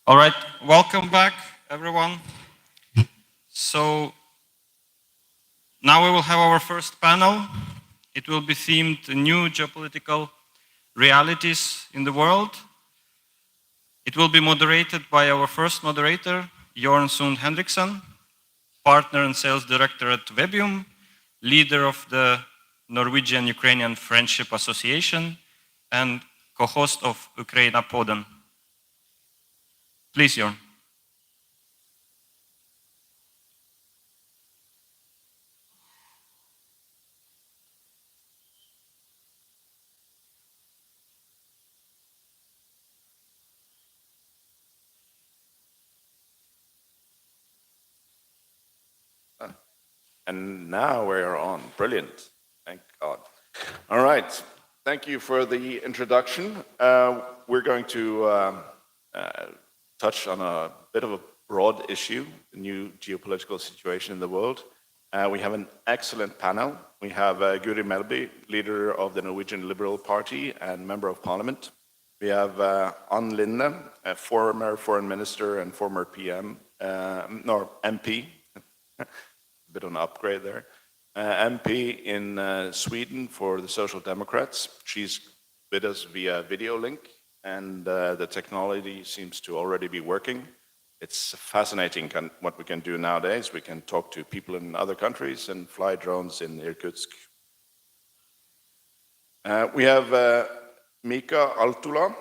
All right, welcome back, everyone. So now we will have our first panel. It will be themed New Geopolitical Realities in the World. It will be moderated by our first moderator, Jørn Sund-Henriksen, partner and sales director at Webium, leader of the Norwegian Ukrainian Friendship Association, and co-host of Ukraina-podden. Please, Jørn. And now we are on. Brilliant. Thank God. All right. Thank you for the introduction. We're going to touch on a bit of a broad issue, the new geopolitical situation in the world. We have an excellent panel. We have Guri Melby, leader of the Norwegian Liberal Party and member of parliament. We have Linde, a former foreign minister and former MP. Bit of an upgrade there. MP in Sweden for the Socialdemokraterna. She's with us via video link, and the technology seems to already be working. It's fascinating what we can do nowadays. We can talk to people in other countries and fly drones in Irkutsk. We have Mika, Aaltola,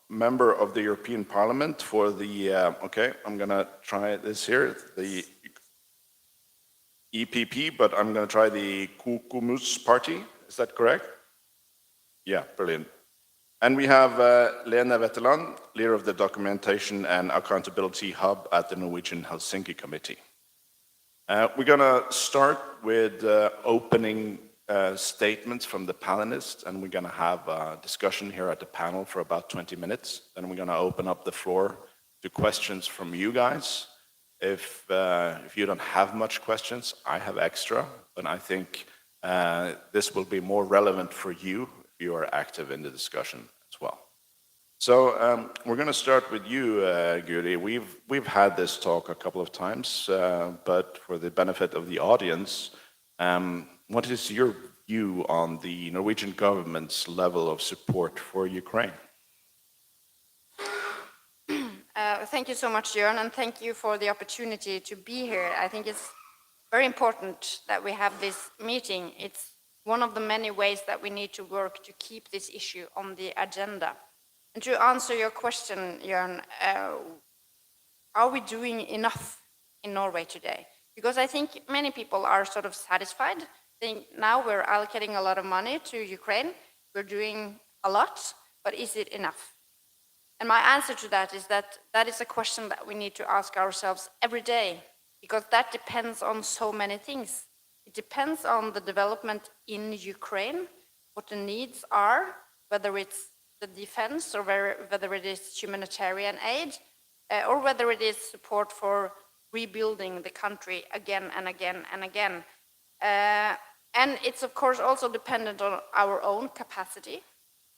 member of the European Parliament for the, okay, I'm gonna try this here, the EPP, but I'm going to try the Kokoomus party. Is that correct? Yeah, brilliant. And we have Lene Wetteland, leader of the Documentation and Accountability Hub at the Norwegian Helsinki Committee. We're going to start with opening statements from the panelists, and we're going to have a discussion here at the panel for about 20 minutes. Then we're going to open up the floor to questions from you guys. If you don't have much questions, I have extra, but I think this will be more relevant for you if you are active in the discussion as well. So we're going to start with you, Guri. We've had this talk a couple of times, but for the benefit of the audience, what is your view on the Norwegian government's level of support for Ukraine? Thank you so much, Jørn, and thank you for the opportunity to be here. I think it's very important that we have this meeting. It's one of the many ways that we need to work to keep this issue on the agenda. And to answer your question, Jørn, are we doing enough in Norway today? Because I think many people are sort of satisfied. Think now we're allocating a lot of money to Ukraine. We're doing a lot, but is it enough? And my answer to that is a question that we need to ask ourselves every day, because that depends on so many things. It depends on the development in Ukraine, what the needs are, whether it's the defense or whether it is humanitarian aid, or whether it is support for rebuilding the country again and again and again. And it's of course also dependent on our own capacity to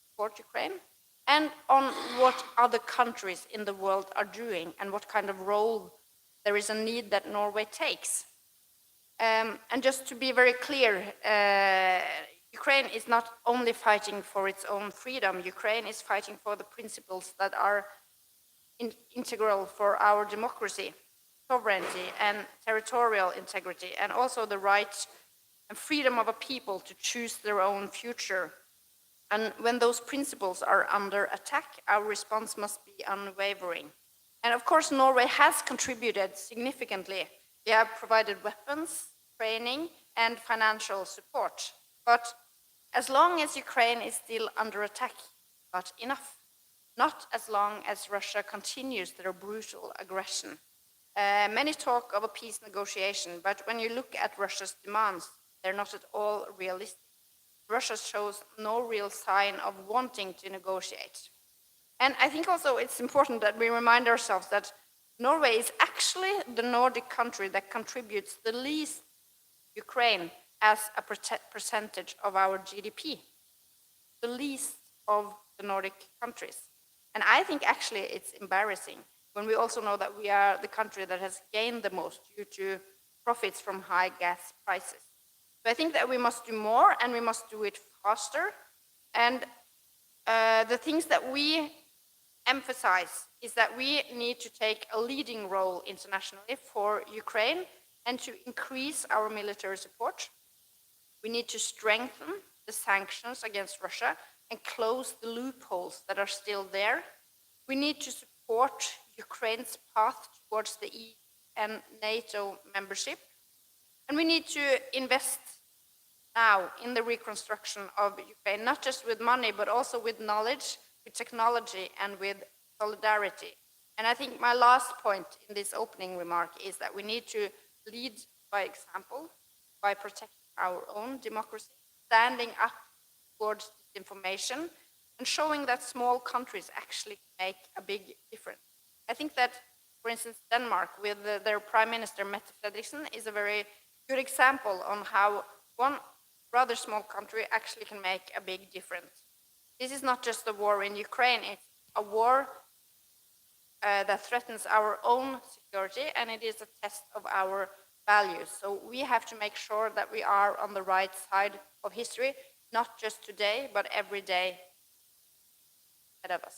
support Ukraine, and on what other countries in the world are doing and what kind of role there is a need that Norway takes. And just to be very clear, Ukraine is not only fighting for its own freedom. Ukraine is fighting for the principles that are integral for our democracy, sovereignty and territorial integrity, and also the right and freedom of a people to choose their own future. And when those principles are under attack, our response must be unwavering. And of course, Norway has contributed significantly. We have provided weapons, training, and financial support. But as long as Ukraine is still under attack, not enough. Not as long as Russia continues their brutal aggression. Many talk of a peace negotiation, but when you look at Russia's demands, they're not at all realistic. Russia shows no real sign of wanting to negotiate. And I think also it's important that we remind ourselves that Norway is actually the Nordic country that contributes the least to Ukraine as a percentage of our GDP. The least of the Nordic countries. And I think actually it's embarrassing when we also know that we are the country that has gained the most due to profits from high gas prices. So I think that we must do more and we must do it faster. And the things that we emphasize is that we need to take a leading role internationally for Ukraine and to increase our military support. We need to strengthen the sanctions against Russia and close the loopholes that are still there. We need to support Ukraine's path towards the EU and NATO membership. And we need to invest now in the reconstruction of Ukraine, not just with money, but also with knowledge, with technology, and with solidarity. And I think my last point in this opening remark is that we need to lead by example, by protecting our own democracy, standing up towards disinformation, and showing that small countries actually make a big difference. I think that, for instance, Denmark, with their Prime Minister, Mette Frederiksen, is a very good example on how one rather small country actually can make a big difference. This is not just a war in Ukraine, it's a war that threatens our own security, and it is a test of our values. So we have to make sure that we are on the right side of history, not just today, but every day ahead of us.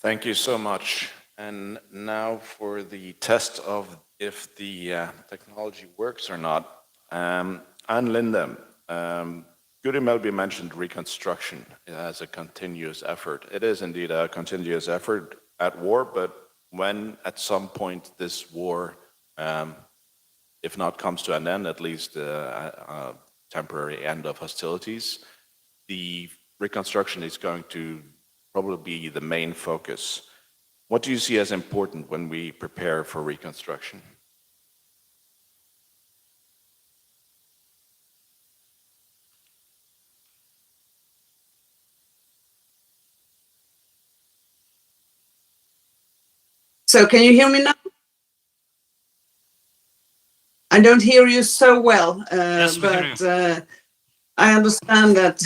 Thank you so much. And now for the test of if the technology works or not. And Linde, Guri Melby mentioned reconstruction as a continuous effort. It is indeed a continuous effort at war, but when at some point this war, if not comes to an end, at least a temporary end of hostilities, the reconstruction is going to probably be the main focus. What do you see as important when we prepare for reconstruction? So can you hear me now? I don't hear you so well, Yes, we hear but I understand that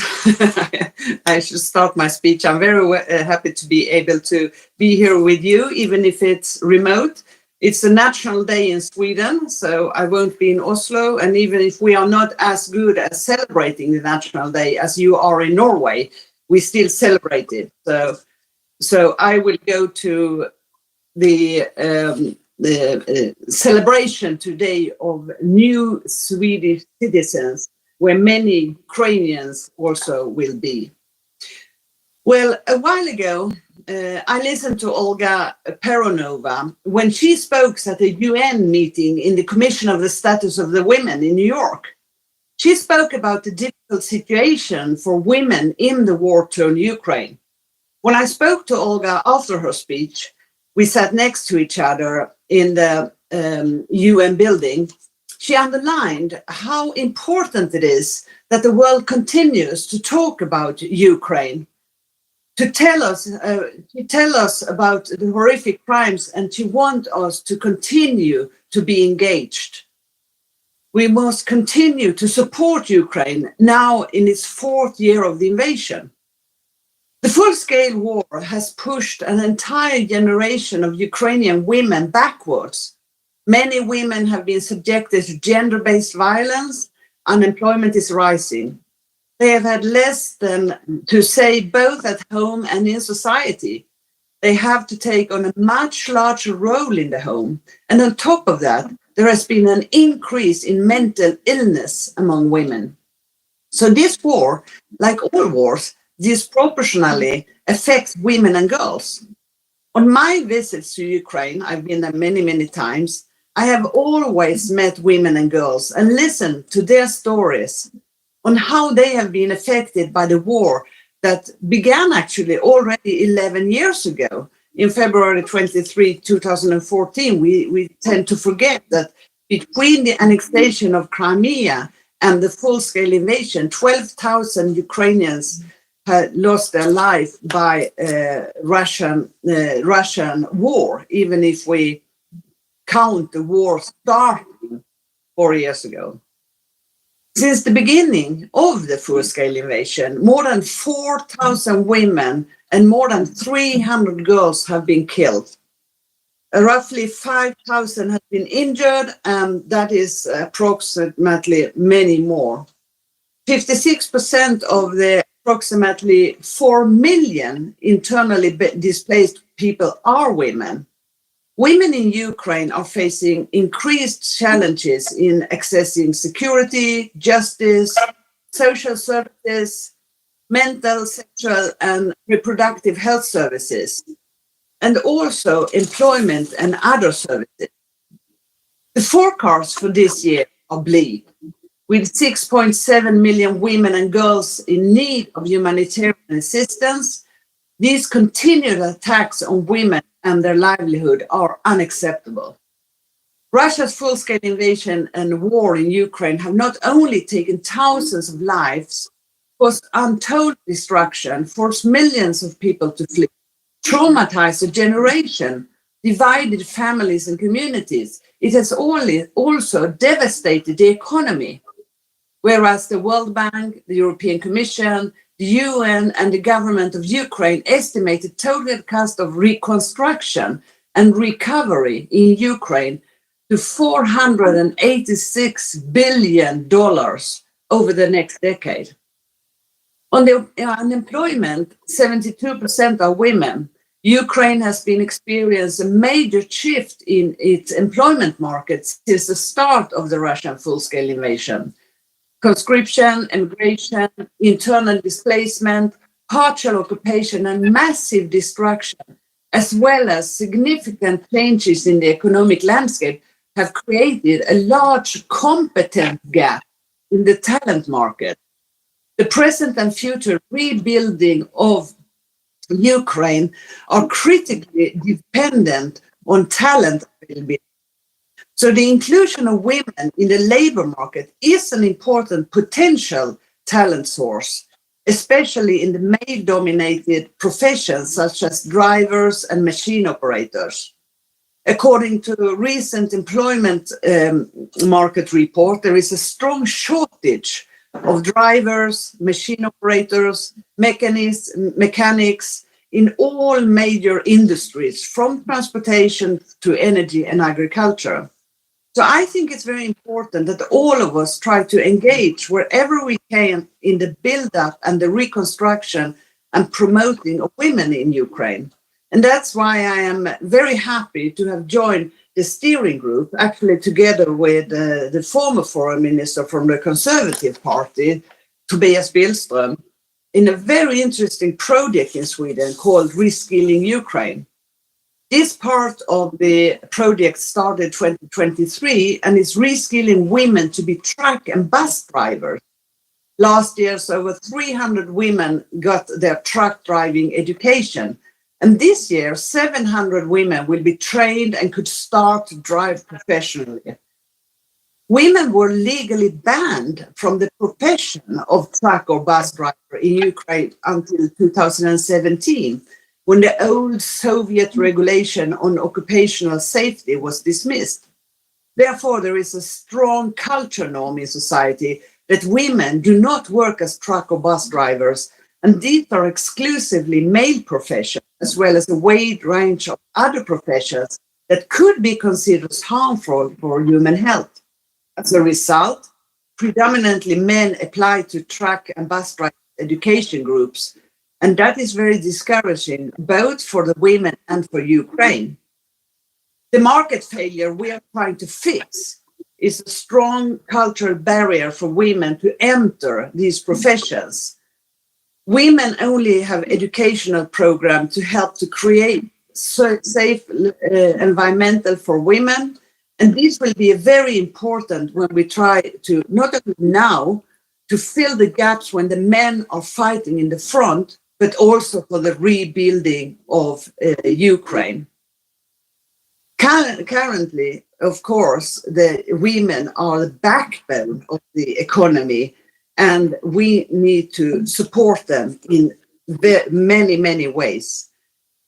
I should start my speech. I'm very happy to be able to be here with you, even if it's remote. It's a national day in Sweden, so I won't be in Oslo. And even if we are not as good at celebrating the National Day as you are in Norway, we still celebrate it. So I will go to the celebration today of new Swedish citizens, where many Ukrainians also will be. Well, a while ago, I listened to Olga Peronova when she spoke at a UN meeting in the Commission of the Status of the Women in New York. She spoke about the difficult situation for women in the war-torn Ukraine. When I spoke to Olga after her speech, we sat next to each other in the UN building. She underlined how important it is that the world continues to talk about Ukraine, to tell us about the horrific crimes, and to want us to continue to be engaged. We must continue to support Ukraine now in its fourth year of the invasion. The full-scale war has pushed an entire generation of Ukrainian women backwards. Many women have been subjected to gender-based violence. Unemployment is rising. They have had less than to say both at home and in society. They have to take on a much larger role in the home. And on top of that, there has been an increase in mental illness among women. So this war, like all wars, disproportionately affects women and girls. On my visits to Ukraine, I've been there many, many times, I have always met women and girls and listened to their stories on how they have been affected by the war that began actually already 11 years ago. In February 23, 2014, we tend to forget that between the annexation of Crimea and the full-scale invasion, 12,000 Ukrainians had lost their life by Russian war, even if we count the war starting 4 years ago. Since the beginning of the full-scale invasion, more than 4,000 women and more than 300 girls have been killed. Roughly 5,000 have been injured, and that is approximately many more. 56% of the approximately 4 million internally displaced people are women. Women in Ukraine are facing increased challenges in accessing security, justice, social services, mental, sexual, and reproductive health services, and also employment and other services. The forecasts for this year are bleak, with 6.7 million women and girls in need of humanitarian assistance. These continued attacks on women and their livelihood are unacceptable. Russia's full-scale invasion and war in Ukraine have not only taken thousands of lives, caused untold destruction, forced millions of people to flee, traumatized a generation, divided families and communities. It has also devastated the economy, whereas the World Bank, the European Commission, the UN and the government of Ukraine estimated total cost of reconstruction and recovery in Ukraine to $486 billion over the next decade. On the unemployment, 72% are women. Ukraine has been experiencing a major shift in its employment market since the start of the Russian full-scale invasion. Conscription, immigration, internal displacement, partial occupation, and massive destruction, as well as significant changes in the economic landscape, have created a large competence gap in the talent market. The present and future rebuilding of Ukraine are critically dependent on talent availability. So the inclusion of women in the labor market is an important potential talent source, especially in the male-dominated professions such as drivers and machine operators. According to a recent employment market report, there is a strong shortage of drivers, machine operators, mechanics in all major industries, from transportation to energy and agriculture. So I think it's very important that all of us try to engage wherever we can in the build-up and the reconstruction and promoting of women in Ukraine. And that's why I am very happy to have joined the steering group, actually together with the former foreign minister from the Conservative Party, Tobias Billström, in a very interesting project in Sweden called Reskilling Ukraine. This part of the project started 2023 and is reskilling women to be truck and bus drivers. Last year, over 300 women got their truck driving education. And this year, 700 women will be trained and could start to drive professionally. Women were legally banned from the profession of truck or bus driver in Ukraine until 2017, when the old Soviet regulation on occupational safety was dismissed. Therefore, there is a strong culture norm in society that women do not work as truck or bus drivers, and these are exclusively male professions, as well as a wide range of other professions that could be considered harmful for human health. As a result, predominantly men apply to truck and bus driver education groups, and that is very discouraging, both for the women and for Ukraine. The market failure we are trying to fix is a strong cultural barrier for women to enter these professions. Women only have educational programs to help to create safe environmental for women, and this will be very important when we try to, not only now, to fill the gaps when the men are fighting in the front, but also for the rebuilding of Ukraine. Currently, of course, the women are the backbone of the economy, and we need to support them in many, many ways.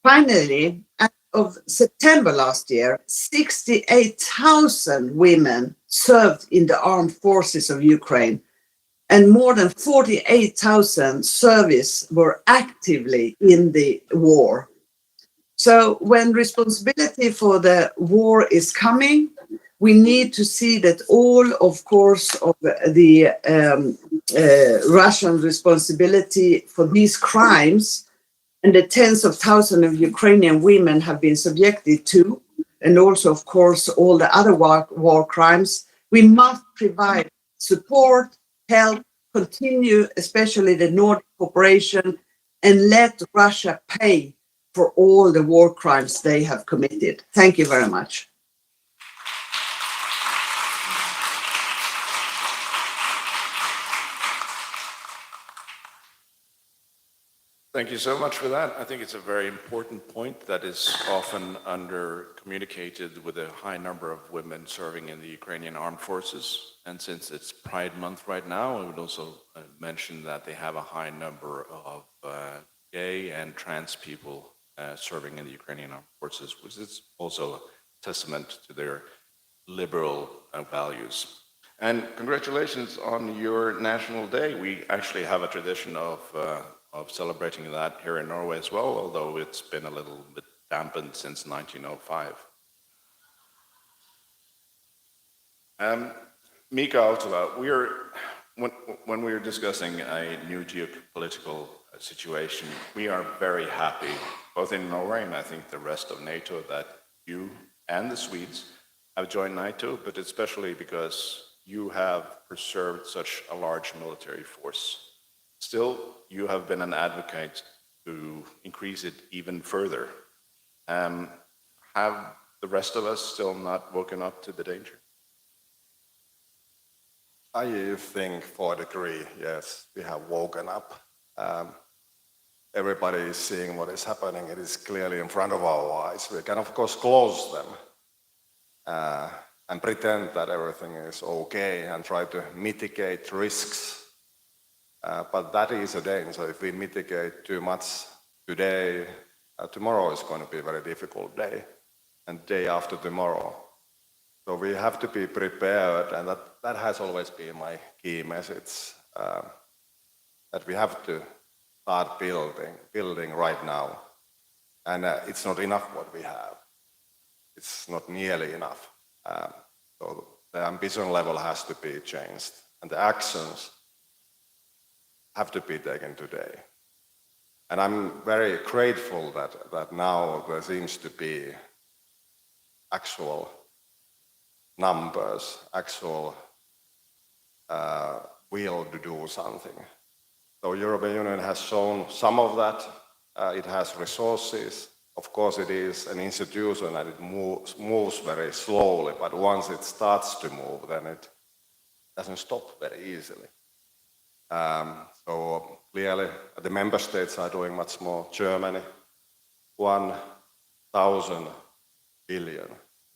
Finally, as of September last year, 68,000 women served in the armed forces of Ukraine, and more than 48,000 service were actively in the war. So when responsibility for the war is coming, we need to see that all, of course, of the Russian responsibility for these crimes and the tens of thousands of Ukrainian women have been subjected to, and also, of course, all the other war crimes, we must provide support, help, continue, especially the Nordic cooperation, and let Russia pay for all the war crimes they have committed. Thank you very much. Thank you so much for that. I think it's a very important point that is often under-communicated with a high number of women serving in the Ukrainian armed forces. And since it's Pride Month right now, I would also mention that they have a high number of gay and trans people serving in the Ukrainian armed forces, which is also a testament to their liberal values. And congratulations on your National Day. We actually have a tradition of celebrating that here in Norway as well, although it's been a little bit dampened since 1905. Mika, Aaltola, when we are discussing a new geopolitical situation, we are very happy, both in Norway and I think the rest of NATO, that you and the Swedes have joined NATO, but especially because you have preserved such a large military force. Still, you have been an advocate to increase it even further. Have the rest of us still not woken up to the danger? I think for a degree, yes, we have woken up. Everybody is seeing what is happening. It is clearly in front of our eyes. We can, of course, close them and pretend that everything is okay and try to mitigate risks. But that is a danger. If we mitigate too much today, tomorrow is going to be a very difficult day, and day after tomorrow. So we have to be prepared, and that has always been my key message, that we have to start building right now. And it's not enough what we have. It's not nearly enough. So the ambition level has to be changed, and the actions have to be taken today. And I'm very grateful that now there seems to be actual numbers, actual will to do something. So European Union has shown some of that. It has resources. Of course, it is an institution and it moves very slowly, but once it starts to move, then it doesn't stop very easily. So clearly, the member states are doing much more. Germany, 1,000 billion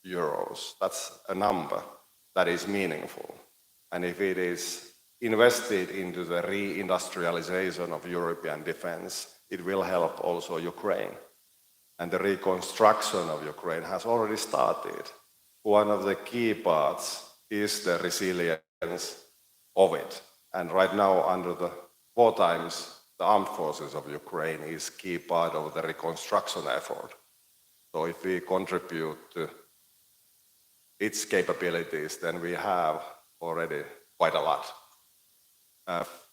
euros. That's a number that is meaningful. And if it is invested into the reindustrialization of European defense, it will help also Ukraine. And the reconstruction of Ukraine has already started. One of the key parts is the resilience of it. And right now, under the war times, the armed forces of Ukraine is key part of the reconstruction effort. So if we contribute to its capabilities, then we have already quite a lot.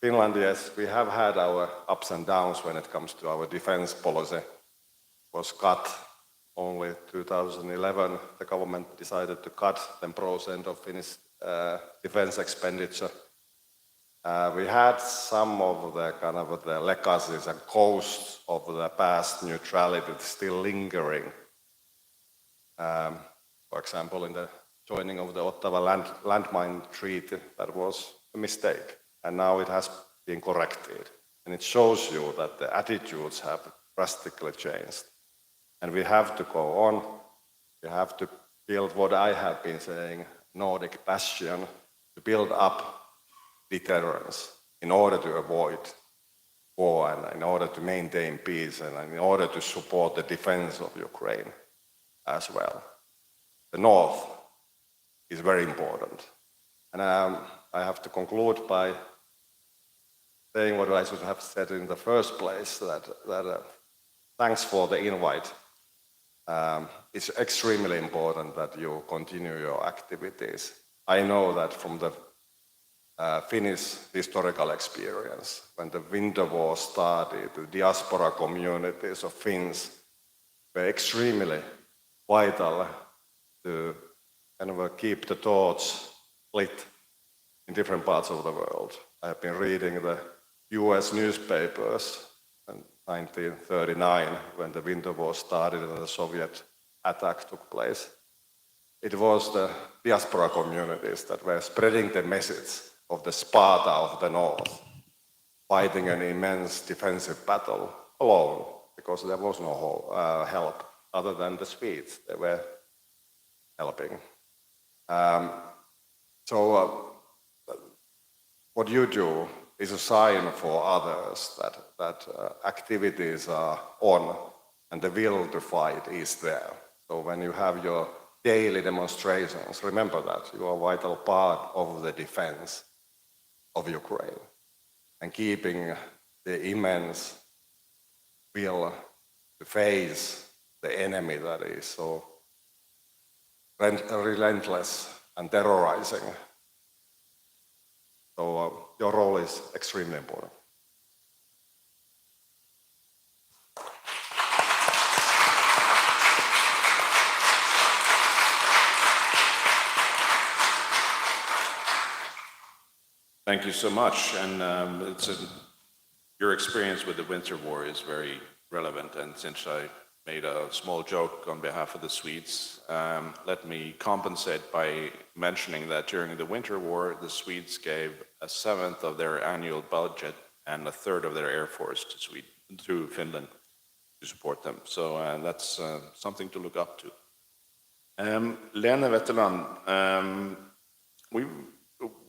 Finland, yes, we have had our ups and downs when it comes to our defense policy. It was cut only 2011. The government decided to cut 10% of Finnish defense expenditure. We had some of the kind of the legacies and costs of the past neutrality still lingering. For example, in the joining of the Ottawa landmine treaty, that was a mistake. And now it has been corrected. And it shows you that the attitudes have drastically changed. And we have to go on. We have to build what I have been saying, Nordic bastion, to build up deterrence in order to avoid war and in order to maintain peace and in order to support the defense of Ukraine as well. The North, is very important. And I have to conclude by saying what I should have said in the first place, that thanks for the invite. It's extremely important that you continue your activities. I know that from the Finnish historical experience, when the Winter War started, the diaspora communities of Finns were extremely vital to kind of keep the torch lit in different parts of the world. I have been reading the US newspapers in 1939, when the Winter War started and the Soviet attack took place. It was the diaspora communities that were spreading the message of the Sparta of the North, fighting an immense defensive battle alone, because there was no help other than the Swedes. They were helping. What you do is a sign for others that activities are on and the will to fight is there. So when you have your daily demonstrations, remember that you are a vital part of the defense of Ukraine and keeping the immense will to face the enemy that is so relentless and terrorizing. So your role is extremely important. Thank you so much. And your experience with the Winter War is very relevant. And since I made a small joke on behalf of the Swedes, let me compensate by mentioning that during the Winter War, the Swedes gave 1/7 of their annual budget and 1/3 of their air force to Sweden, to Finland, to support them. So that's something to look up to. Lene, Wetteland,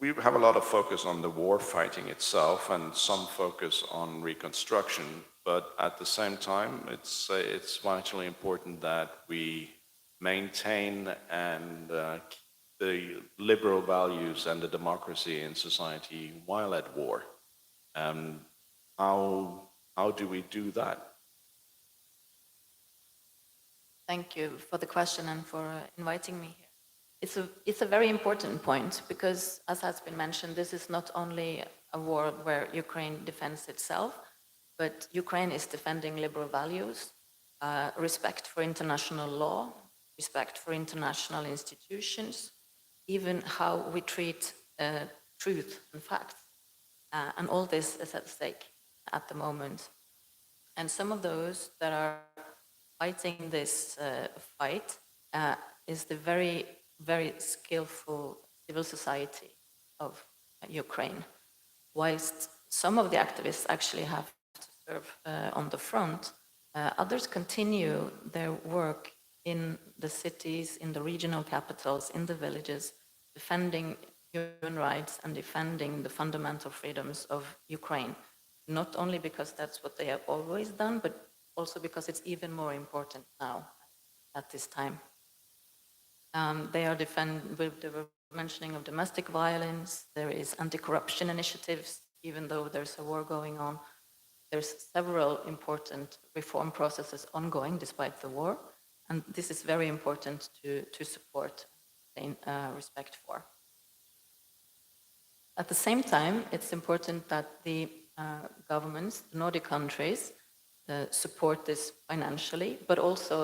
we have a lot of focus on the war fighting itself and some focus on reconstruction, but at the same time, it's vitally important that we maintain and keep the liberal values and the democracy in society while at war. How do we do that? Thank you for the question and for inviting me here. It's a very important point because, as has been mentioned, this is not only a war where Ukraine defends itself, but Ukraine is defending liberal values, respect for international law, respect for international institutions, even how we treat truth and facts. And all this is at stake at the moment. And some of those that are fighting this fight is the very skillful civil society of Ukraine. Whilst some of the activists actually have to serve on the front, others continue their work in the cities, in the regional capitals, in the villages, defending human rights and defending the fundamental freedoms of Ukraine. Not only because that's what they have always done, but also because it's even more important now at this time. They are with the mentioning of domestic violence. There is anti-corruption initiatives, even though there's a war going on. There's several important reform processes ongoing despite the war, and this is very important to support and respect for. At the same time, it's important that the governments, the Nordic countries, support this financially, but also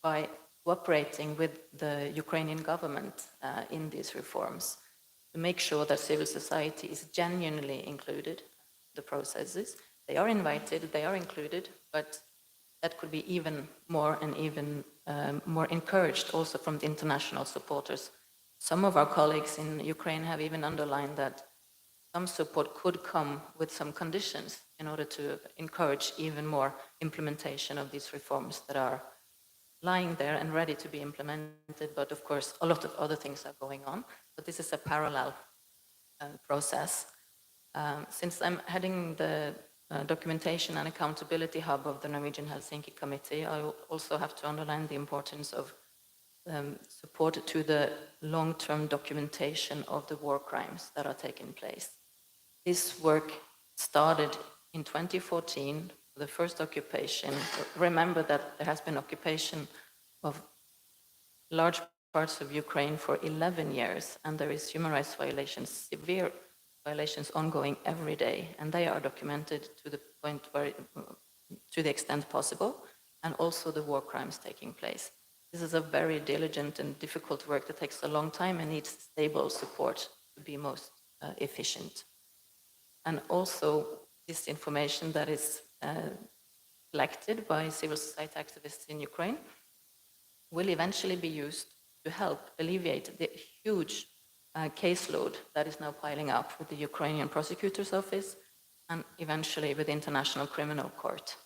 by cooperating with the Ukrainian government in these reforms to make sure that civil society is genuinely included in the processes. They are invited, they are included, but that could be even more and even more encouraged also from the international supporters. Some of our colleagues in Ukraine have even underlined that some support could come with some conditions in order to encourage even more implementation of these reforms that are lying there and ready to be implemented, but of course a lot of other things are going on. But this is a parallel process. Since I'm heading the documentation and accountability hub of the Norwegian Helsinki Committee, I also have to underline the importance of support to the long-term documentation of the war crimes that are taking place. This work started in 2014, the first occupation. Remember that there has been occupation of large parts of Ukraine for 11 years, and there is human rights violations, severe violations ongoing every day, and they are documented to the point where, to the extent possible, and also the war crimes taking place. This is a very diligent and difficult work that takes a long time and needs stable support to be most efficient. And also this information that is collected by civil society activists in Ukraine will eventually be used to help alleviate the huge caseload that is now piling up with the Ukrainian prosecutor's office and eventually with the International Criminal Court.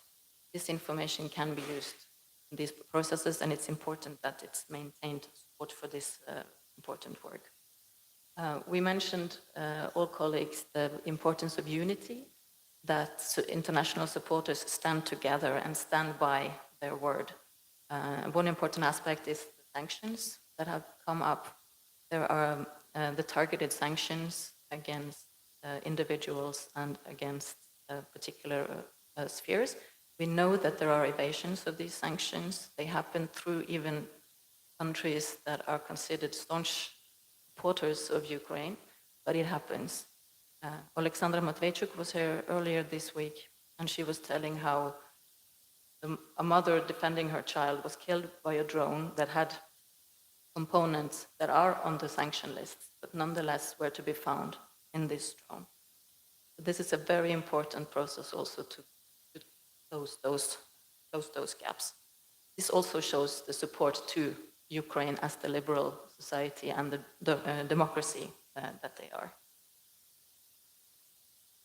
This information can be used in these processes, and it's important that it's maintained support for this important work. We mentioned, all colleagues, the importance of unity, that international supporters stand together and stand by their word. One important aspect is the sanctions that have come up. There are the targeted sanctions against individuals and against particular spheres. We know that there are evasions of these sanctions. They happen through even countries that are considered staunch supporters of Ukraine, but it happens. Alexandra Matveychuk was here earlier this week, and she was telling how a mother defending her child was killed by a drone that had components that are on the sanction list, but nonetheless were to be found in this drone. This is a very important process also to close those gaps. This also shows the support to Ukraine as the liberal society and the democracy that they are.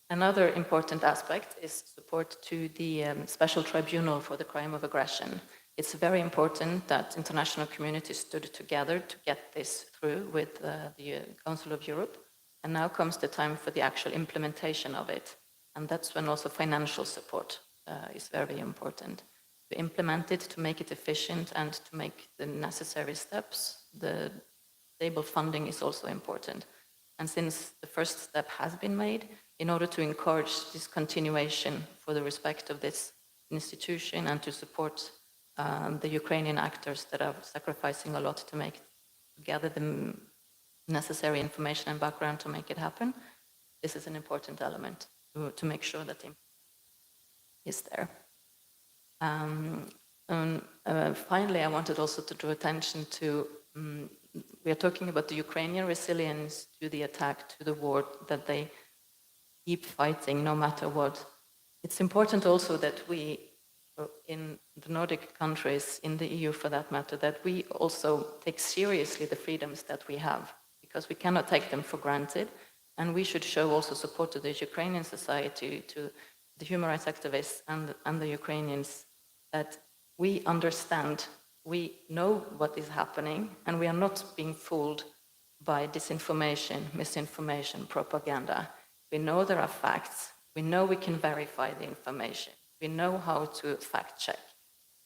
Another important aspect is support to the Special Tribunal for the Crime of Aggression. It's very important that international community stood together to get this through with the Council of Europe. And now comes the time for the actual implementation of it. And that's when also financial support is very important. To implement it, to make it efficient, and to make the necessary steps, the stable funding is also important. And since the first step has been made, in order to encourage this continuation for the respect of this institution and to support the Ukrainian actors that are sacrificing a lot to gather the necessary information and background to make it happen, this is an important element to make sure that it is there. Finally, I wanted also to draw attention to, we are talking about the Ukrainian resilience to the attack, to the war, that they keep fighting no matter what. It's important also that we, in the Nordic countries, in the EU for that matter, that we also take seriously the freedoms that we have, because we cannot take them for granted. And we should show also support to the Ukrainian society, to the human rights activists and the Ukrainians, that we understand, we know what is happening, and we are not being fooled by disinformation, misinformation, propaganda. We know there are facts. We know we can verify the information. We know how to fact check.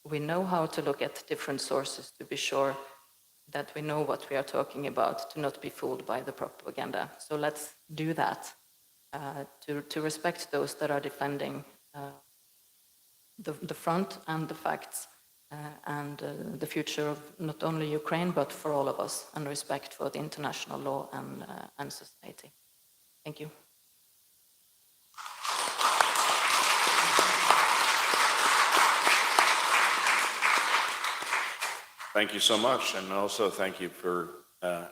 We know how to look at different sources to be sure that we know what we are talking about, to not be fooled by the propaganda. So let's do that, to respect those that are defending the front and the facts and the future of not only Ukraine, but for all of us, and respect for the international law and society. Thank you. Thank you so much, and also thank you for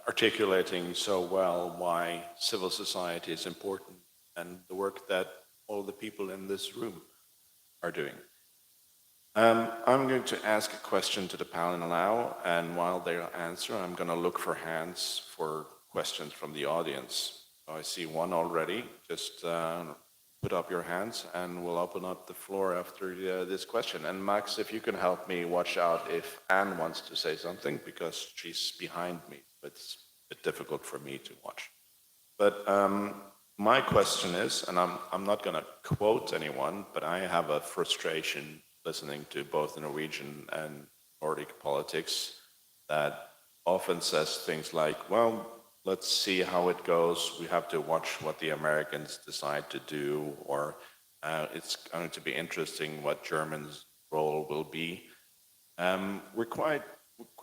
articulating so well why civil society is important and the work that all the people in this room are doing. I'm going to ask a question to the panel now, and while they answer, I'm going to look for hands for questions from the audience. So I see one already. Just put up your hands, and we'll open up the floor after this question. And Max, if you can help me watch out if Anne wants to say something, because she's behind me. It's a bit difficult for me to watch. But my question is, and I'm not going to quote anyone, but I have a frustration listening to both the Norwegian and Nordic politics that often says things like, well, let's see how it goes. We have to watch what the Americans decide to do, or it's going to be interesting what Germany's role will be. We're quite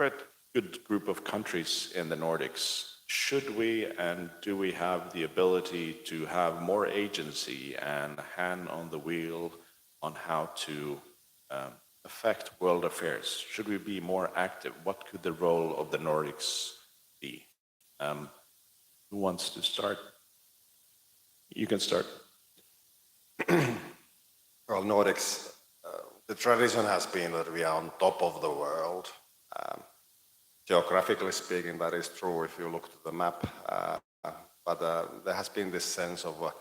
a good group of countries in the Nordics. Should we and do we have the ability to have more agency and hand on the wheel on how to affect world affairs? Should we be more active? What could the role of the Nordics be? Who wants to start? You can start. Well, Nordics, the tradition has been that we are on top of the world. Geographically speaking, that is true if you look to the map. But there has been this sense of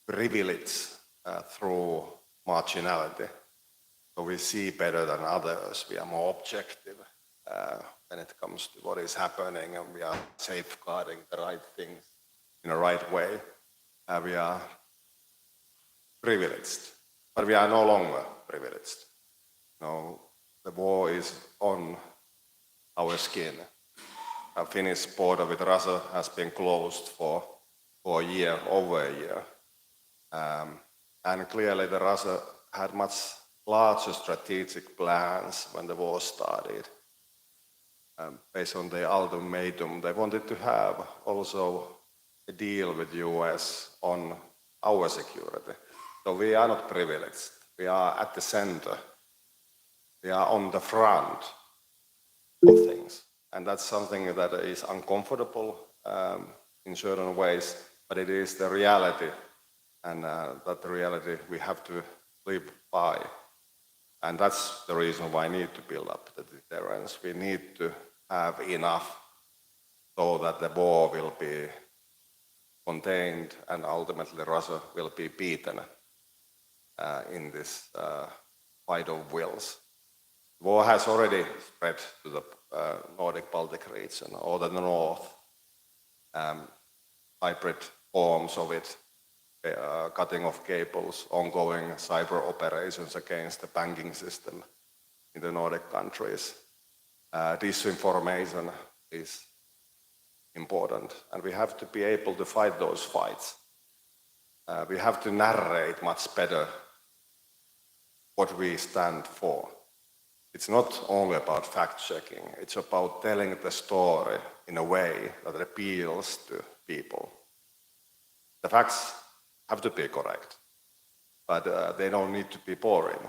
privilege through marginality. So we see better than others. We are more objective when it comes to what is happening, and we are safeguarding the right things in a right way. We are privileged, but we are no longer privileged. No, the war is on our skin. Our Finnish border with Russia has been closed for a year, over a year. And clearly the Russia had much larger strategic plans when the war started. Based on the ultimatum, they wanted to have also a deal with the US on our security. So we are not privileged. We are at the center. We are on the front of things. And that's something that is uncomfortable in certain ways, but it is the reality. And that the reality we have to live by. And that's the reason why we need to build up the deterrence. We need to have enough so that the war will be contained and ultimately Russia will be beaten in this fight of wills. War has already spread to the Nordic Baltic region or the north, hybrid forms of it, cutting off cables, ongoing cyber operations against the banking system in the Nordic countries. Disinformation is important, and we have to be able to fight those fights. We have to narrate much better what we stand for. It's not only about fact-checking, it's about telling the story in a way that appeals to people. The facts have to be correct, but they don't need to be boring.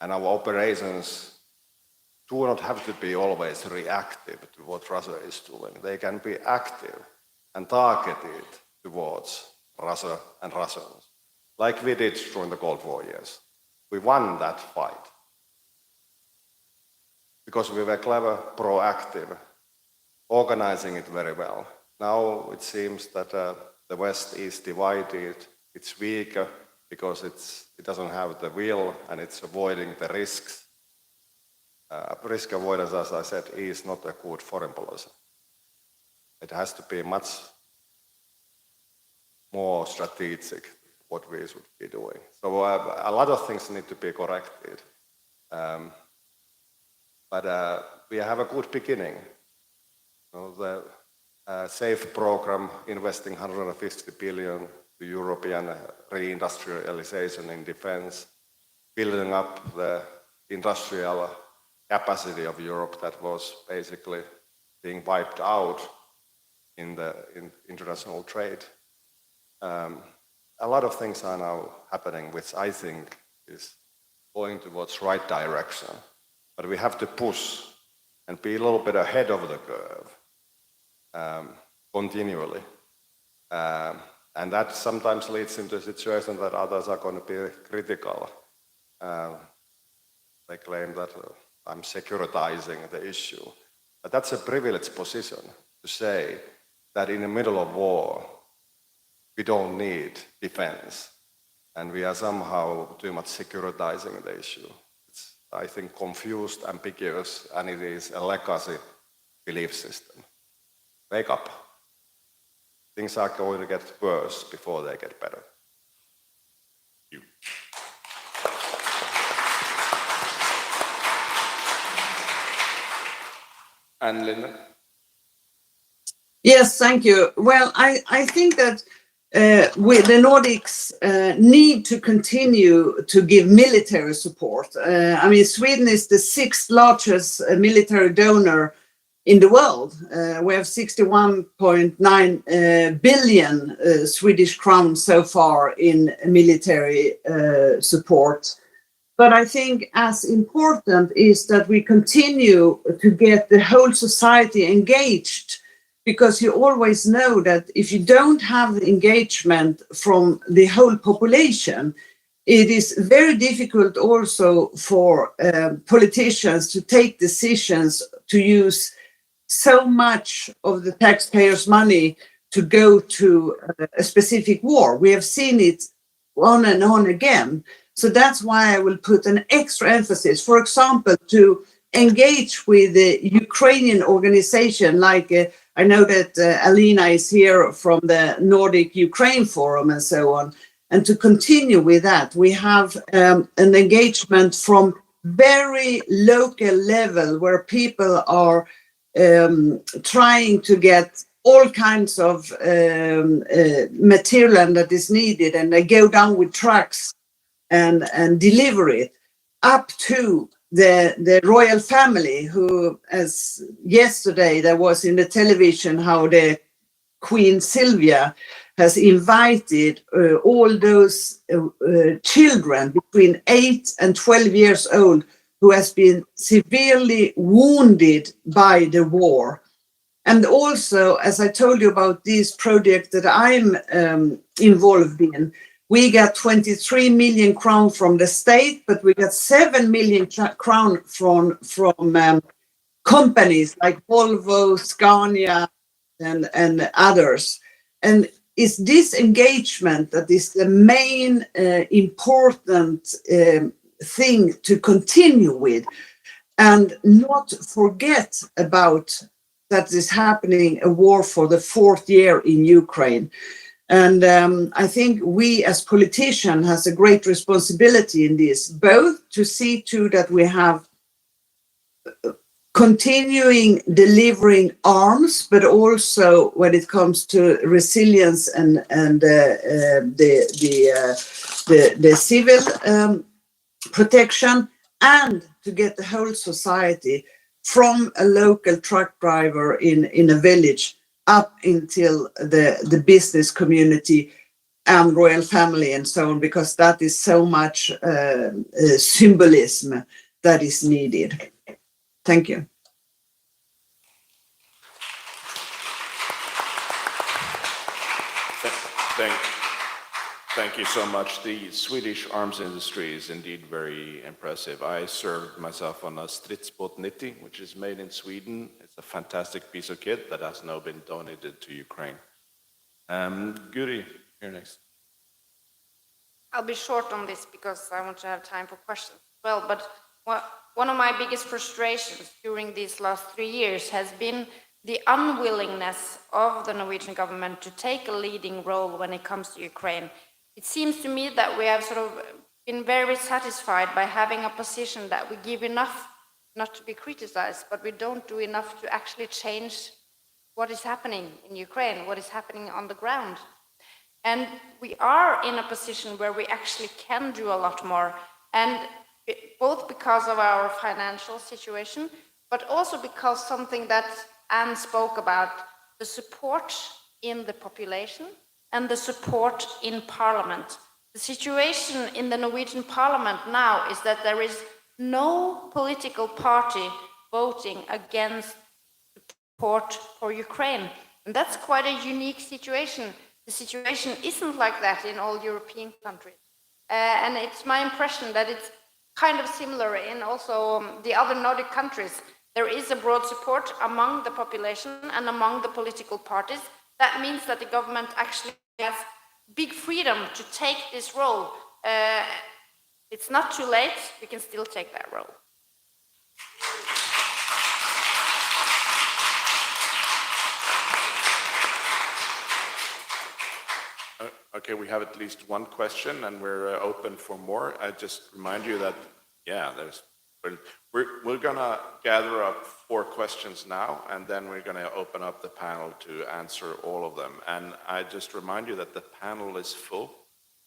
And our operations do not have to be always reactive to what Russia is doing. They can be active and targeted towards Russia and Russians, like we did during the Cold War years. We won that fight because we were clever, proactive, organizing it very well. Now it seems that the West is divided. It's weaker because it doesn't have the will and it's avoiding the risks. Risk avoidance, as I said, is not a good foreign policy. It has to be much more strategic what we should be doing. So a lot of things need to be corrected. But we have a good beginning. The SAFE program investing 150 billion to European reindustrialization in defense, building up the industrial capacity of Europe that was basically being wiped out in international trade. A lot of things are now happening, which I think is going towards right direction. But we have to push and be a little bit ahead of the curve continually. And that sometimes leads into a situation that others are going to be critical. They claim that I'm securitizing the issue. But that's a privileged position to say that in the middle of war, we don't need defense. And we are somehow too much securitizing the issue. It's, I think, confused, ambiguous, and it is a legacy belief system. Wake up. Things are going to get worse before they get better. You. And Linde? Yes, thank you. Well, I think that the Nordics need to continue to give military support. I mean, Sweden is the sixth largest military donor in the world. We have 61.9 billion Swedish crowns so far in military support. But I think as important is that we continue to get the whole society engaged, because you always know that if you don't have the engagement from the whole population, it is very difficult also for politicians to take decisions to use so much of the taxpayers' money to go to a specific war. We have seen it on and on again. So that's why I will put an extra emphasis, for example, to engage with the Ukrainian organization, like I know that Alina is here from the Nordic Ukraine Forum and so on, and to continue with that. We have an engagement from very local level where people are trying to get all kinds of material that is needed, and they go down with trucks and deliver it up to the royal family, who, as yesterday there was in the television how the Queen Sylvia has invited all those children between 8 and 12 years old who has been severely wounded by the war. And also, as I told you about this project that I'm involved in, we got 23 million crown from the state, but we got 7 million crown from companies like Volvo, Scania, and others. And it's this engagement that is the main important thing to continue with, and not forget about that is happening a war for the fourth year in Ukraine. And I think we as politicians has a great responsibility in this, both to see to that we have continuing delivering arms, but also when it comes to resilience and the civil protection, and to get the whole society from a local truck driver in a village up until the business community and royal family and so on, because that is so much symbolism that is needed. Thank you. Thank you so much. The Swedish arms industry is indeed very impressive. I served myself on a Stridsbåt 90, which is made in Sweden. It's a fantastic piece of kit that has now been donated to Ukraine. Guri, you're next. I'll be short on this because I want to have time for questions as well, but one of my biggest frustrations during these last 3 years has been the unwillingness of the Norwegian government to take a leading role when it comes to Ukraine. It seems to me that we have sort of been very satisfied by having a position that we give enough not to be criticized, but we don't do enough to actually change what is happening in Ukraine, what is happening on the ground. And we are in a position where we actually can do a lot more, and both because of our financial situation, but also because something that Anne spoke about, the support in the population and the support in parliament. The situation in the Norwegian parliament now is that there is no political party voting against support for Ukraine. And that's quite a unique situation. The situation isn't like that in all European countries. And it's my impression that it's kind of similar in also the other Nordic countries. There is a broad support among the population and among the political parties. That means that the government actually has big freedom to take this role. It's not too late, we can still take that role. Okay, we have at least one question and we're open for more. I just remind you that, yeah, there's But we're going to gather up 4 questions now, and then we're going to open up the panel to answer all of them. And I just remind you that the panel is full,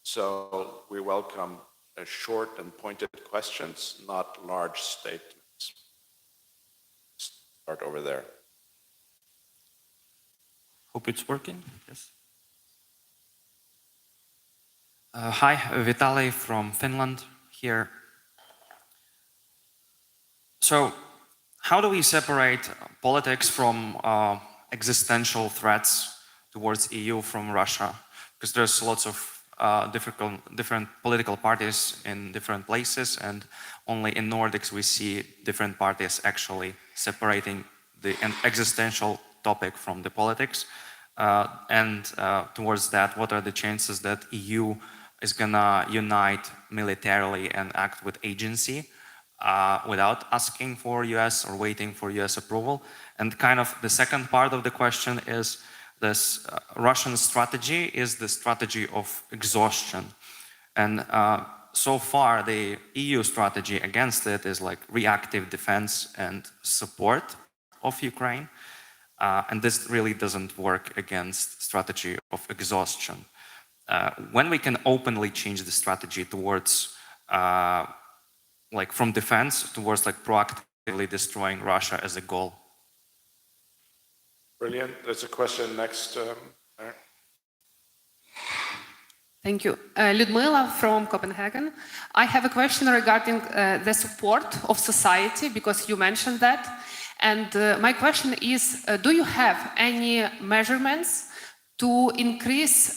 so we welcome short and pointed questions, not large statements. Start over there. Hope it's working. Yes. Hi, Vitaly from Finland here. So, how do we separate politics from existential threats towards EU from Russia? Because there's lots of different political parties in different places, and only in Nordics we see different parties actually separating the existential topic from the politics. Towards that, what are the chances that EU is gonna unite militarily and act with agency without asking for US or waiting for US approval? And kind of the second part of the question is this Russian strategy is the strategy of exhaustion. And so far the EU strategy against it is like reactive defense and support of Ukraine. And this really doesn't work against strategy of exhaustion. When we can openly change the strategy towards like from defense towards like proactively destroying Russia as a goal. Brilliant. There's a question next. There. Thank you. Ludmila from Copenhagen. I have a question regarding the support of society, because you mentioned that. And my question is, do you have any measurements to increase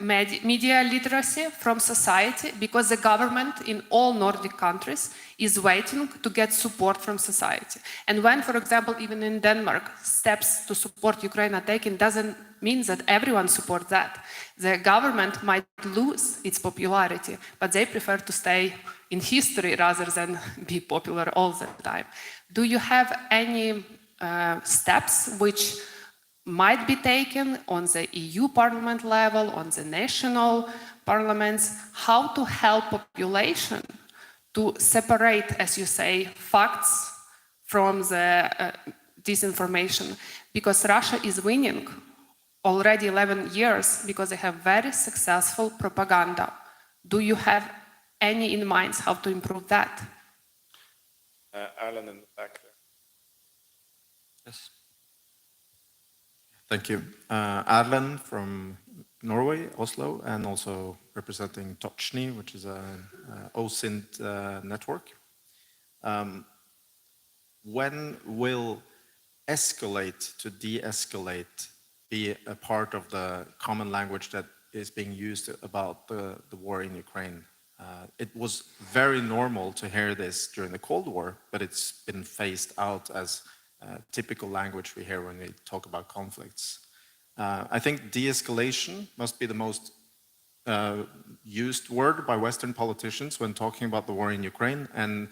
media literacy from society? Because the government in all Nordic countries is waiting to get support from society. And when, for example, even in Denmark, steps to support Ukraine are taken, doesn't mean that everyone supports that. The government might lose its popularity, but they prefer to stay in history rather than be popular all the time. Do you have any steps which might be taken on the EU Parliament level, on the national parliaments, how to help population to separate, as you say, facts from the disinformation? Because Russia is winning already 11 years because they have very successful propaganda. Do you have any in mind how to improve that? Alan in the back there. Yes. Thank you. Erlend from Norway, Oslo, and also representing Tochny, which is an OSINT network. When will escalate to de-escalate be a part of the common language that is being used about the war in Ukraine? It was very normal to hear this during the Cold War, but it's been phased out as typical language we hear when we talk about conflicts. I think de-escalation must be the most used word by Western politicians when talking about the war in Ukraine, and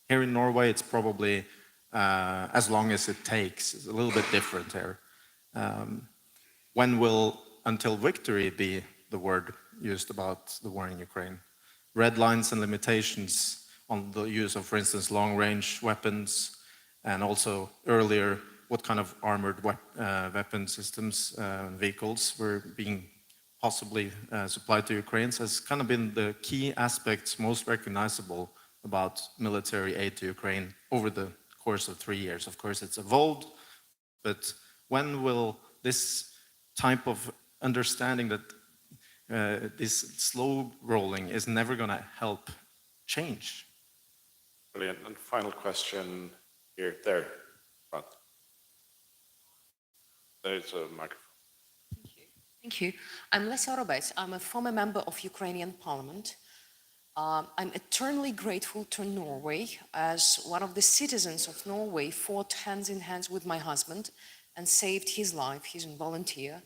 here in Norway it's probably as long as it takes. It's a little bit different here. When will until victory be the word used about the war in Ukraine? Red lines and limitations on the use of, for instance, long-range weapons, and also earlier, what kind of armored weapon systems, vehicles were being possibly supplied to Ukraine has kind of been the key aspects most recognizable about military aid to Ukraine over the course of 3 years. Of course, it's evolved, but when will this type of understanding that this slow rolling is never going to help change? Brilliant. And final question here, there, front. There's a microphone. Thank you. I'm Lesia Robec. I'm a former member of Ukrainian Parliament. I'm eternally grateful to Norway, as one of the citizens of Norway fought hands in hands with my husband and saved his life. He's a volunteer.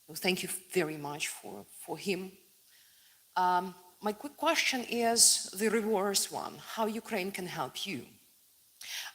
So thank you very much for him. My quick question is the reverse one, how Ukraine can help you.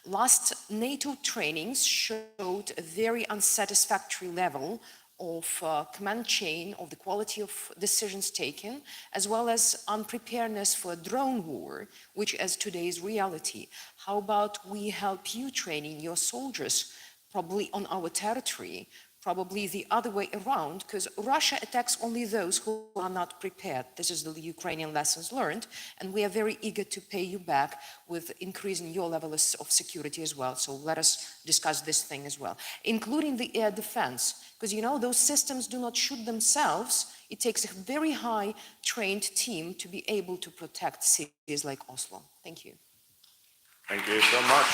Last NATO trainings showed a very unsatisfactory level of command chain, of the quality of decisions taken, as well as unpreparedness for a drone war, which is today's reality. How about we help you training your soldiers, probably on our territory, probably the other way around, because Russia attacks only those who are not prepared. This is the Ukrainian lessons learned, and we are very eager to pay you back with increasing your level of security as well. So let us discuss this thing as well, including the air defense, because you know, those systems do not shoot themselves. It takes a very high trained team to be able to protect cities like Oslo. Thank you. Thank you so much.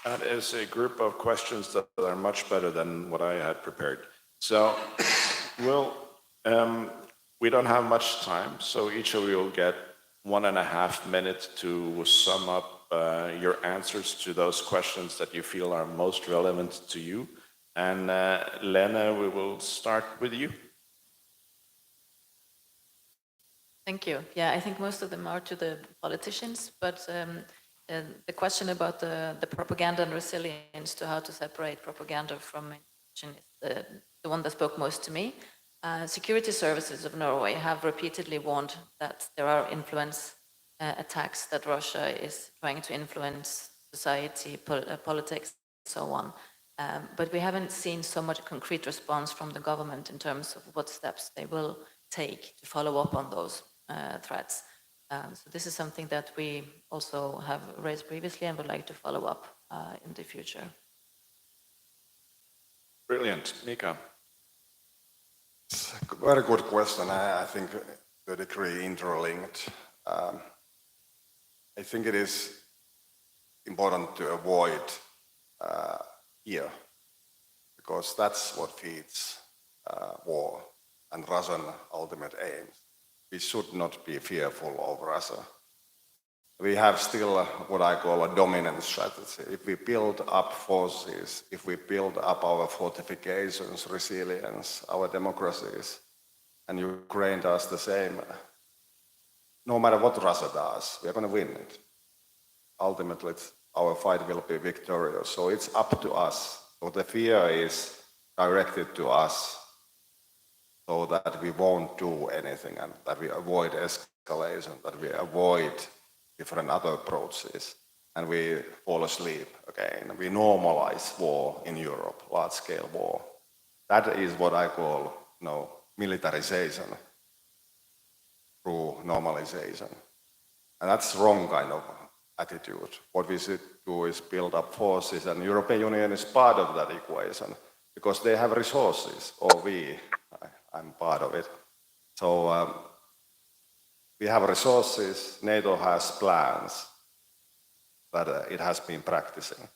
That is a group of questions that are much better than what I had prepared. So we don't have much time, so each of you will get 1.5 minutes to sum up your answers to those questions that you feel are most relevant to you. And Lene, we will start with you. Thank you. Yeah, I think most of them are to the politicians, but the question about the propaganda and resilience to how to separate propaganda from information is the one that spoke most to me. Security services of Norway have repeatedly warned that there are influence attacks, that Russia is trying to influence society, politics, so on. But we haven't seen so much concrete response from the government in terms of what steps they will take to follow up on those threats. So this is something that we also have raised previously and would like to follow up in the future. Brilliant. Mika. It's a very good question. I think to a degree interlinked. I think it is important to avoid fear, because that's what feeds war and Russian ultimate aims. We should not be fearful of Russia. We have still what I call a dominant strategy. If we build up forces, if we build up our fortifications, resilience, our democracies, and Ukraine does the same, no matter what Russia does, we are going to win it. Ultimately, our fight will be victorious. So it's up to us. So the fear is directed to us, so that we won't do anything and that we avoid escalation, that we avoid different other approaches, and we fall asleep again. We normalize war in Europe, large-scale war. That is what I call, militarization through normalization. And that's wrong kind of attitude. What we should do is build up forces, and the European Union is part of that equation, because they have resources, or I'm part of it. So we have resources, NATO has plans that it has been practicing.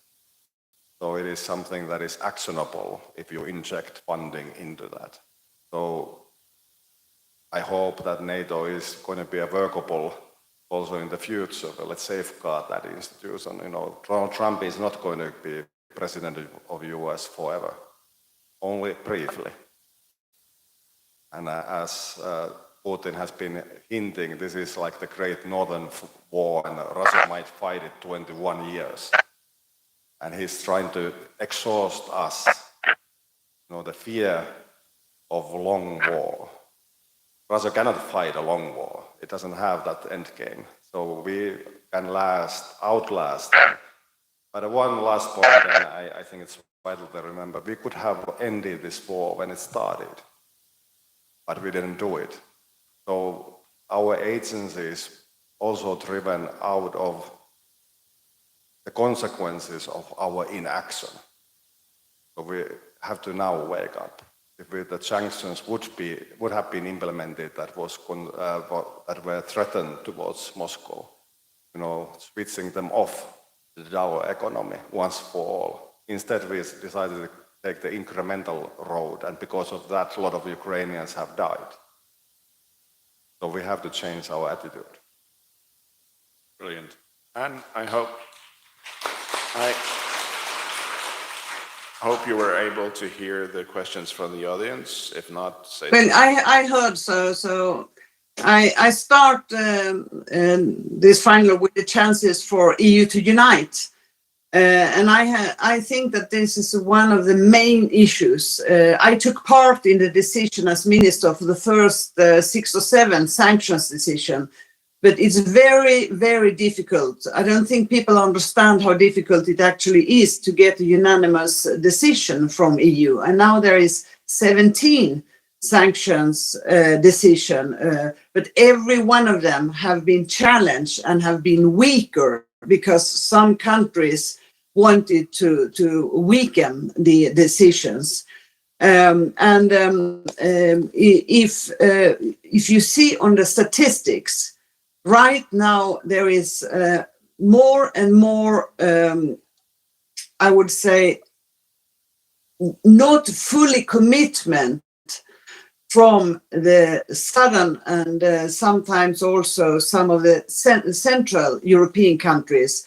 So it is something that is actionable if you inject funding into that. So I hope that NATO is going to be a workable also in the future. Let's safeguard that institution. Donald Trump is not going to be president of the US forever, only briefly. And as Putin has been hinting, this is like the Great Northern War, and Russia might fight it 21 years. And he's trying to exhaust us, the fear of long war. Russia cannot fight a long war. It doesn't have that end game. So we can outlast them. But one last point, and I think it's vital to remember, we could have ended this war when it started, but we didn't do it. So our agency is also driven out of the consequences of our inaction. So we have to now wake up. If the sanctions would have been implemented that were threatened towards Moscow, switching them off to our economy once for all. Instead, we decided to take the incremental road, and because of that, a lot of Ukrainians have died. So we have to change our attitude. Brilliant. And I hope you were able to hear the questions from the audience. If not, say. Well, I heard so. I start this final with the chances for EU to unite. And I think that this is one of the main issues. I took part in the decision as minister for the first 6 or 7 sanctions decision, but it's very, very difficult. I don't think people understand how difficult it actually is to get a unanimous decision from EU. And now there is 17 sanctions decision, but every one of them have been challenged and have been weaker because some countries wanted to weaken the decisions. If you see on the statistics, right now there is more and more, I would say, not fully commitment from the southern and sometimes also some of the central European countries,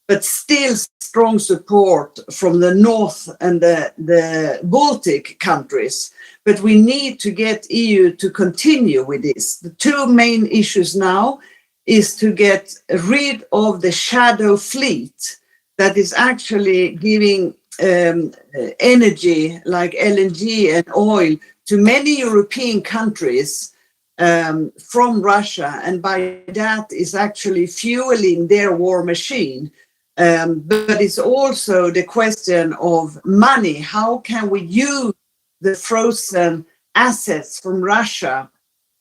but still strong support from the north and the Baltic countries. But we need to get EU to continue with this. The 2 main issues now is to get rid of the shadow fleet that is actually giving energy like LNG and oil to many European countries from Russia, and by that is actually fueling their war machine. But it's also the question of money. How can we use the frozen assets from Russia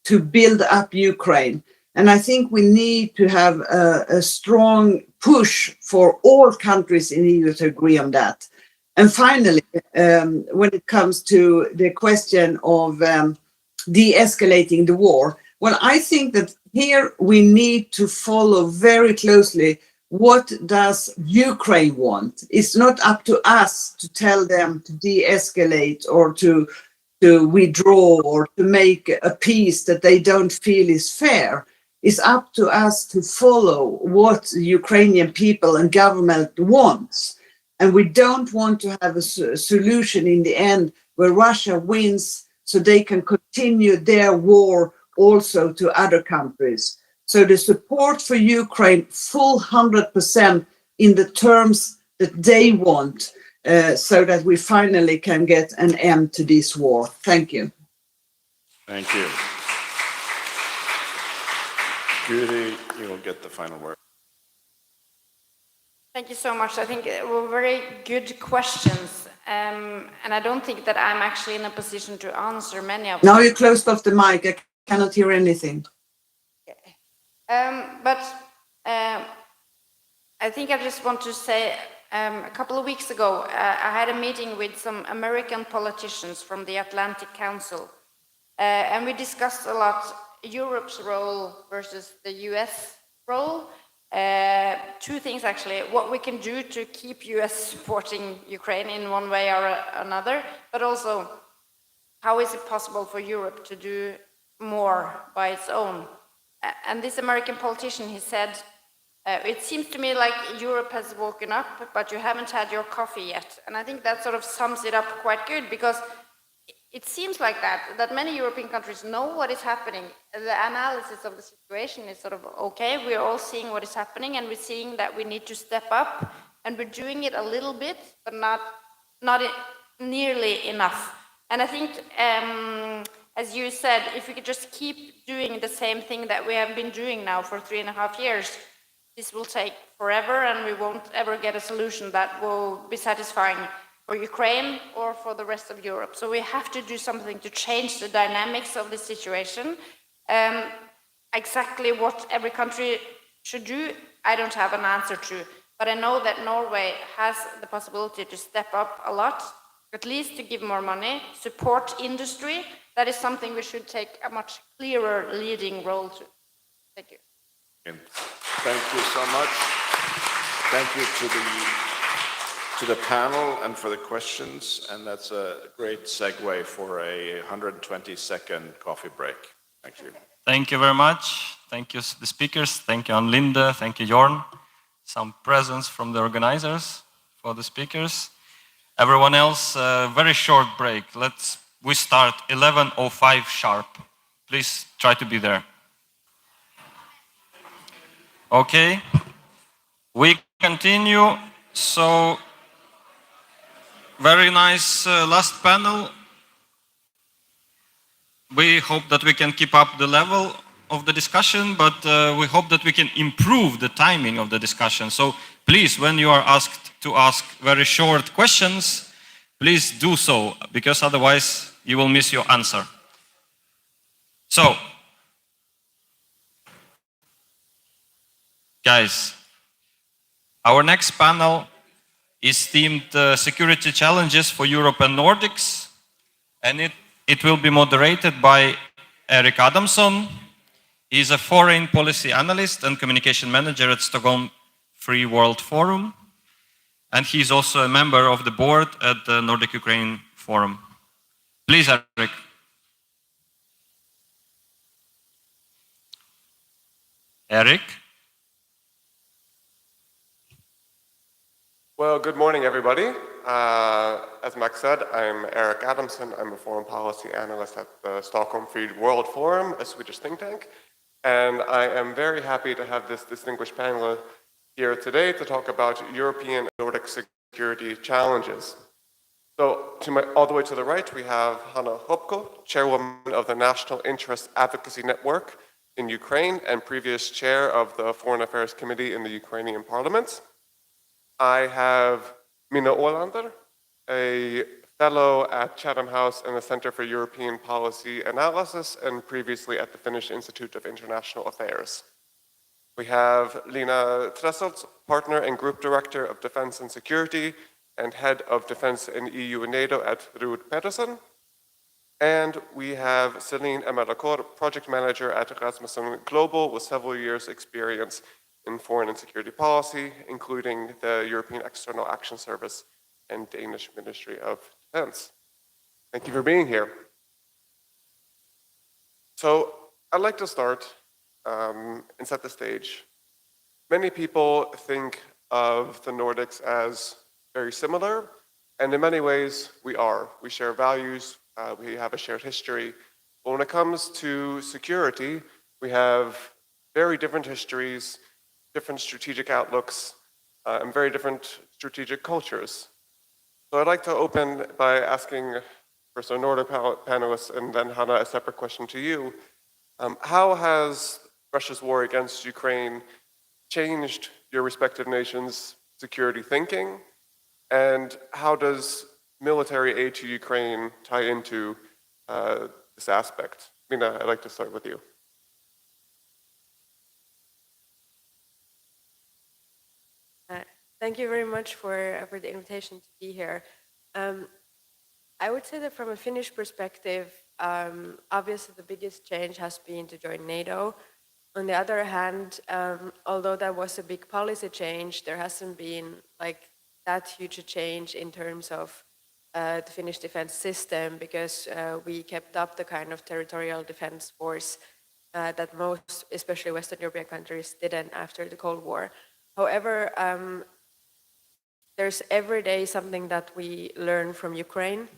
to build up Ukraine? And I think we need to have a strong push for all countries in the EU to agree on that. And finally, when it comes to the question of de-escalating the war, well, I think that here we need to follow very closely what does Ukraine want. It's not up to us to tell them to de-escalate or to withdraw or to make a peace that they don't feel is fair. It's up to us to follow what the Ukrainian people and government wants. And we don't want to have a solution in the end where Russia wins so they can continue their war also to other countries. So the support for Ukraine, full 100% in the terms that they want, so that we finally can get an end to this war. Thank you. Thank you. Guri, you will get the final word. Thank you so much. I think they were very good questions. And I don't think that I'm actually in a position to answer many of them. Now you closed off the mic. I cannot hear anything. I think I just want to say, a couple of weeks ago, I had a meeting with some American politicians from the Atlantic Council, and we discussed a lot Europe's role versus the US role. 2 things actually, what we can do to keep US supporting Ukraine in one way or another, but also how is it possible for Europe to do more by its own. And this American politician, he said, it seems to me like Europe has woken up, but you haven't had your coffee yet. And I think that sort of sums it up quite good, because it seems like that many European countries know what is happening. The analysis of the situation is sort of okay. We're all seeing what is happening, and we're seeing that we need to step up, and we're doing it a little bit, but not nearly enough. And I think, as you said, if we could just keep doing the same thing that we have been doing now for 3.5 years, this will take forever, and we won't ever get a solution that will be satisfying for Ukraine or for the rest of Europe. So we have to do something to change the dynamics of the situation. Exactly what every country should do, I don't have an answer to, but I know that Norway has the possibility to step up a lot, at least to give more money, support industry. That is something we should take a much clearer leading role to. Thank you. Thank you so much. Thank you to the panel and for the questions. And that's a great segue for a 120-second coffee break. Thank you. Thank you very much. Thank you, the speakers. Thank you, Linde. Thank you, Jørn. Some presents from the organizers for the speakers. Everyone else, very short break. We start 11:05 sharp. Please try to be there. Okay. We continue So, very nice last panel. We hope that we can keep up the level of the discussion, but we hope that we can improve the timing of the discussion. So please, when you are asked to ask very short questions, please do so, because otherwise you will miss your answer. So, guys, our next panel is themed Security Challenges for Europe and Nordics, and it will be moderated by Erik Adamson. He is a foreign policy analyst and communication manager at Stockholm Free World Forum, and he is also a member of the board at the Nordic Ukraine Forum. Please, Erik. Erik? Well, good morning, everybody. As Max said, I'm Erik Adamson. I'm a foreign policy analyst at the Stockholm Free World Forum, a Swedish think tank. And I am very happy to have this distinguished panel here today to talk about European and Nordic security challenges. So, all the way to the right, we have Hanna Hopko, chairwoman of the National Interest Advocacy Network in Ukraine and previous chair of the Foreign Affairs Committee in the Ukrainian Parliament. I have Minna Ålander, a fellow at Chatham House and the Center for European Policy Analysis, and previously at the Finnish Institute of International Affairs. We have Lene Tresselt, partner and group director of Defense and Security and head of Defense in EU and NATO at Pedersen. And we have Celine, project manager at Rasmussen Global with several years' experience in foreign and security policy, including the European External Action Service and Danish Ministry of Defense. Thank you for being here. So I'd like to start and set the stage. Many people think of the Nordics as very similar, and in many ways we are. We share values, we have a shared history. But when it comes to security, we have very different histories, different strategic outlooks, and very different strategic cultures. So I'd like to open by asking first our Nordic panelists and then Hanna a separate question to you. How has Russia's war against Ukraine changed your respective nations' security thinking? And how does military aid to Ukraine tie into this aspect? Mina, I'd like to start with you. Thank you very much for the invitation to be here. I would say that from a Finnish perspective, obviously the biggest change has been to join NATO. On the other hand, although that was a big policy change, there hasn't been like that huge a change in terms of the Finnish defense system, because we kept up the kind of territorial defense force that most, especially Western European countries, didn't after the Cold War. However, there's every day something that we learn from Ukraine.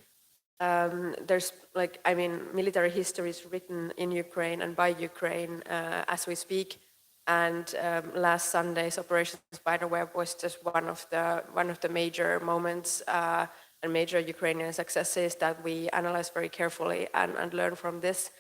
There's like, I mean, military history is written in Ukraine and by Ukraine as we speak. And last Sunday's Operation Spiderweb was just one of the major moments and major Ukrainian successes that we analyze very carefully and learn from this.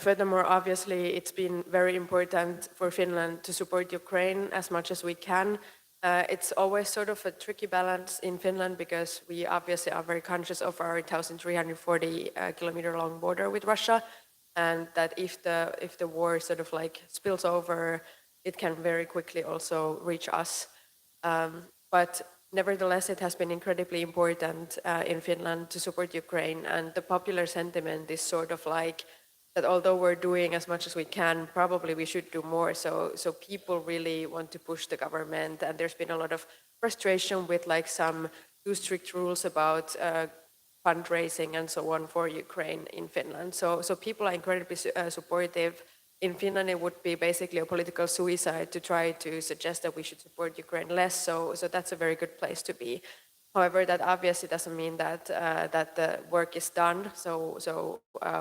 Furthermore, obviously, it's been very important for Finland to support Ukraine as much as we can. It's always sort of a tricky balance in Finland because we obviously are very conscious of our 1,340 kilometer long border with Russia, and that if the war sort of like spills over, it can very quickly also reach us. But nevertheless, it has been incredibly important in Finland to support Ukraine, and the popular sentiment is sort of like that although we're doing as much as we can, probably we should do more. So people really want to push the government, and there's been a lot of frustration with like some too strict rules about fundraising and so on for Ukraine in Finland. So people are incredibly supportive. In Finland, it would be basically a political suicide to try to suggest that we should support Ukraine less. So that's a very good place to be. However, that obviously doesn't mean that the work is done. So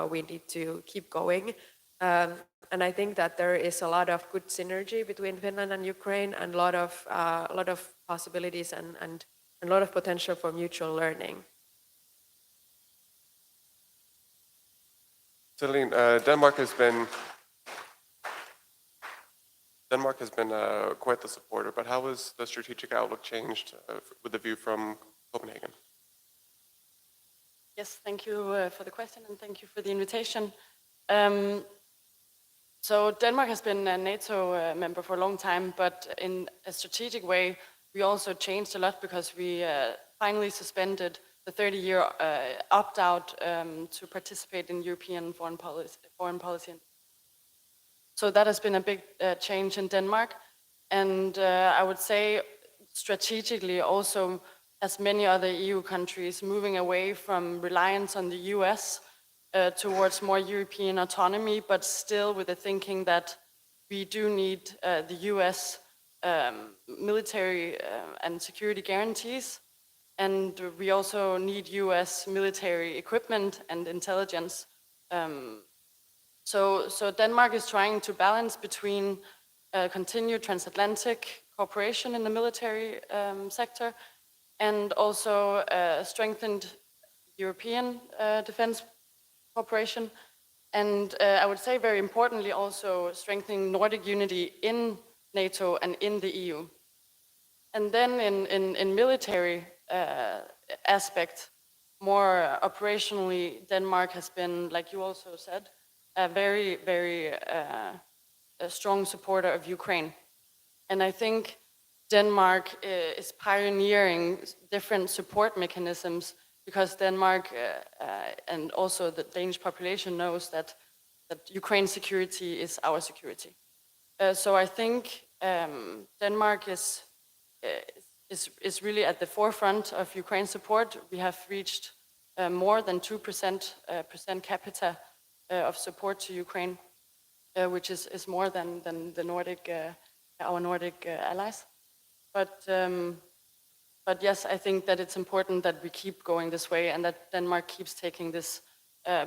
we need to keep going. And I think that there is a lot of good synergy between Finland and Ukraine, and a lot of possibilities and a lot of potential for mutual learning. Celine, Denmark has been quite the supporter, but how has the strategic outlook changed with the view from Copenhagen? Yes, thank you for the question and thank you for the invitation. So Denmark has been a NATO member for a long time, but in a strategic way, we also changed a lot because we finally suspended the 30-year opt-out to participate in European foreign policy. So that has been a big change in Denmark. And I would say strategically also, as many other EU countries, moving away from reliance on the US towards more European autonomy, but still with the thinking that we do need the US military and security guarantees. And we also need US military equipment and intelligence. So Denmark is trying to balance between continued transatlantic cooperation in the military sector and also strengthened European defense cooperation. And I would say very importantly also strengthening Nordic unity in NATO and in the EU. And then in military aspect, more operationally, Denmark has been, like you also said, a very, very strong supporter of Ukraine. And I think Denmark is pioneering different support mechanisms because Denmark and also the Danish population knows that Ukraine's security is our security. So I think Denmark is really at the forefront of Ukraine support. We have reached more than 2% capita of support to Ukraine, which is more than the Nordic, our Nordic allies. But yes, I think that it's important that we keep going this way and that Denmark keeps taking this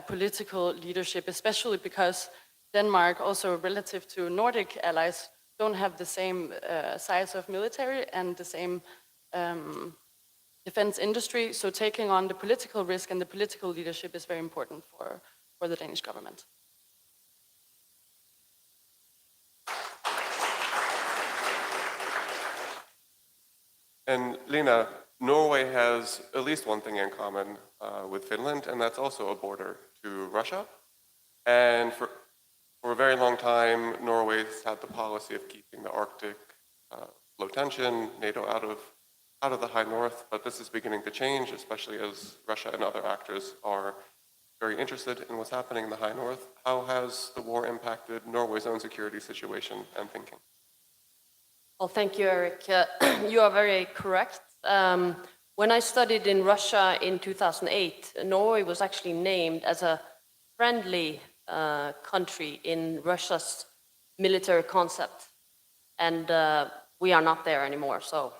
political leadership, especially because Denmark, also relative to Nordic allies, don't have the same size of military and the same defense industry. So taking on the political risk and the political leadership is very important for the Danish government. And Lene, Norway has at least one thing in common with Finland, and that's also a border to Russia. And for a very long time, Norway's had the policy of keeping the Arctic low tension, NATO out of the high north, but this is beginning to change, especially as Russia and other actors are very interested in what's happening in the high north. How has the war impacted Norway's own security situation and thinking? Well, thank you, Eric. You are very correct. When I studied in Russia in 2008, Norway was actually named as a friendly country in Russia's military concept. And we are not there anymore. So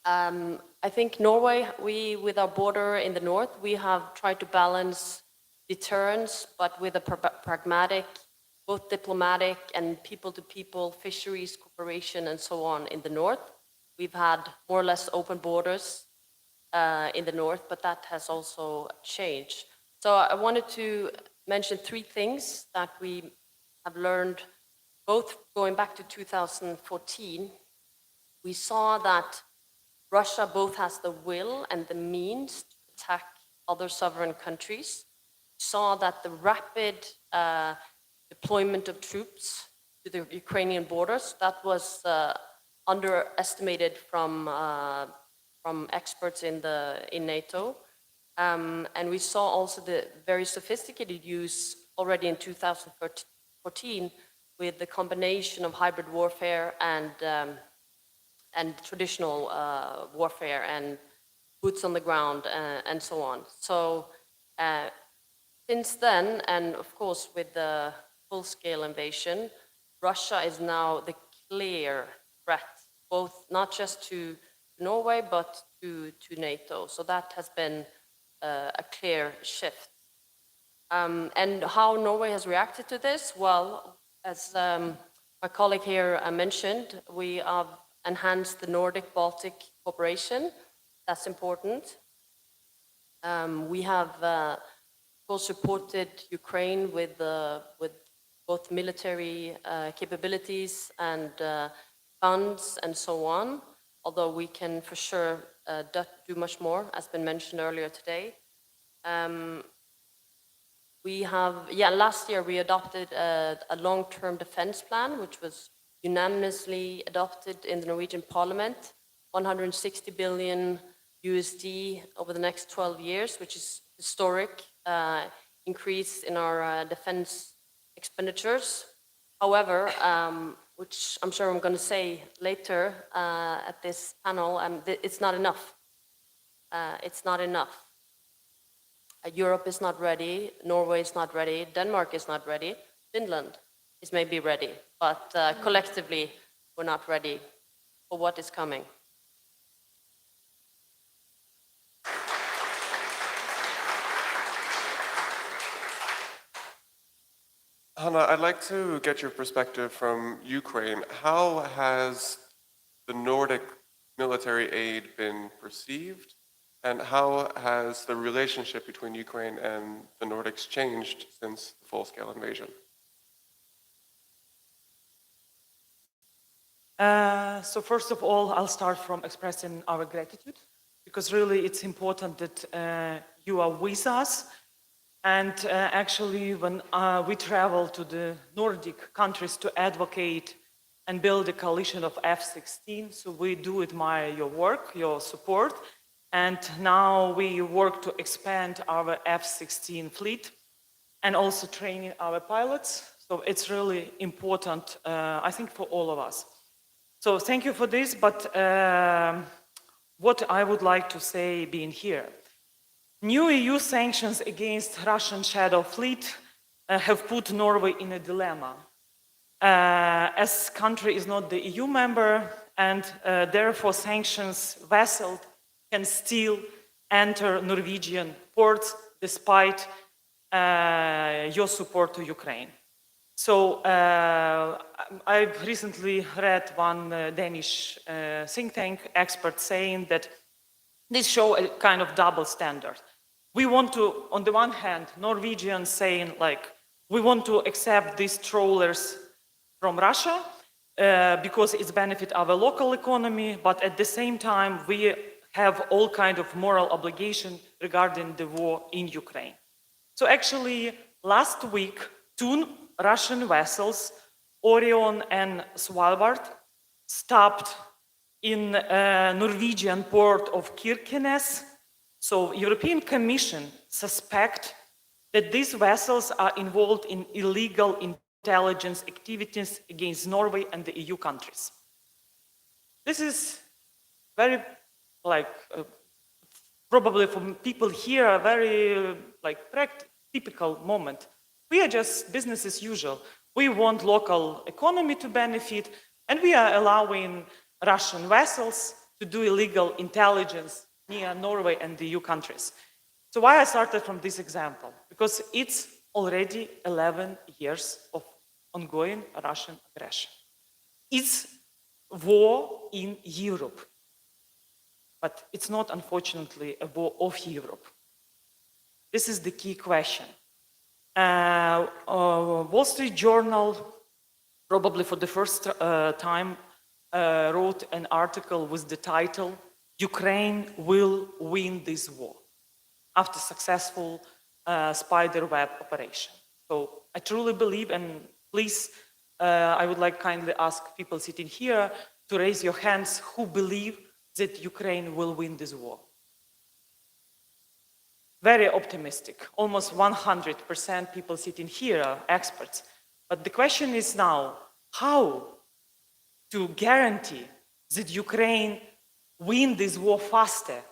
I think Norway, with our border in the north, we have tried to balance deterrence, but with a pragmatic, both diplomatic and people-to-people fisheries cooperation and so on in the north. We've had more or less open borders in the north, but that has also changed. So I wanted to mention three things that we have learned, both going back to 2014. We saw that Russia both has the will and the means to attack other sovereign countries. We saw that the rapid deployment of troops to the Ukrainian borders, that was underestimated from experts in NATO. And we saw also the very sophisticated use already in 2014 with the combination of hybrid warfare and traditional warfare and boots on the ground and so on. So since then, and of course with the full-scale invasion, Russia is now the clear threat, both not just to Norway, but to NATO. So that has been a clear shift. And how Norway has reacted to this? Well, as my colleague here mentioned, we have enhanced the Nordic-Baltic cooperation. That's important. We have, of course, supported Ukraine with both military capabilities and funds and so on, although we can for sure do much more, as been mentioned earlier today. We have, last year we adopted a long-term defense plan, which was unanimously adopted in the Norwegian Parliament, 160 billion USD over the next 12 years, which is historic increase in our defense expenditures. However, which I'm sure I'm going to say later at this panel, it's not enough. It's not enough. Europe is not ready, Norway is not ready, Denmark is not ready, Finland is maybe ready, but collectively we're not ready for what is coming. Hanna, I'd like to get your perspective from Ukraine. How has the Nordic military aid been perceived? And how has the relationship between Ukraine and the Nordics changed since the full-scale invasion? So first of all, I'll start from expressing our gratitude, because really it's important that you are with us. And actually, when we travel to the Nordic countries to advocate and build a coalition of F-16, so we do admire your work, your support. And now we work to expand our F-16 fleet and also training our pilots. So it's really important, I think, for all of us. So thank you for this, but what I would like to say being here. New EU sanctions against Russian Shadow Fleet have put Norway in a dilemma. As country is not the EU member, and therefore sanctions vessels can still enter Norwegian ports despite your support to Ukraine. So I've recently read one Danish think tank expert saying that this shows a kind of double standard. We want to, on the one hand, Norwegians saying like, we want to accept these trawlers from Russia because it's benefit our local economy, but at the same time, we have all kind of moral obligation regarding the war in Ukraine. So actually, last week, two Russian vessels, Orion and Svalbard, stopped in Norwegian port of Kirkenes. So European Commission suspect that these vessels are involved in illegal intelligence activities against Norway and the EU countries. This is very probably for people here, a very typical moment. We are just business as usual. We want local economy to benefit, and we are allowing Russian vessels to do illegal intelligence near Norway and the EU countries. So why I started from this example? Because it's already 11 years of ongoing Russian aggression. It's war in Europe. But it's not, unfortunately, a war of Europe. This is the key question. Wall Street Journal, probably for the first time, wrote an article with the title, "Ukraine will win this war," after successful spiderweb operation. So I truly believe, and please, I would like kindly ask people sitting here to raise your hands who believe that Ukraine will win this war. Very optimistic, almost 100% people sitting here are experts. But the question is now, how to guarantee that Ukraine win this war faster?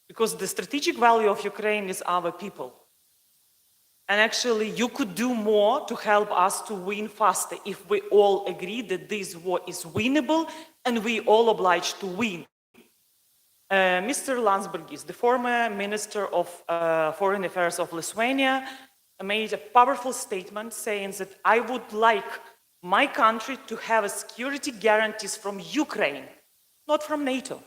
Because the strategic value of Ukraine is our people. And actually, you could do more to help us to win faster if we all agree that this war is winnable and we all obliged to win. Mr. Landsbergis, the former Minister of Foreign Affairs of Lithuania, made a powerful statement saying that I would like my country to have a security guarantees from Ukraine, not from NATO.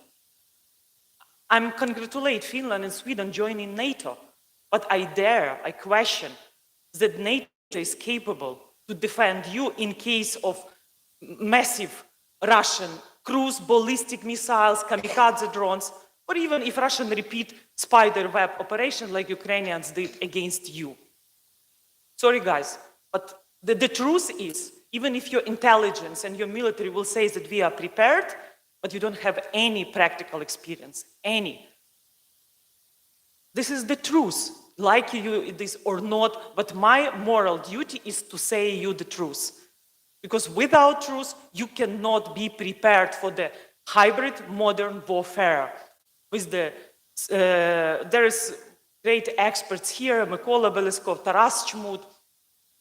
I congratulate Finland and Sweden joining NATO, but I question that NATO is capable to defend you in case of massive Russian cruise ballistic missiles, kamikaze drones, or even if Russian repeat spider web operation like Ukrainians did against you. Sorry guys, but the truth is, even if your intelligence and your military will say that we are prepared, but you don't have any practical experience, any. This is the truth, like you this or not, but my moral duty is to say you the truth. Because without truth, you cannot be prepared for the hybrid modern warfare. With the, there is great experts here, Mykola Beleskov, Taras Chmut.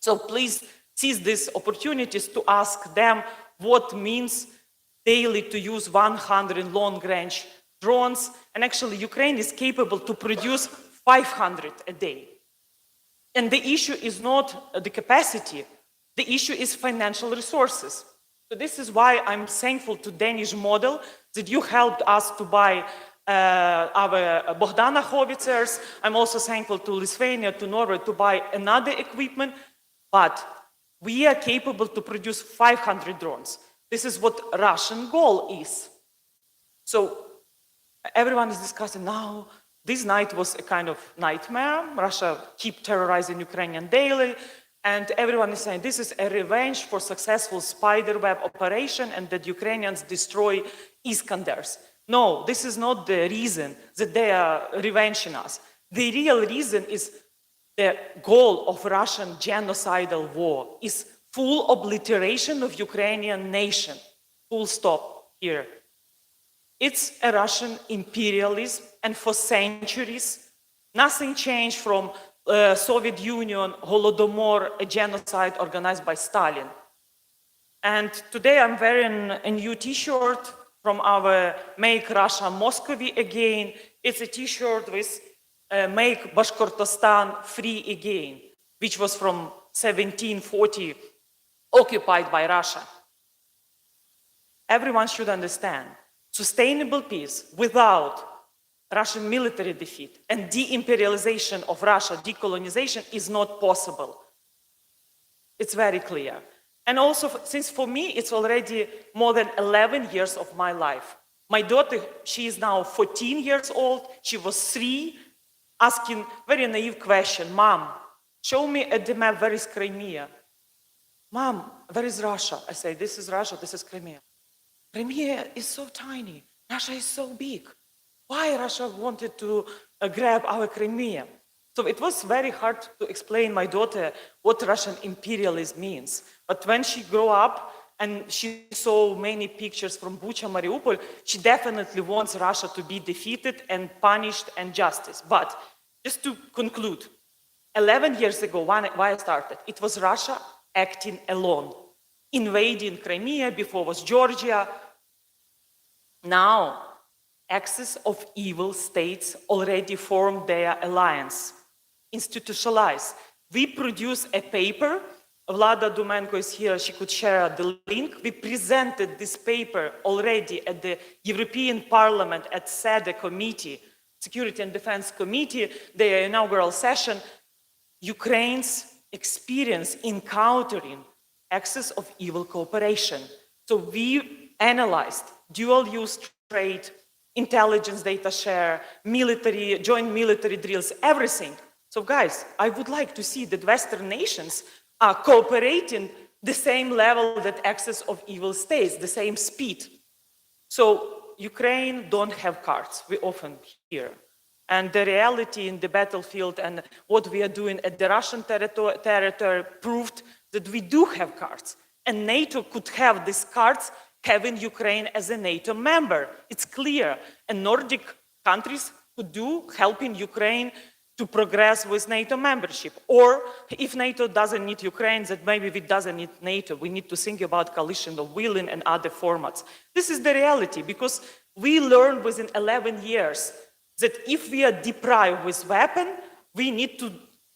So please seize these opportunities to ask them what means daily to use 100 long-range drones. And actually, Ukraine is capable to produce 500 a day. And the issue is not the capacity. The issue is financial resources. So this is why I'm thankful to Danish model that you helped us to buy our Bogdana howitzers. I'm also thankful to Lithuania, to Norway to buy another equipment. But we are capable to produce 500 drones. This is what Russian goal is. So everyone is discussing now. This night was a kind of nightmare. Russia keep terrorizing Ukrainian daily. And everyone is saying this is a revenge for successful spiderweb operation and that Ukrainians destroy Iskanders. No, this is not the reason that they are revenging us. The real reason is the goal of Russian genocidal war is full obliteration of Ukrainian nation. Full stop here. It's a Russian imperialism, and for centuries, nothing changed from Soviet Union, Holodomor, a genocide organized by Stalin. And today I'm wearing a new t-shirt from our Make Russia Moscovy Again. It's a t-shirt with Make Bashkortostan Free Again, which was from 1740, occupied by Russia. Everyone should understand, sustainable peace without Russian military defeat and de-imperialization of Russia, decolonization is not possible. It's very clear. And also, since for me, it's already more than 11 years of my life. My daughter, she is now 14 years old. She was 3, asking very naive question, Mom, show me at the map, where is Crimea? Mom, where is Russia? I say, this is Russia, this is Crimea. Crimea is so tiny. Russia is so big. Why Russia wanted to grab our Crimea? So it was very hard to explain my daughter what Russian imperialism means. But when she grew up and she saw many pictures from Bucha, Mariupol, she definitely wants Russia to be defeated and punished and justice. But just to conclude, 11 years ago, why I started, it was Russia acting alone, invading Crimea, before was Georgia. Now, axis of evil states already formed their alliance, institutionalized. We produce a paper. Vlada Dumenko is here, she could share the link. We presented this paper already at the European Parliament at SEDE Committee, Security and Defense Committee, their inaugural session. Ukraine's experience encountering axis of evil cooperation. So we analyzed dual-use trade, intelligence data share, military, joint military drills, everything. So guys, I would like to see that Western nations are cooperating the same level that axis of evil states, the same speed. So Ukraine don't have cards, we often hear. And the reality in the battlefield and what we are doing at the Russian territory proved that we do have cards. And NATO could have these cards having Ukraine as a NATO member. It's clear. And Nordic countries could do, helping Ukraine to progress with NATO membership. Or if NATO doesn't need Ukraine, that maybe it doesn't need NATO. We need to think about coalition of willing and other formats. This is the reality, because we learned within 11 years that if we are deprived with weapon, we need to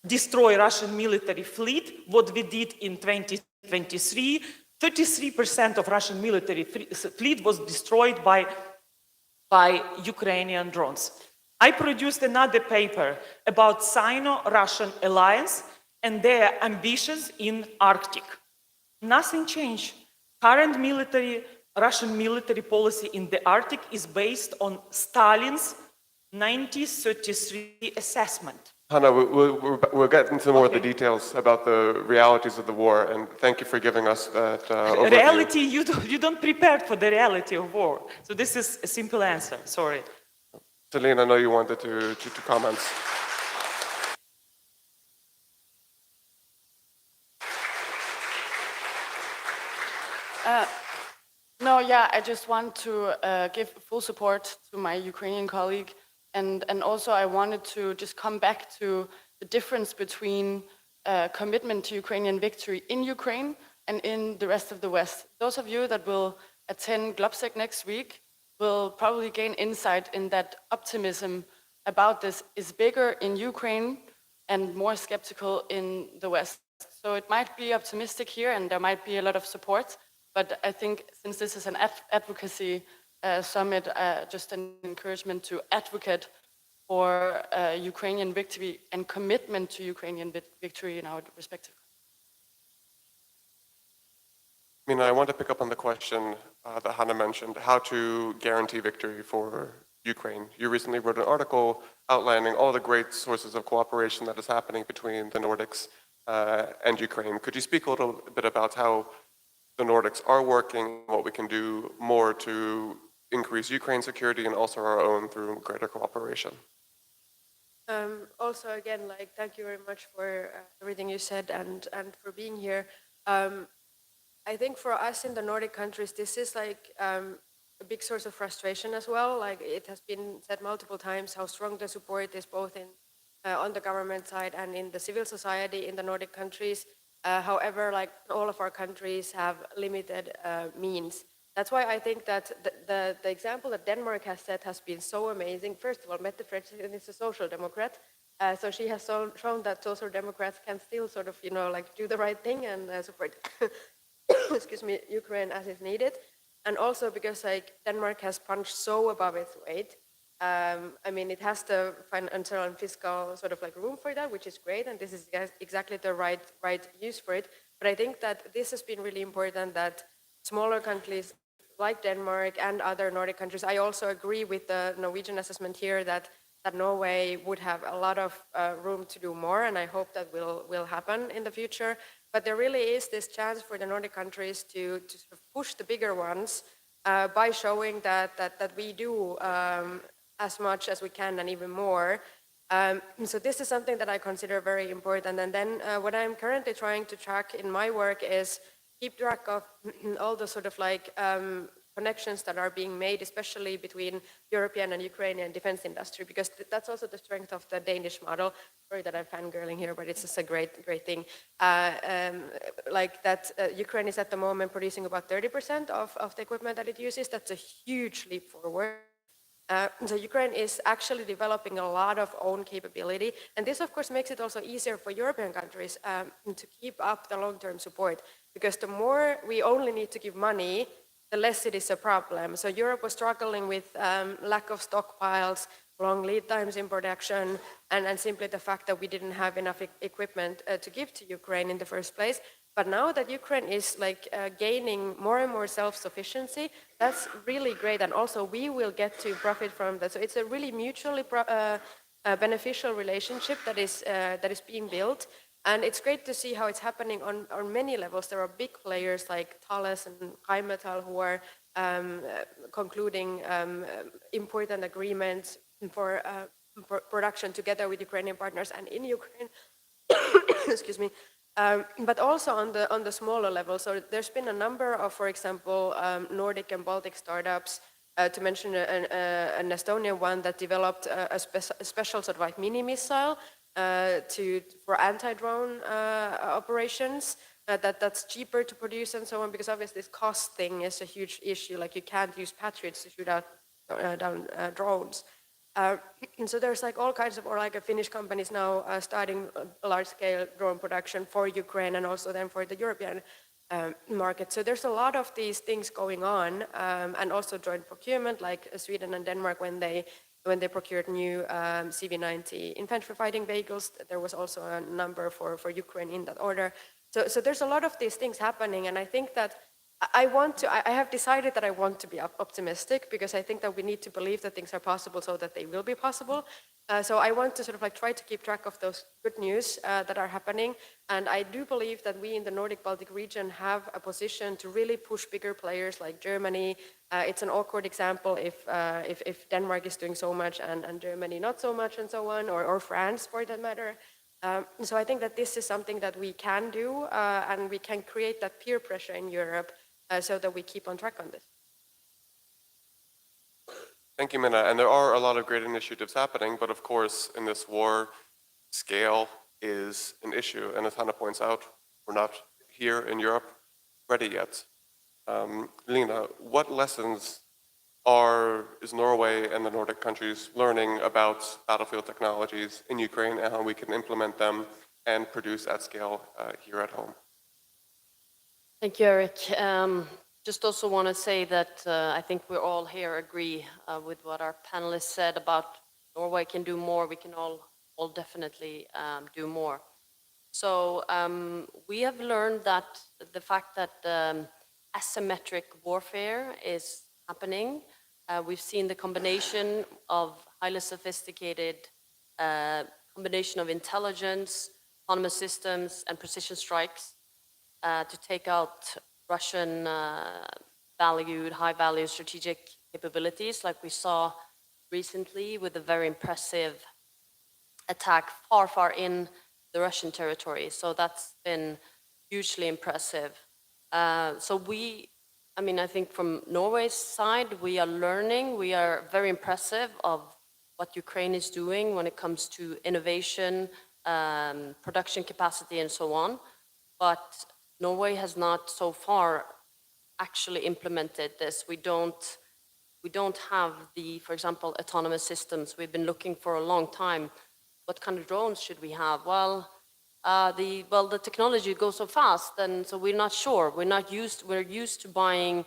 destroy Russian military fleet, what we did in 2023, 33% of Russian military fleet was destroyed by Ukrainian drones. I produced another paper about Sino-Russian alliance and their ambitions in Arctic. Nothing changed. Current Russian military policy in the Arctic is based on Stalin's 1933 assessment. Hanna, we'll get into more of the details about the realities of the war, and thank you for giving us that overview. Reality, you don't prepare for the reality of war. So this is a simple answer, sorry. Celine, I know you wanted to comment. No, yeah, I just want to give full support to my Ukrainian colleague. And also I wanted to just come back to the difference between commitment to Ukrainian victory in Ukraine and in the rest of the West. Those of you that will attend Globsec next week will probably gain insight in that optimism about this is bigger in Ukraine and more skeptical in the West. So it might be optimistic here and there might be a lot of support, but I think since this is an advocacy summit, just an encouragement to advocate for Ukrainian victory and commitment to Ukrainian victory in our respective countries. Mina, I want to pick up on the question that Hanna mentioned, how to guarantee victory for Ukraine. You recently wrote an article outlining all the great sources of cooperation that is happening between the Nordics and Ukraine. Could you speak a little bit about how the Nordics are working, what we can do more to increase Ukraine's security and also our own through greater cooperation? Also, again, thank you very much for everything you said and for being here. I think for us in the Nordic countries, this is a big source of frustration as well. It has been said multiple times how strong the support is both on the government side and in the civil society in the Nordic countries. However, all of our countries have limited means. That's why I think that the example that Denmark has set has been so amazing. First of all, Mette Frederiksen is a social democrat, so she has shown that social democrats can still sort of, do the right thing and support, excuse me, Ukraine as is needed. And also because Denmark has punched so above its weight. I mean, it has the financial and fiscal sort of room for that, which is great, and this is exactly the right use for it. But I think that this has been really important that smaller countries like Denmark and other Nordic countries, I also agree with the Norwegian assessment here that Norway would have a lot of room to do more, and I hope that will happen in the future. But there really is this chance for the Nordic countries to sort of push the bigger ones by showing that we do as much as we can and even more. So this is something that I consider very important. And then what I'm currently trying to track in my work is keep track of all the sort of connections that are being made, especially between European and Ukrainian defense industry, because that's also the strength of the Danish model. Sorry that I'm fangirling here, but it's just a great thing. Ukraine is at the moment producing about 30% of the equipment that it uses. That's a huge leap forward. So Ukraine is actually developing a lot of own capability. And this, of course, makes it also easier for European countries to keep up the long-term support. Because the more we only need to give money, the less it is a problem. So Europe was struggling with lack of stockpiles, long lead times in production, and simply the fact that we didn't have enough equipment to give to Ukraine in the first place. But now that Ukraine is gaining more and more self-sufficiency, that's really great. And also we will get to profit from that. So it's a really mutually beneficial relationship that is being built. And it's great to see how it's happening on many levels. There are big players like Thales and Rheinmetall who are concluding important agreements for production together with Ukrainian partners and in Ukraine. Excuse me. But also on the smaller level. So there's been a number of, for example, Nordic and Baltic startups, to mention an Estonian one that developed a special sort of mini missile for anti-drone operations. That's cheaper to produce and so on, because obviously this cost thing is a huge issue. You can't use Patriots to shoot out down drones. So there's like all kinds of, or like a Finnish companies now starting a large-scale drone production for Ukraine and also then for the European market. So there's a lot of these things going on, and also joint procurement, like Sweden and Denmark when they procured new CV-90 infantry fighting vehicles. There was also a number for Ukraine in that order. So there's a lot of these things happening, and I think that I have decided that I want to be optimistic, because I think that we need to believe that things are possible so that they will be possible. So I want to sort of like try to keep track of those good news that are happening. And I do believe that we in the Nordic Baltic region have a position to really push bigger players like Germany. It's an awkward example if Denmark is doing so much and Germany not so much and so on, or France for that matter. So I think that this is something that we can do, and we can create that peer pressure in Europe so that we keep on track on this. Thank you, Minna. And there are a lot of great initiatives happening, but of course, in this war, scale is an issue. And as Hanna points out, we're not here in Europe ready yet. Lene, what lessons is Norway and the Nordic countries learning about battlefield technologies in Ukraine and how we can implement them and produce at scale here at home? Thank you, Eric. Just also want to say that I think we all here agree with what our panelists said about Norway can do more. We can all definitely do more. So we have learned that the fact that asymmetric warfare is happening. We've seen the combination of highly sophisticated combination of intelligence, autonomous systems, and precision strikes to take out Russian high-value strategic capabilities, like we saw recently with a very impressive attack far in the Russian territory. So that's been hugely impressive. I think from Norway's side, we are learning. We are very impressive of what Ukraine is doing when it comes to innovation, production capacity, and so on. But Norway has not so far actually implemented this. We don't have for example, autonomous systems. We've been looking for a long time. What kind of drones should we have? Well, the technology goes so fast, and so we're not sure. We're used to buying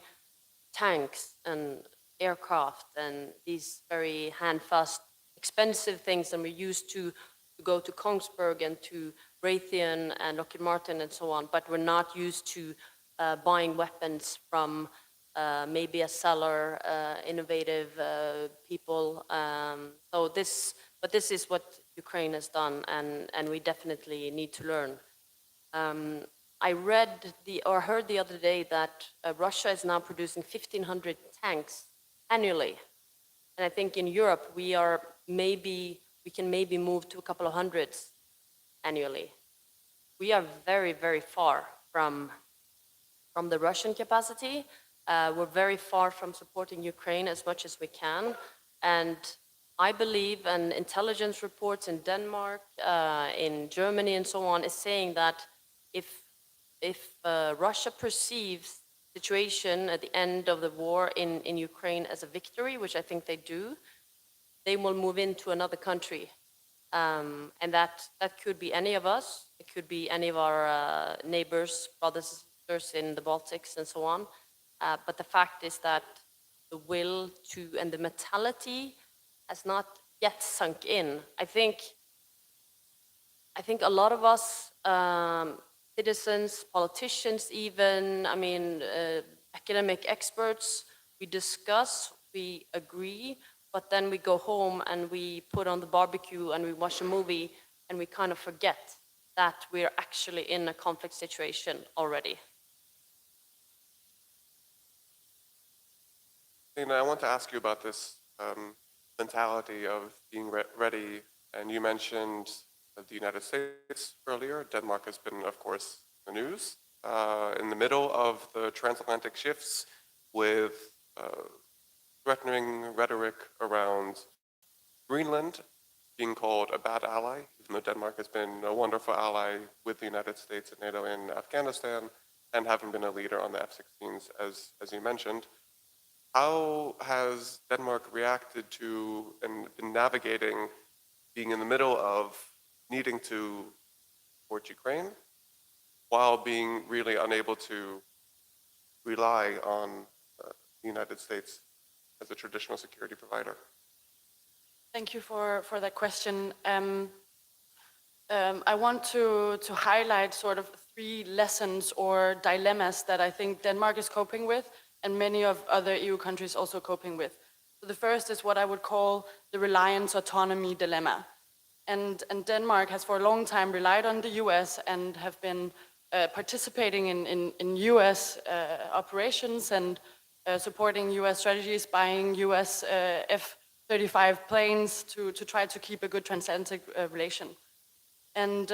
tanks and aircraft and these very handfast, expensive things, and we're used to go to Kongsberg and to Raytheon and Lockheed Martin and so on, but we're not used to buying weapons from maybe a seller, innovative people. But this is what Ukraine has done, and we definitely need to learn. I heard the other day that Russia is now producing 1,500 tanks annually, and I think in Europe we can maybe move to a couple of hundreds annually. We are very, very far from the Russian capacity. We're very far from supporting Ukraine as much as we can, and I believe, and intelligence reports in Denmark, in Germany, and so on, is saying that if Russia perceives the situation at the end of the war in Ukraine as a victory, which I think they do, they will move into another country. And that could be any of us. It could be any of our neighbors, brothers and sisters in the Baltics and so on. But the fact is that the will to and the mentality has not yet sunk in. I think a lot of us, citizens, politicians even, academic experts, we discuss, we agree, but then we go home and we put on the barbecue and we watch a movie and we kind of forget that we're actually in a conflict situation already. Lene, I want to ask you about this mentality of being ready, and you mentioned the United States earlier. Denmark has been, of course, the news in the middle of the transatlantic shifts with threatening rhetoric around Greenland being called a bad ally, even though Denmark has been a wonderful ally with the United States and NATO in Afghanistan and having been a leader on the F-16s, as you mentioned. how has Denmark reacted to and been navigating being in the middle of needing to support Ukraine while being really unable to rely on the United States as a traditional security provider? Thank you for that question. I want to highlight sort of 3 lessons or dilemmas that I think Denmark is coping with and many of other EU countries also coping with. So the first is what I would call the reliance autonomy dilemma. And Denmark has for a long time relied on the US and have been participating in US operations and supporting US strategies, buying US F-35 planes to try to keep a good transatlantic relation. And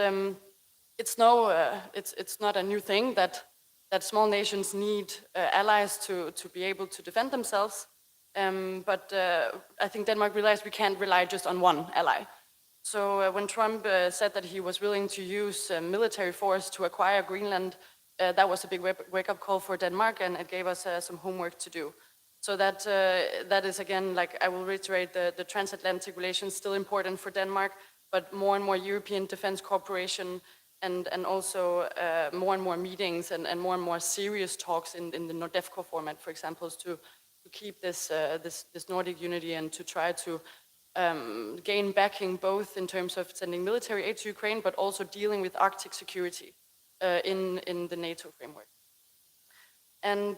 it's not a new thing that small nations need allies to be able to defend themselves. But I think Denmark realized we can't rely just on one ally. So when Trump said that he was willing to use military force to acquire Greenland, that was a big wake-up call for Denmark, and it gave us some homework to do. So that is, again, like I will reiterate, the transatlantic relations still important for Denmark, but more and more European defense cooperation and also more and more meetings and more serious talks in the NORDEFCO format, for example, to keep this Nordic unity and to try to gain backing both in terms of sending military aid to Ukraine, but also dealing with Arctic security in the NATO framework. And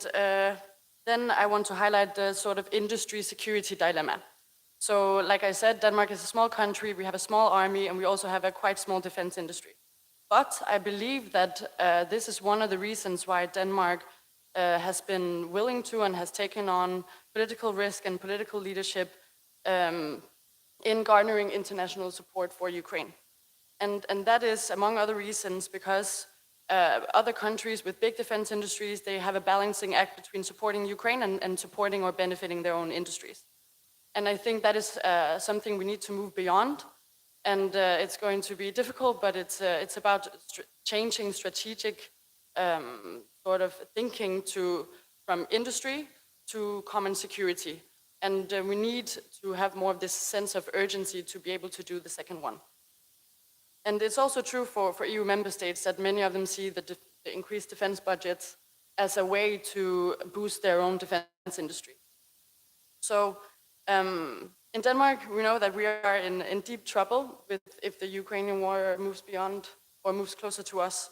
then I want to highlight the sort of industry security dilemma. So like I said, Denmark is a small country, we have a small army, and we also have a quite small defense industry. But I believe that this is one of the reasons why Denmark has been willing to and has taken on political risk and political leadership in garnering international support for Ukraine. And that is, among other reasons, because other countries with big defense industries, they have a balancing act between supporting Ukraine and supporting or benefiting their own industries. And I think that is something we need to move beyond. And it's going to be difficult, but it's about changing strategic sort of thinking from industry to common security. And we need to have more of this sense of urgency to be able to do the second one. And it's also true for EU member states that many of them see the increased defense budgets as a way to boost their own defense industry. So in Denmark, we know that we are in deep trouble if the Ukrainian war moves beyond or moves closer to us.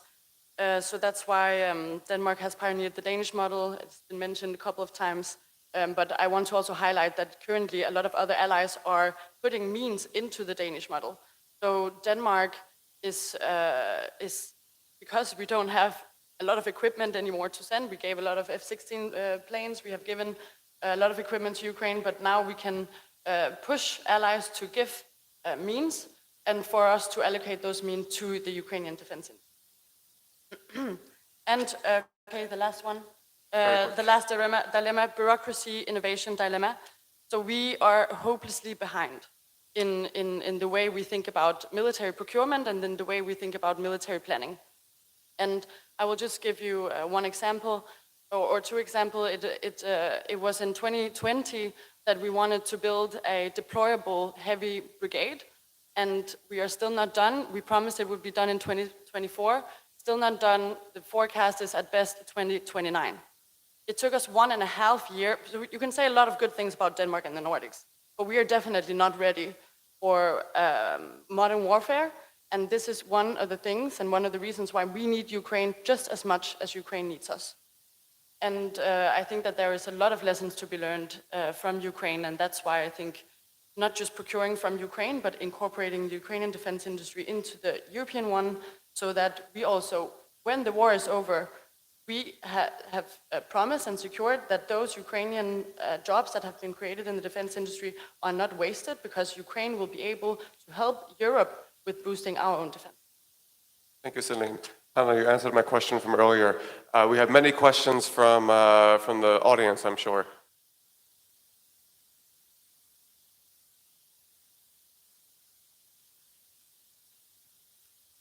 So that's why Denmark has pioneered the Danish model. It's been mentioned a couple of times. But I want to also highlight that currently a lot of other allies are putting means into the Danish model. So Denmark is because we don't have a lot of equipment anymore to send. We gave a lot of F-16 planes. We have given a lot of equipment to Ukraine, but now we can push allies to give means and for us to allocate those means to the Ukrainian defense industry. And, okay, the last one. The last dilemma, bureaucracy, innovation dilemma. So we are hopelessly behind in the way we think about military procurement and in the way we think about military planning. And I will just give you one example or 2 examples. It was in 2020 that we wanted to build a deployable heavy brigade, and we are still not done. We promised it would be done in 2024. Still not done. The forecast is at best 2029. It took us 1.5 years. So you can say a lot of good things about Denmark and the Nordics, but we are definitely not ready for modern warfare. And this is one of the things and one of the reasons why we need Ukraine just as much as Ukraine needs us. And I think that there is a lot of lessons to be learned from Ukraine, and that's why I think not just procuring from Ukraine, but incorporating the Ukrainian defense industry into the European one, so that we also, when the war is over, we have promised and secured that those Ukrainian jobs that have been created in the defense industry are not wasted, because Ukraine will be able to help Europe with boosting our own defense. Thank you, Celine. Hanna, you answered my question from earlier. We have many questions from the audience, I'm sure.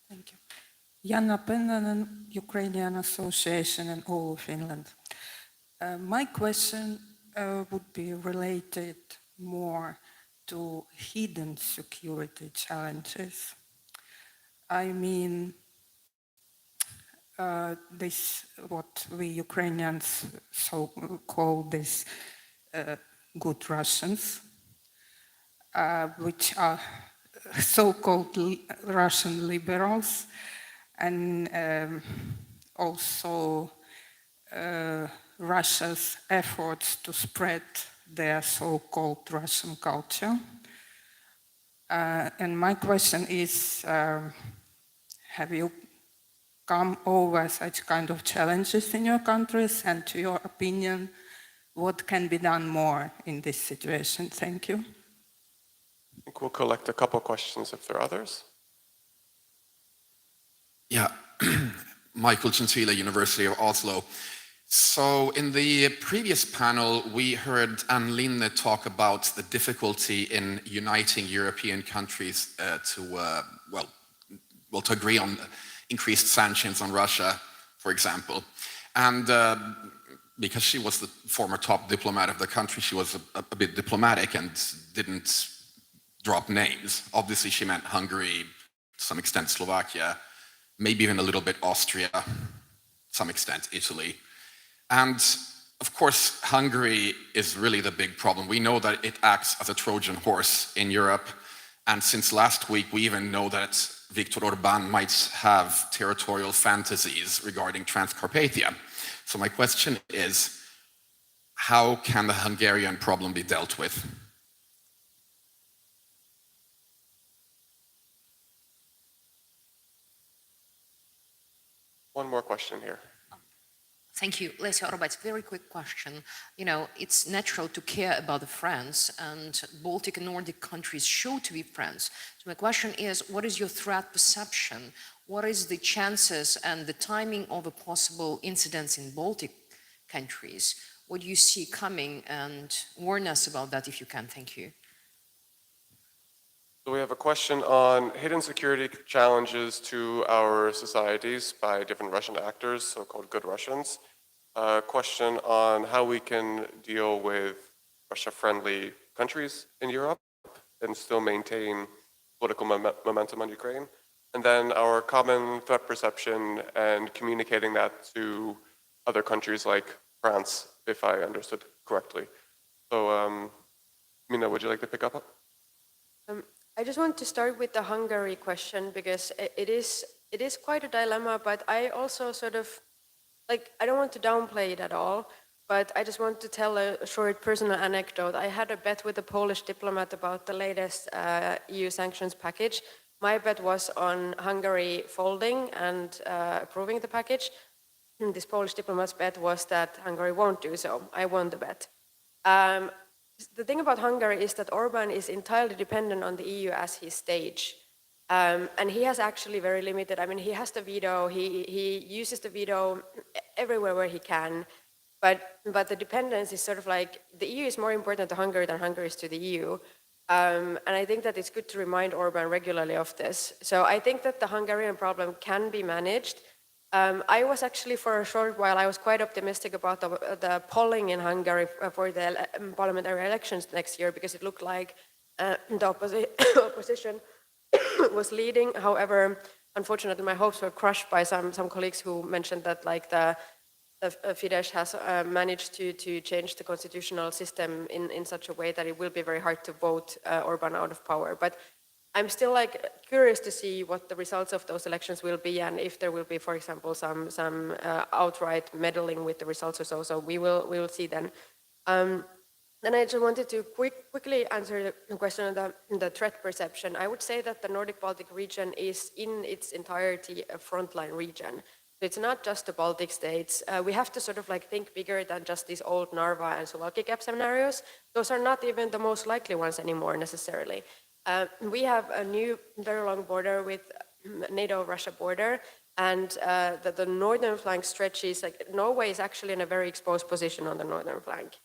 Thank you. Janna Pennanen, Ukrainian Association and all of Finland. My question would be related more to hidden security challenges. I mean, this, what we Ukrainians so call this good Russians, which are so-called Russian liberals, and also Russia's efforts to spread their so-called Russian culture. And my question is, have you come over such kind of challenges in your countries, and to your opinion, what can be done more in this situation? Thank you. I think we'll collect a couple questions if there are others. Yeah, Michael Gentile, University of Oslo. So in the previous panel, we heard Lene talk about the difficulty in uniting European countries to agree on increased sanctions on Russia, for example. And because she was the former top diplomat of the country, she was a bit diplomatic and didn't drop names. Obviously, she meant Hungary, to some extent Slovakia, maybe even a little bit Austria, to some extent Italy. And of course, Hungary is really the big problem. We know that it acts as a Trojan horse in Europe. And since last week, we even know that Viktor Orbán might have territorial fantasies regarding Transcarpathia. So my question is, how can the Hungarian problem be dealt with? One more question here. Thank you. Lese Orobats, very quick question. You know, it's natural to care about the friends, and Baltic and Nordic countries show to be friends. So my question is, what is your threat perception? What is the chances and the timing of a possible incidents in Baltic countries? What do you see coming, and warn us about that if you can? Thank you. So we have a question on hidden security challenges to our societies by different Russian actors, so-called good Russians. A question on how we can deal with Russia-friendly countries in Europe and still maintain political momentum on Ukraine. And then our common threat perception and communicating that to other countries like France, if I understood correctly. So, Mina, would you like to pick up? I just want to start with the Hungary question, because it is quite a dilemma, but I also sort of, like, I don't want to downplay it at all, but I just want to tell a short personal anecdote. I had a bet with a Polish diplomat about the latest EU sanctions package. My bet was on Hungary folding and approving the package. And this Polish diplomat's bet was that Hungary won't do so. I won the bet. The thing about Hungary is that Orbán is entirely dependent on the EU as his stage. And he has actually very limited, I mean, he has the veto, he uses the veto everywhere where he can, but the dependence is sort of like, the EU is more important to Hungary than Hungary is to the EU. And I think that it's good to remind Orbán regularly of this. So I think that the Hungarian problem can be managed. I was actually, for a short while, I was quite optimistic about the polling in Hungary for the parliamentary elections next year, because it looked like the opposition was leading. However, unfortunately, my hopes were crushed by some colleagues who mentioned that, like, the Fidesz has managed to change the constitutional system in such a way that it will be very hard to vote Orbán out of power. But I'm still, like, curious to see what the results of those elections will be, and if there will be, for example, some outright meddling with the results or so. So we will see then. Then I just wanted to quickly answer the question on the threat perception. I would say that the Nordic-Baltic region is in its entirety a frontline region. So it's not just the Baltic states. We have to sort of, like, think bigger than just these old Narva and Suwałki Gap scenarios. Those are not even the most likely ones anymore necessarily. We have a new very long border with NATO-Russia border, and the northern flank stretches, like, Norway is actually in a very exposed position on the northern flank.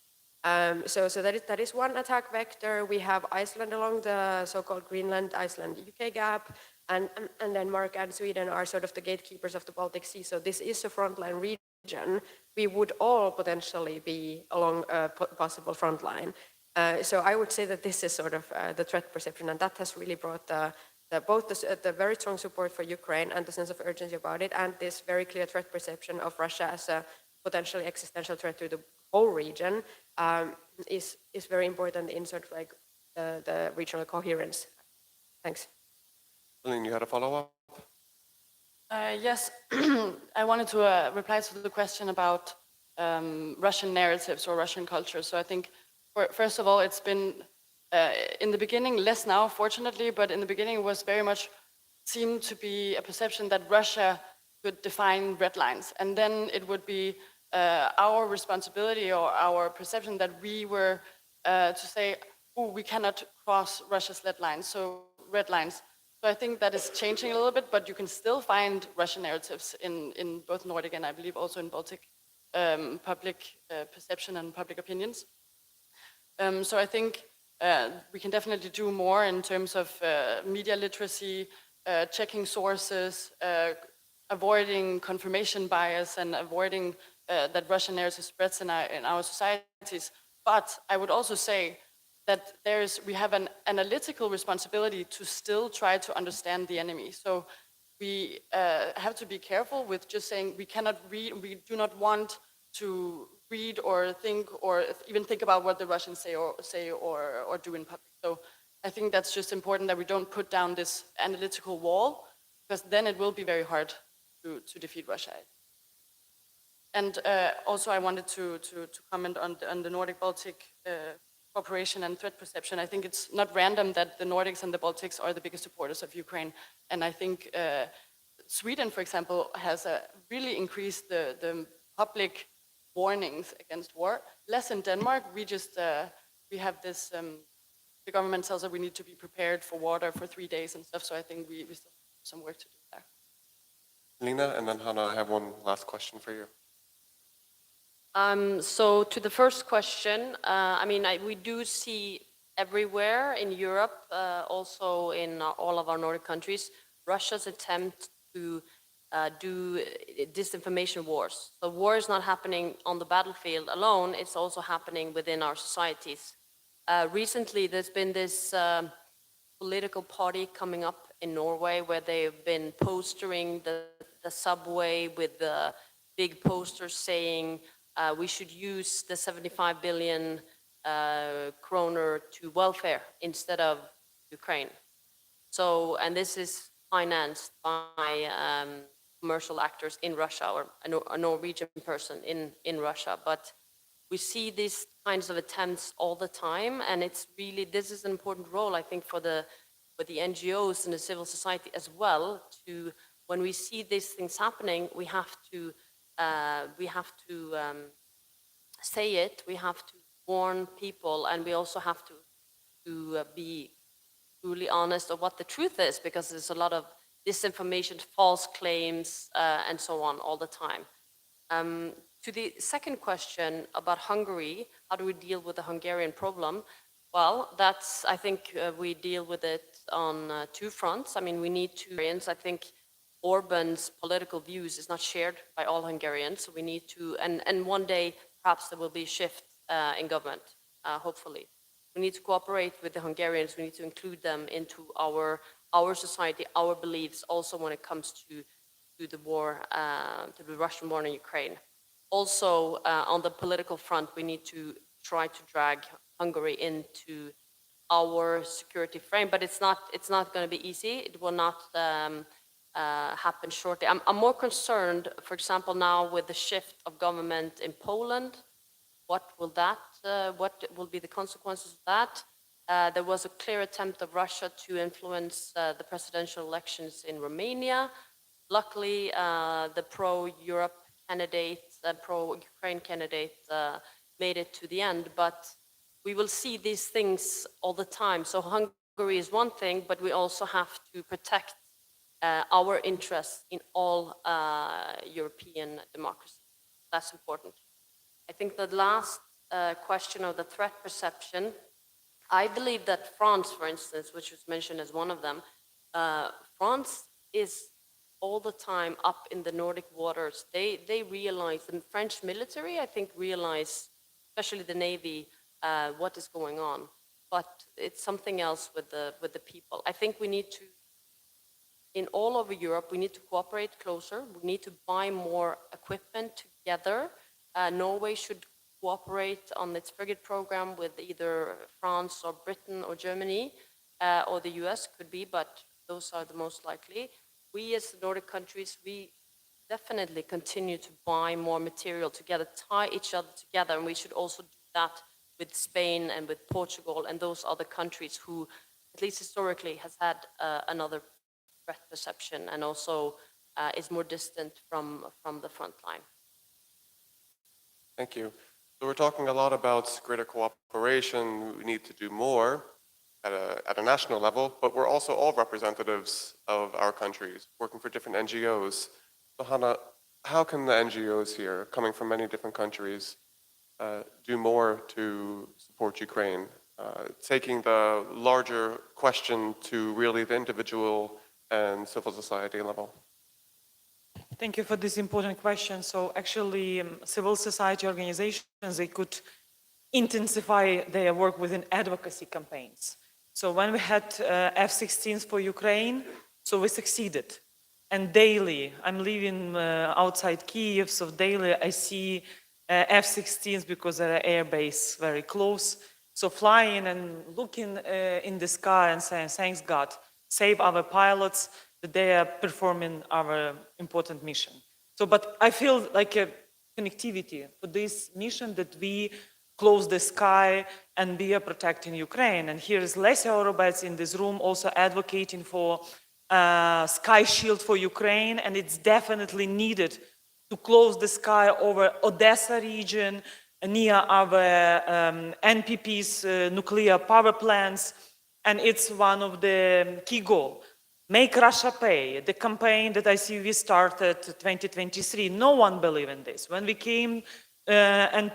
So that is one attack vector. We have Iceland along the so-called Greenland, Iceland-UK gap, and Denmark and Sweden are sort of the gatekeepers of the Baltic Sea. So this is a frontline region, we would all potentially be along a possible front line. So I would say that this is sort of the threat perception, and that has really brought both the very strong support for Ukraine and the sense of urgency about it, and this very clear threat perception of Russia as a potentially existential threat to the whole region is very important in sort of like the regional coherence. Thanks. Celine, you had a follow-up? Yes, I wanted to reply to the question about Russian narratives or Russian culture. So I think, first of all, it's been in the beginning, less now, fortunately, but in the beginning it was very much seemed to be a perception that Russia could define red lines. And then it would be our responsibility or our perception that we were to say, oh, we cannot cross Russia's red lines. So I think that is changing a little bit, but you can still find Russian narratives in both Nordic and I believe also in Baltic public perception and public opinions. So I think we can definitely do more in terms of media literacy, checking sources, avoiding confirmation bias and avoiding that Russian narrative spreads in our societies. But I would also say that we have an analytical responsibility to still try to understand the enemy. So we have to be careful with just saying we cannot read, we do not want to read or think or even think about what the Russians say or do in public. So I think that's just important that we don't put down this analytical wall, because then it will be very hard to defeat Russia. And also I wanted to comment on the Nordic-Baltic cooperation and threat perception. I think it's not random that the Nordics and the Baltics are the biggest supporters of Ukraine. And I think Sweden, for example, has really increased the public warnings against war. Less in Denmark. We have this, the government tells us we need to be prepared for water for 3 days and stuff. So I think we still have some work to do there. Lene, and then Hanna, I have one last question for you. So to the first question, I mean, we do see everywhere in Europe, also in all of our Nordic countries, Russia's attempt to do disinformation wars. The war is not happening on the battlefield alone, it's also happening within our societies. Recently, there's been this political party coming up in Norway where they've been postering the subway with the big posters saying we should use the 75 billion kroner to welfare instead of Ukraine. So, and this is financed by commercial actors in Russia or a Norwegian person in Russia. But we see these kinds of attempts all the time, and it's really, this is an important role, I think, for the NGOs and the civil society as well, to, when we see these things happening, we have to say it, we have to warn people, and we also have to be truly honest of what the truth is, because there's a lot of disinformation, false claims, and so on all the time. To the second question about Hungary, how do we deal with the Hungarian problem? Well, that's, I think we deal with it on two fronts. I mean, we need to, I think Orban's political views is not shared by all Hungarians, so we need to, and one day perhaps there will be a shift in government, hopefully. We need to cooperate with the Hungarians, we need to include them into our society, our beliefs, also when it comes to the war, to the Russian war in Ukraine. Also, on the political front, we need to try to drag Hungary into our security frame, but it's not going to be easy. It will not happen shortly. I'm more concerned, for example, now with the shift of government in Poland. What will be the consequences of that? There was a clear attempt of Russia to influence the presidential elections in Romania. Luckily, the pro-Europe candidate, pro-Ukraine candidate made it to the end, but we will see these things all the time. So Hungary is one thing, but we also have to protect our interests in all European democracies. That's important. I think the last question of the threat perception, I believe that France, for instance, which was mentioned as one of them, France is all the time up in the Nordic waters. They realize, the French military, I think, realize, especially the Navy, what is going on. But it's something else with the people. I think we need to, in all over Europe, we need to cooperate closer. We need to buy more equipment together. Norway should cooperate on its frigate program with either France or Britain or Germany, or the US could be, but those are the most likely. We as the Nordic countries, we definitely continue to buy more material together, tie each other together, and we should also do that with Spain and with Portugal and those other countries who, at least historically, has had another threat perception and also is more distant from the front line. Thank you. So we're talking a lot about greater cooperation. We need to do more at a national level, but we're also all representatives of our countries, working for different NGOs. So Hanna, how can the NGOs here, coming from many different countries, do more to support Ukraine, taking the larger question to really the individual and civil society level? Thank you for this important question. So actually, civil society organizations, they could intensify their work within advocacy campaigns. So when we had F-16s for Ukraine, so we succeeded. And daily, I'm living outside Kyiv, so daily I see F-16s because there are air base very close. So flying and looking in the sky and saying, thanks God, save our pilots, that they are performing our important mission. So, but I feel like a connectivity for this mission that we close the sky and we are protecting Ukraine. And here is Lesia Orobets in this room also advocating for sky shield for Ukraine, and it's definitely needed to close the sky over Odessa region, near our NPP's nuclear power plants, and it's one of the key goals. Make Russia pay, the campaign that ICUV started 2023. No one believed in this. When we came and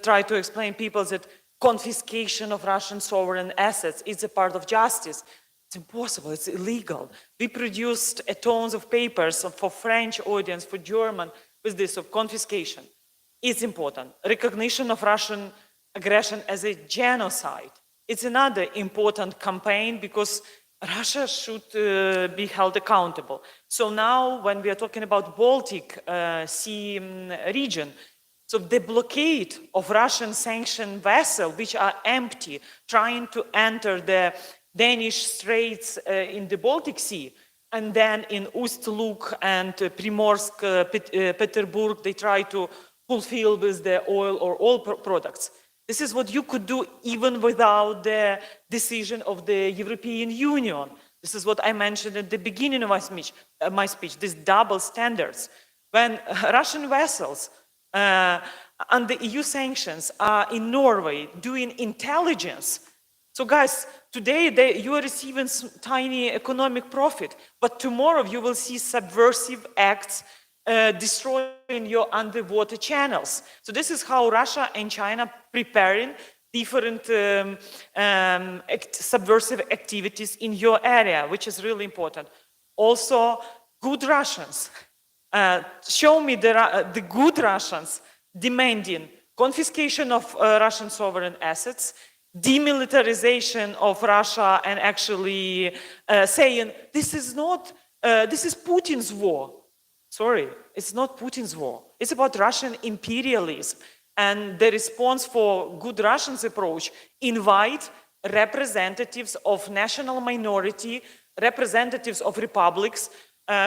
tried to explain people that confiscation of Russian sovereign assets is a part of justice, it's impossible, it's illegal. We produced tons of papers for French audience, for German, with this of confiscation. It's important. Recognition of Russian aggression as a genocide. It's another important campaign because Russia should be held accountable. So now when we are talking about Baltic Sea region, so the blockade of Russian sanctioned vessels, which are empty, trying to enter the Danish straits in the Baltic Sea, and then in Ust-Luk and Primorsk, Petersburg, they try to fulfill with the oil or oil products. This is what you could do even without the decision of the European Union. This is what I mentioned at the beginning of my speech, these double standards. When Russian vessels under EU sanctions are in Norway doing intelligence, so guys, today you are receiving some tiny economic profit, but tomorrow you will see subversive acts destroying your underwater channels. So this is how Russia and China preparing different subversive activities in your area, which is really important. Also, good Russians. Show me the good Russians demanding confiscation of Russian sovereign assets, demilitarization of Russia, and actually saying this is Putin's war. Sorry, it's not Putin's war. It's about Russian imperialism. And the response for good Russians approach, invite representatives of national minority, representatives of republics,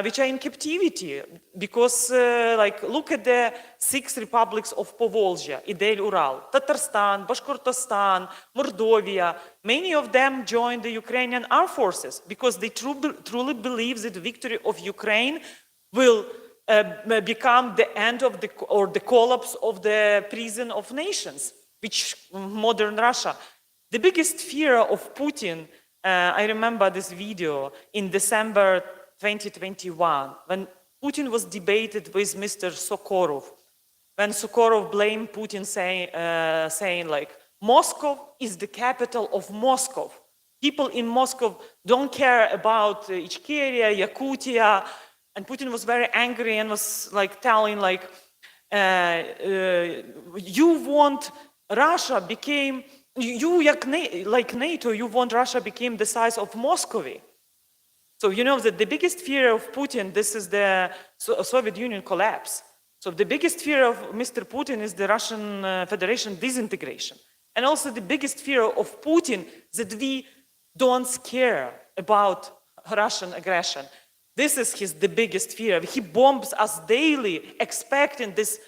which are in captivity. Because, look at the 6 republics of Povolzhia, Idel-Ural, Tatarstan, Bashkortostan, Mordovia. Many of them joined the Ukrainian armed forces because they truly believe that the victory of Ukraine will become the end of the collapse of the prison of nations, which modern Russia. The biggest fear of Putin, I remember this video in December 2021, when Putin was debated with Mr. Sokorov, when Sokorov blamed Putin saying like, Moscow is the capital of Moscow. People in Moscow don't care about Ichkeria, Yakutia, And Putin was very angry and was like telling like, you want Russia became, you like NATO, you want Russia became the size of Moscow. So you know that the biggest fear of Putin, this is the Soviet Union collapse. So the biggest fear of Mr. Putin is the Russian Federation disintegration. And also the biggest fear of Putin that we don't care about Russian aggression. This is the biggest fear. He bombs us daily, expecting this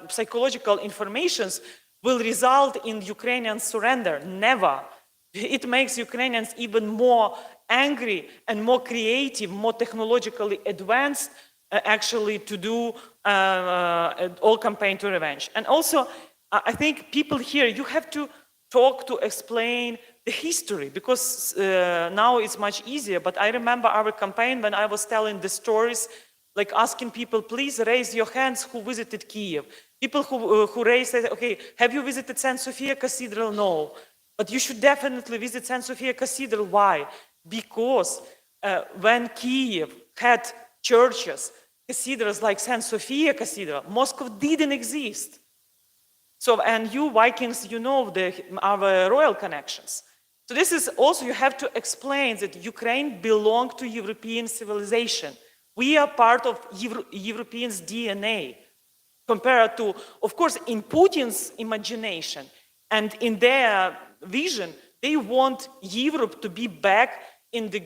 psychological informations will result in Ukrainian surrender. Never. It makes Ukrainians even more angry and more creative, more technologically advanced, actually to do all campaign to revenge. And also, I think people here, you have to talk to explain the history, because now it's much easier. But I remember our campaign when I was telling the stories, like asking people, please raise your hands who visited Kiev. People who raised, okay, have you visited St. Sophia Cathedral? No. But you should definitely visit St. Sophia Cathedral. Why? Because when Kiev had churches, cathedrals like St. Sophia Cathedral, Moscow didn't exist. So, and you Vikings, you know our royal connections. So this is also, you have to explain that Ukraine belongs to European civilization. We are part of Europeans' DNA. Compared to, of course, in Putin's imagination and in their vision, they want Europe to be back in the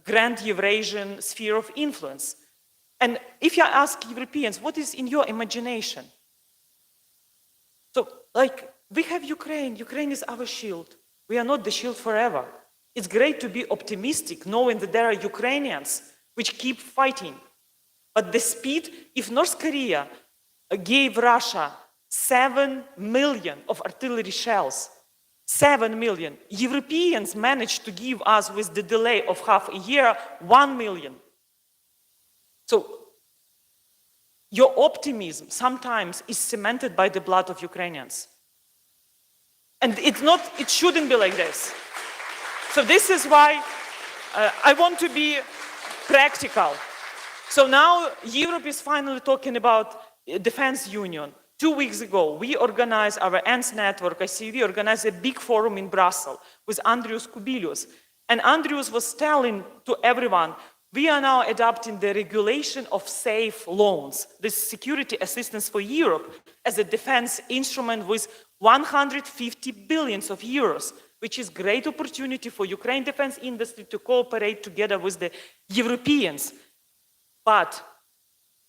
grand Eurasian sphere of influence. And if you ask Europeans, what is in your imagination? So, like, we have Ukraine. Ukraine is our shield. We are not the shield forever. It's great to be optimistic, knowing that there are Ukrainians which keep fighting. But the speed, if North Korea gave Russia 7 million of artillery shells, 7 million, Europeans managed to give us, with the delay of half a year, 1 million. So your optimism sometimes is cemented by the blood of Ukrainians. And it shouldn't be like this. So this is why I want to be practical. So now Europe is finally talking about defense union. 2 weeks ago, we organized our ENS network, ICUV, organized a big forum in Brussels with Andrius Kubilius. And Andrius was telling to everyone, we are now adopting the regulation of safe loans, this security assistance for Europe, as a defense instrument with 150 billion of euros, which is a great opportunity for Ukraine defense industry to cooperate together with the Europeans. But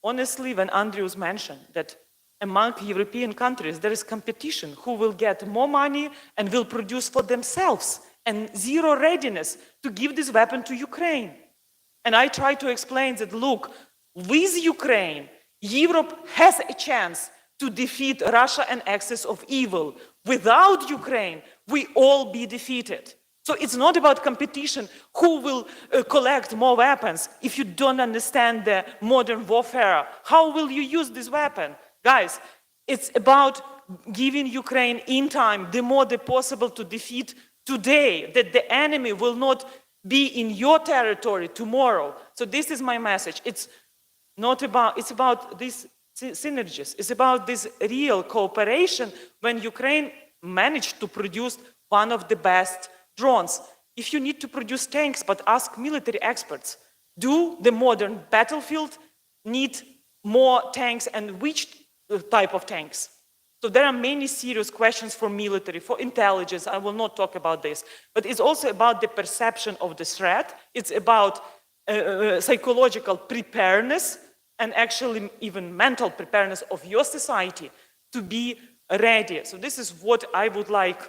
honestly, when Andrius mentioned that among European countries, there is competition, who will get more money and will produce for themselves, and zero readiness to give this weapon to Ukraine. And I try to explain that, look, with Ukraine, Europe has a chance to defeat Russia and axis of evil. Without Ukraine, we all be defeated. So it's not about competition, who will collect more weapons. If you don't understand the modern warfare, how will you use this weapon? Guys, it's about giving Ukraine in time the more possible to defeat today, that the enemy will not be in your territory tomorrow. So this is my message. It's about these synergies. It's about this real cooperation when Ukraine managed to produce one of the best drones. If you need to produce tanks, but ask military experts, do the modern battlefield need more tanks, and which type of tanks? So there are many serious questions for military, for intelligence. I will not talk about this, but it's also about the perception of the threat. It's about psychological preparedness and actually even mental preparedness of your society to be ready. So this is what I would like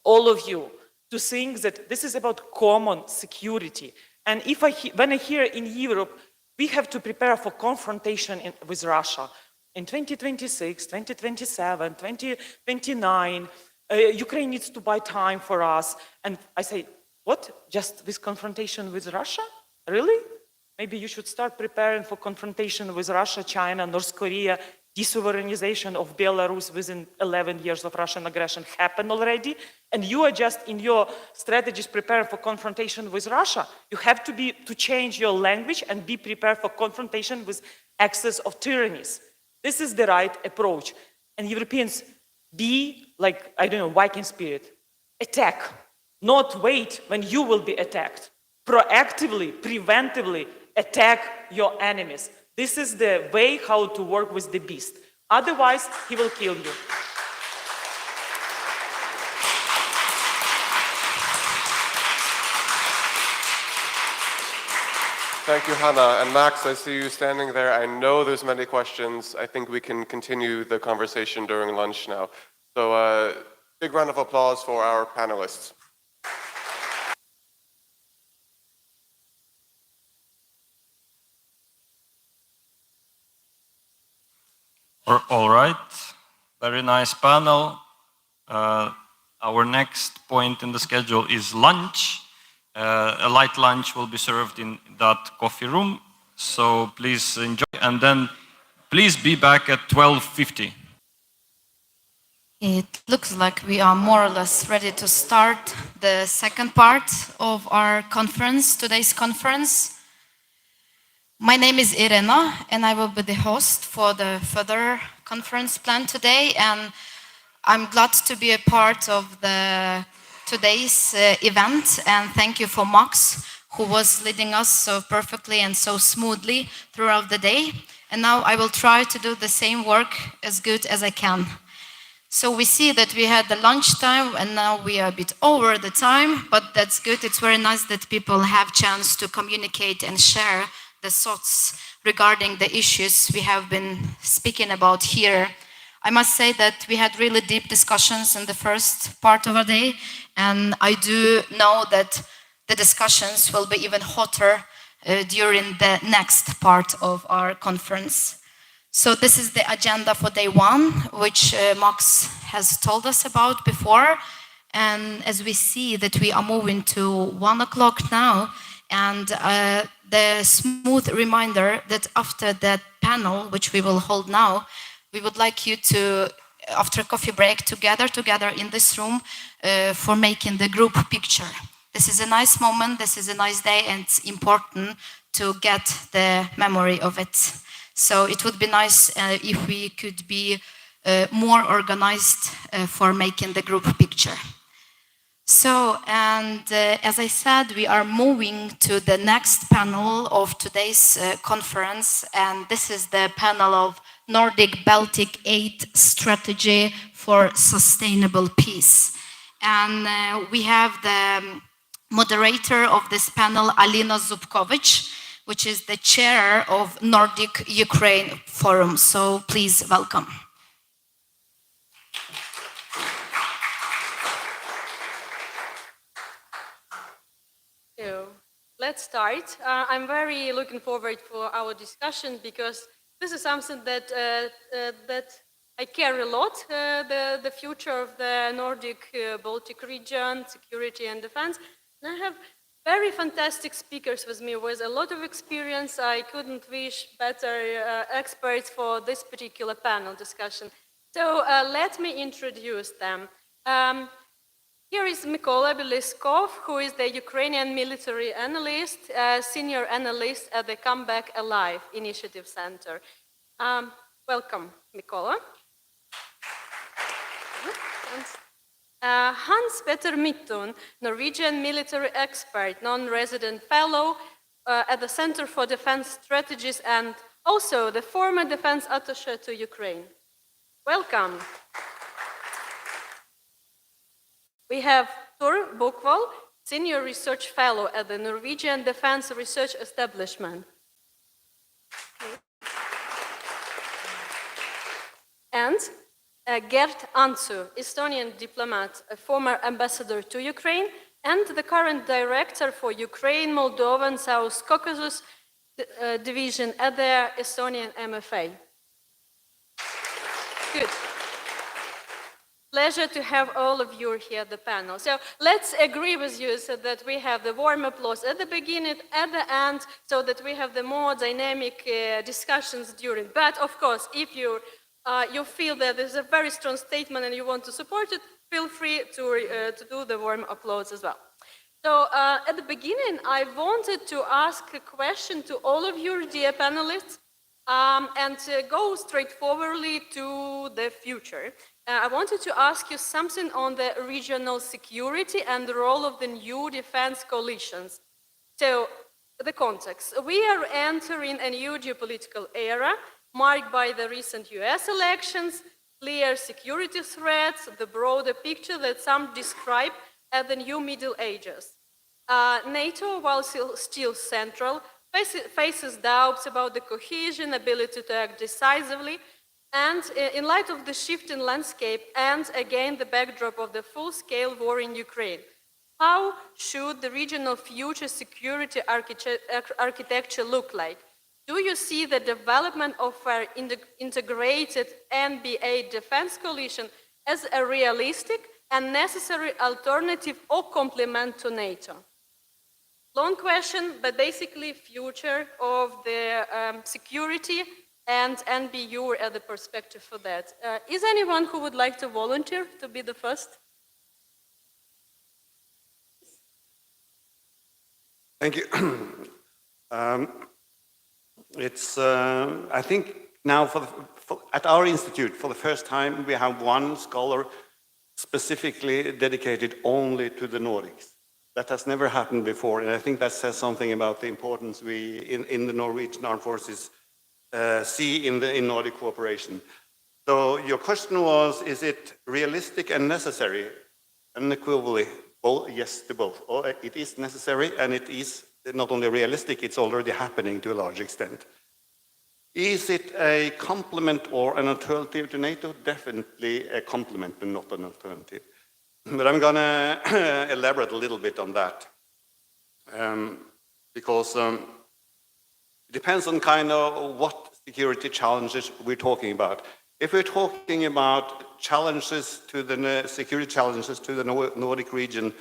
all of you to think, that this is about common security. And when I hear in Europe, we have to prepare for confrontation with Russia. In 2026, 2027, 2029, Ukraine needs to buy time for us. And I say, what? Just this confrontation with Russia? Really? Maybe you should start preparing for confrontation with Russia, China, North Korea, de-sovereignization of Belarus within 11 years of Russian aggression happened already, and you are just in your strategies prepared for confrontation with Russia. You have to change your language and be prepared for confrontation with excess of tyrannies. This is the right approach. And Europeans, be like, I don't know, Viking spirit. Attack, not wait when you will be attacked. Proactively, preventively attack your enemies. This is the way how to work with the beast. Otherwise, he will kill you. Thank you, Hanna. And Max, I see you standing there. I know there's many questions. I think we can continue the conversation during lunch now. So big round of applause for our panelists. All right, very nice panel. Our next point in the schedule is lunch. A light lunch will be served in that coffee room, so please enjoy, and then please be back at 12:50. It looks like we are more or less ready to start the second part of our conference, today's conference. My name is Irena, and I will be the host for the further conference plan today, and I'm glad to be a part of today's event, and thank you for Max, who was leading us so perfectly and so smoothly throughout the day. And now I will try to do the same work as good as I can. So we see that we had the lunchtime, and now we are a bit over the time, but that's good. It's very nice that people have chance to communicate and share the thoughts regarding the issues we have been speaking about here. I must say that we had really deep discussions in the first part of our day, and I do know that the discussions will be even hotter during the next part of our conference. So this is the agenda for day one, which Max has told us about before. And as we see that we are moving to 1 o'clock now, and the smooth reminder that after that panel, which we will hold now, we would like you to, after a coffee break, to gather together in this room for making the group picture. This is a nice moment, this is a nice day, and it's important to get the memory of it. So it would be nice if we could be more organized for making the group picture. So, and as I said, we are moving to the next panel of today's conference, and this is the panel of Nordic Baltic Aid Strategy for Sustainable Peace. And we have the moderator of this panel, Alina Zubkovic, which is the chair of Nordic Ukraine Forum. So please welcome. So let's start. I'm very looking forward for our discussion because this is something that I care a lot, the future of the Nordic Baltic region, security and defense. And I have very fantastic speakers with me with a lot of experience. I couldn't wish better experts for this particular panel discussion. So let me introduce them. Here is Mykola Beliskov, who is the Ukrainian military analyst, senior analyst at the Come Back Alive Initiative Center. Welcome, Mykola. Hans-Petter Mittun, Norwegian military expert, non-resident fellow at the Center for Defense Strategies and also the former defense attaché to Ukraine. Welcome. We have Tor Bukval, senior research fellow at the Norwegian Defense Research Establishment. And Gert Antsu, Estonian diplomat, a former ambassador to Ukraine, and the current director for Ukraine, Moldovan, South Caucasus division at the Estonian MFA. Good. Pleasure to have all of you here at the panel. So let's agree with you so that we have the warm applause at the beginning, at the end, so that we have the more dynamic discussions during. But of course, if you you feel that there's a very strong statement and you want to support it, feel free to do the warm applause as well. So at the beginning, I wanted to ask a question to all of you, dear panelists, and go straightforwardly to the future. I wanted to ask you something on the regional security and the role of the new defense coalitions. So, the context. We are entering a new geopolitical era marked by the recent US elections, clear security threats, the broader picture that some describe as the new Middle Ages. NATO, while still central, faces doubts about the cohesion, ability to act decisively, and in light of the shifting landscape and again the backdrop of the full-scale war in Ukraine, how should the regional future security architecture look like? Do you see the development of an integrated NBA defense coalition as a realistic and necessary alternative or complement to NATO? Long question, but basically future of the security and NBU as the perspective for that. Is anyone who would like to volunteer to be the first? Thank you. I think now at our institute, for the first time, we have one scholar specifically dedicated only to the Nordics. That has never happened before, and I think that says something about the importance we in the Norwegian Armed Forces see in Nordic cooperation. So your question was, is it realistic and necessary? Unequivocally, yes to both. It is necessary, and it is not only realistic, it's already happening to a large extent. Is it a complement or an alternative to NATO? Definitely a complement and not an alternative. But I'm going to elaborate a little bit on that, because it depends on kind of what security challenges we're talking about. If we're talking about challenges to the security challenges to the Nordic region,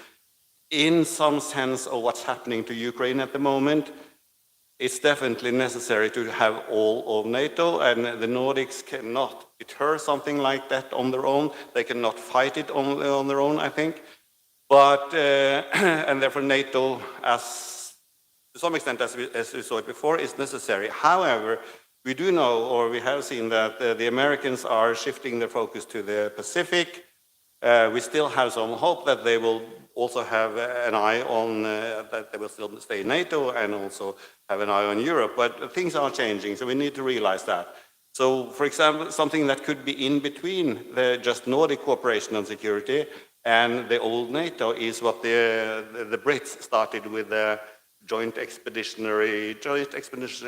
in some sense of what's happening to Ukraine at the moment, it's definitely necessary to have all of NATO, and the Nordics cannot deter something like that on their own. They cannot fight it on their own, I think. But, and therefore NATO, as to some extent, as we saw it before, is necessary. However, we do know, or we have seen, that the Americans are shifting their focus to the Pacific. We still have some hope that they will also have an eye on, that they will still stay in NATO and also have an eye on Europe. But things are changing, so we need to realize that. So, for example, something that could be in between the just Nordic cooperation on security and the old NATO is what the Brits started with the joint expeditionary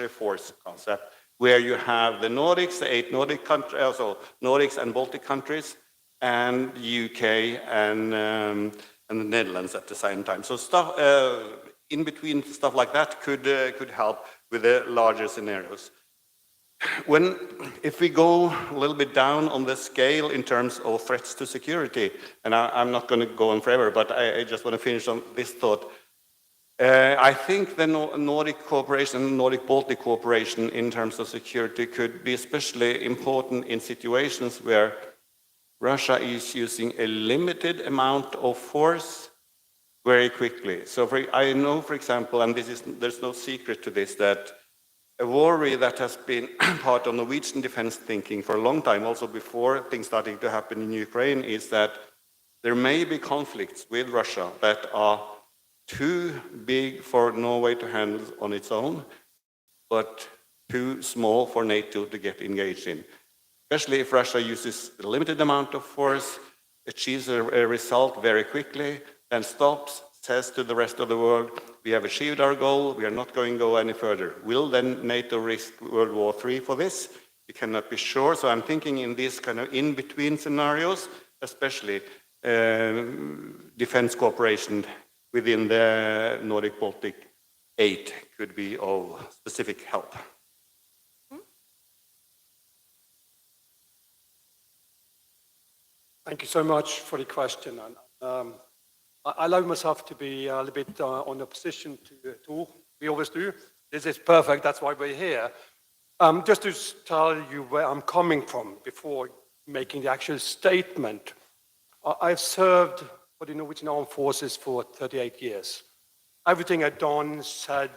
force concept, where you have the Nordics, the 8 Nordic countries, also Nordics and Baltic countries, and UK and the Netherlands at the same time. So stuff in between stuff like that could help with the larger scenarios. If we go a little bit down on the scale in terms of threats to security, and I'm not going to go on forever, but I just want to finish on this thought. I think the Nordic cooperation, Nordic-Baltic cooperation in terms of security could be especially important in situations where Russia is using a limited amount of force very quickly. So I know, for example, and there's no secret to this, that a worry that has been part of Norwegian defense thinking for a long time, also before things started to happen in Ukraine, is that there may be conflicts with Russia that are too big for Norway to handle on its own, but too small for NATO to get engaged in. Especially if Russia uses a limited amount of force, achieves a result very quickly, and stops, says to the rest of the world, we have achieved our goal, we are not going to go any further. Will then NATO risk World War III for this? We cannot be sure. So I'm thinking in these kind of in-between scenarios, especially defense cooperation within the Nordic-Baltic 8 could be of specific help. Thank you so much for the question. I allow myself to be a little bit on opposition to we always do. This is perfect, that's why we're here. Just to tell you where I'm coming from before making the actual statement, I've served for the Norwegian Armed Forces for 38 years. Everything I've done, said,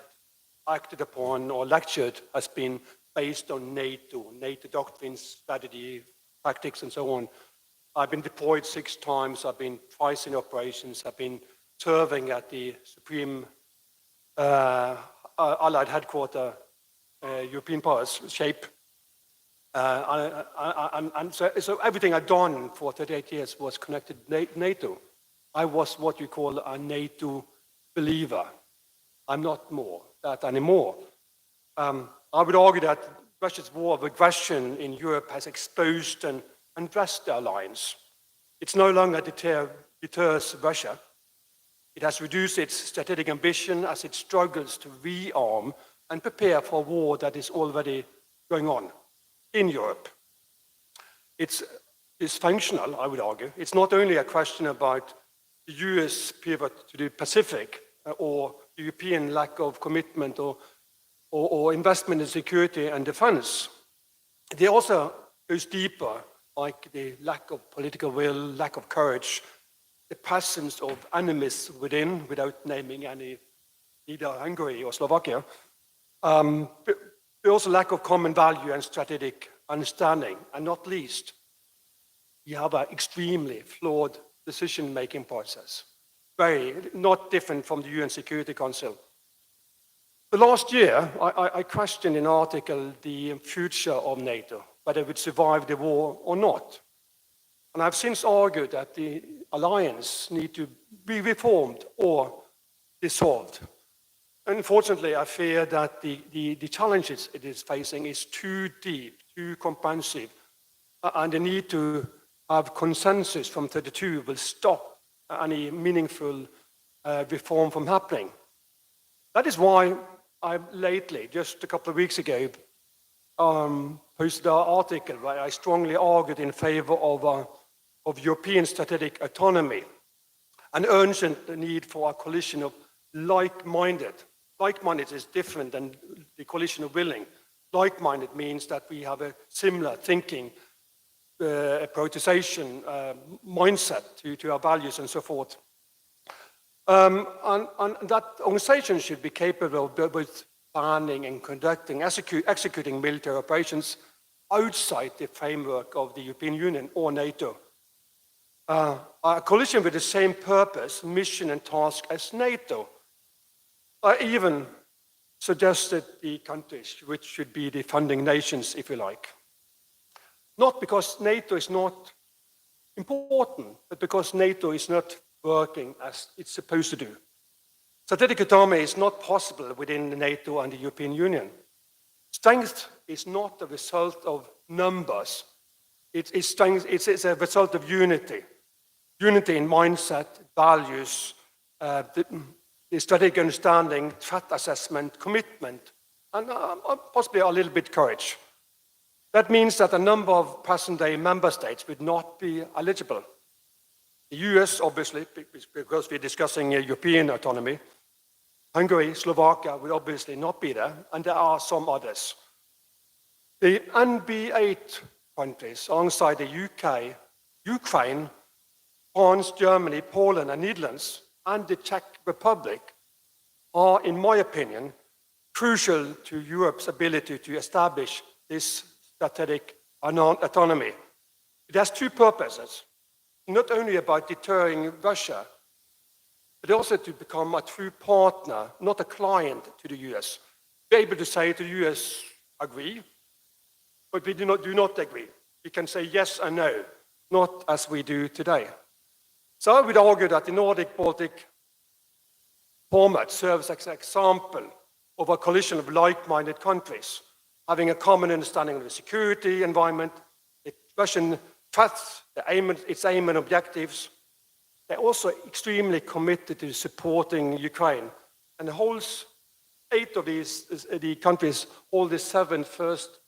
acted upon, or lectured has been based on NATO doctrines, strategy, tactics, and so on. I've been deployed 6 times, I've been twice in operations, I've been serving at the Supreme Allied Headquarter, European powers shape. So everything I've done for 38 years was connected to NATO. I was what you call a NATO believer. I'm not more that anymore. I would argue that Russia's war of aggression in Europe has exposed and addressed the alliance. It's no longer deters Russia. It has reduced its strategic ambition as it struggles to rearm and prepare for a war that is already going on in Europe. It's dysfunctional, I would argue. It's not only a question about the US pivot to the Pacific or the European lack of commitment or investment in security and defense. It also goes deeper, like the lack of political will, lack of courage, the presence of enemies within, without naming any, either Hungary or Slovakia, but also lack of common value and strategic understanding, and not least, we have an extremely flawed decision-making process, very not different from the UN Security Council. The last year, I questioned in an article the future of NATO, whether it would survive the war or not. And I've since argued that the alliance needs to be reformed or dissolved. Unfortunately, I fear that the challenges it is facing is too deep, too comprehensive, and the need to have consensus from 32 will stop any meaningful reform from happening. That is why I lately, just a couple of weeks ago, posted an article where I strongly argued in favor of European strategic autonomy and urgent the need for a coalition of like-minded. Like-minded is different than the coalition of willing. Like-minded means that we have a similar thinking, prioritization, mindset to our values and so forth. And that organization should be capable of both planning and conducting, executing military operations outside the framework of the European Union or NATO. A coalition with the same purpose, mission, and task as NATO. I even suggested the countries which should be the funding nations, if you like. Not because NATO is not important, but because NATO is not working as it's supposed to do. Strategic autonomy is not possible within NATO and the European Union. Strength is not a result of numbers. It's a result of unity. Unity in mindset, values, the strategic understanding, threat assessment, commitment, and possibly a little bit courage. That means that a number of present-day member states would not be eligible. The US, obviously, because we're discussing European autonomy. Hungary, Slovakia would obviously not be there, and there are some others. The NB8 countries, alongside the UK, Ukraine, France, Germany, Poland, and Netherlands, and the Czech Republic, are, in my opinion, crucial to Europe's ability to establish this strategic autonomy. It has 2 purposes. Not only about deterring Russia, but also to become a true partner, not a client to the US. Be able to say to the US, agree, but we do not agree. We can say yes and no, not as we do today. So I would argue that the Nordic-Baltic format serves as an example of a coalition of like-minded countries, having a common understanding of the security environment, the Russian threats, its aim and objectives. They're also extremely committed to supporting Ukraine, and holds 8 of the countries hold the 7 first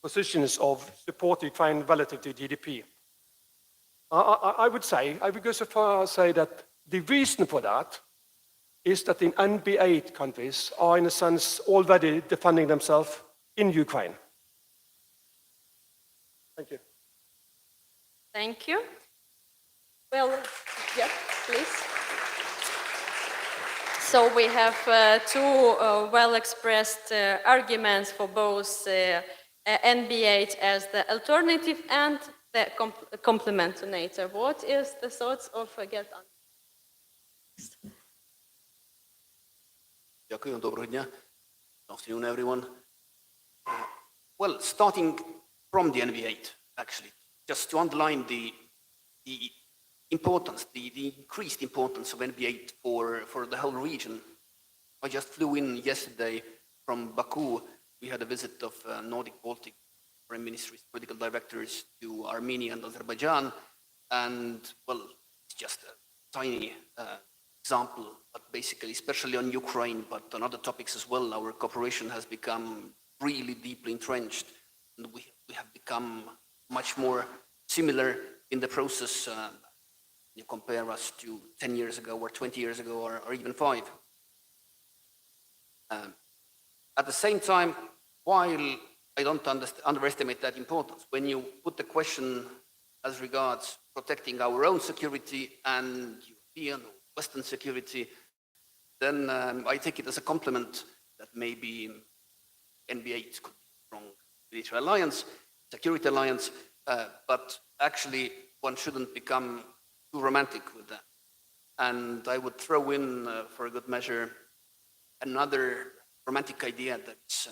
positions of support Ukraine relative to GDP. I would go so far as to say that the reason for that is that the NB8 countries are, in a sense, already defending themselves in Ukraine. Thank you. Thank you. Well, yeah, please. So we have two well-expressed arguments for both NB8 as the alternative and the complement to NATO. What is the thoughts of Gert? Дякую, доброго дня. Good afternoon, everyone. Well, starting from the NV8, actually, just to underline the importance, the increased importance of NV8 for the whole region. I just flew in yesterday from Baku. We had a visit of Nordic Baltic foreign ministries, political directors to Armenia and Azerbaijan. And, well, it's just a tiny example, but basically, especially on Ukraine, but on other topics as well, our cooperation has become really deeply entrenched. And we have become much more similar in the process. You compare us to 10 years ago or 20 years ago or even 5. At the same time, while I don't underestimate that importance, when you put the question as regards protecting our own security and European or Western security, then I take it as a compliment that maybe NB8 could be a strong military alliance, security alliance, but actually one shouldn't become too romantic with that. And I would throw in, for a good measure, another romantic idea that's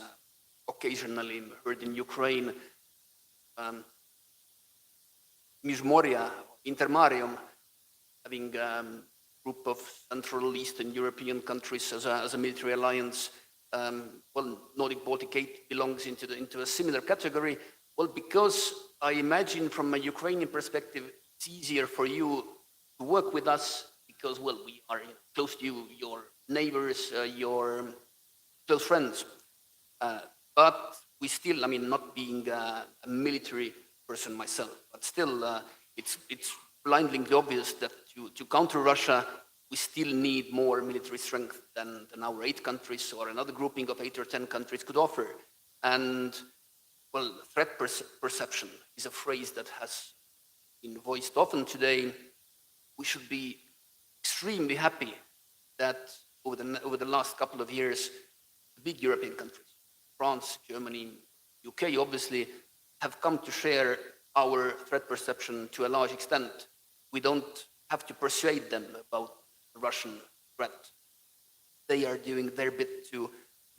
occasionally heard in Ukraine, Межморье, Intermarium, having a group of Central Eastern European countries as a military alliance. Well, Nordic Baltic 8 belongs into a similar category. Well, because I imagine from a Ukrainian perspective, it's easier for you to work with us because, well, we are close to you, your neighbors, your close friends. But we still, I mean, not being a military person myself, but still, it's blindly obvious that to counter Russia, we still need more military strength than our 8 countries or another grouping of 8 or 10 countries could offer. And, well, threat perception is a phrase that has been voiced often today. We should be extremely happy that over the last couple of years, the big European countries, France, Germany, UK, obviously, have come to share our threat perception to a large extent. We don't have to persuade them about the Russian threat. They are doing their bit to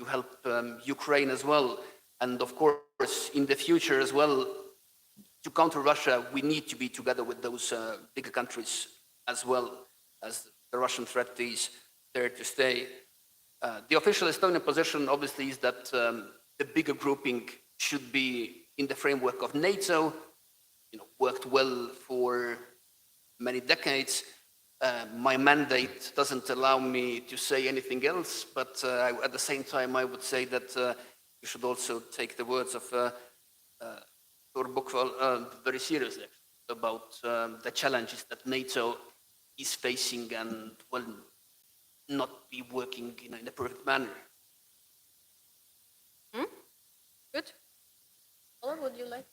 help Ukraine as well. And of course, in the future as well, to counter Russia, we need to be together with those bigger countries as well, as the Russian threat is there to stay. The official Estonian position, obviously, is that the bigger grouping should be in the framework of NATO, worked well for many decades. My mandate doesn't allow me to say anything else, but at the same time, I would say that you should also take the words of Thor very seriously about the challenges that NATO is facing and will not be working in a perfect manner. Good. Ola, would you like?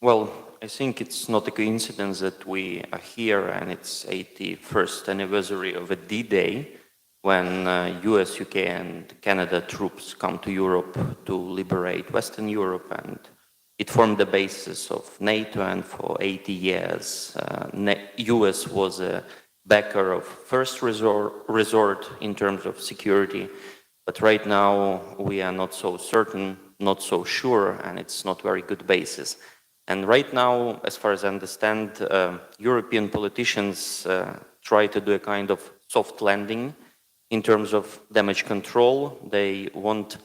Well, I think it's not a coincidence that we are here and it's 81st anniversary of a D-Day when US, UK and Canada troops come to Europe to liberate Western Europe, and it formed the basis of NATO, and for 80 years US was a backer of first resort in terms of security, but right now we are not so certain, not so sure, and it's not very good basis. And right now, as far as I understand, European politicians try to do a kind of soft landing in terms of damage control. They want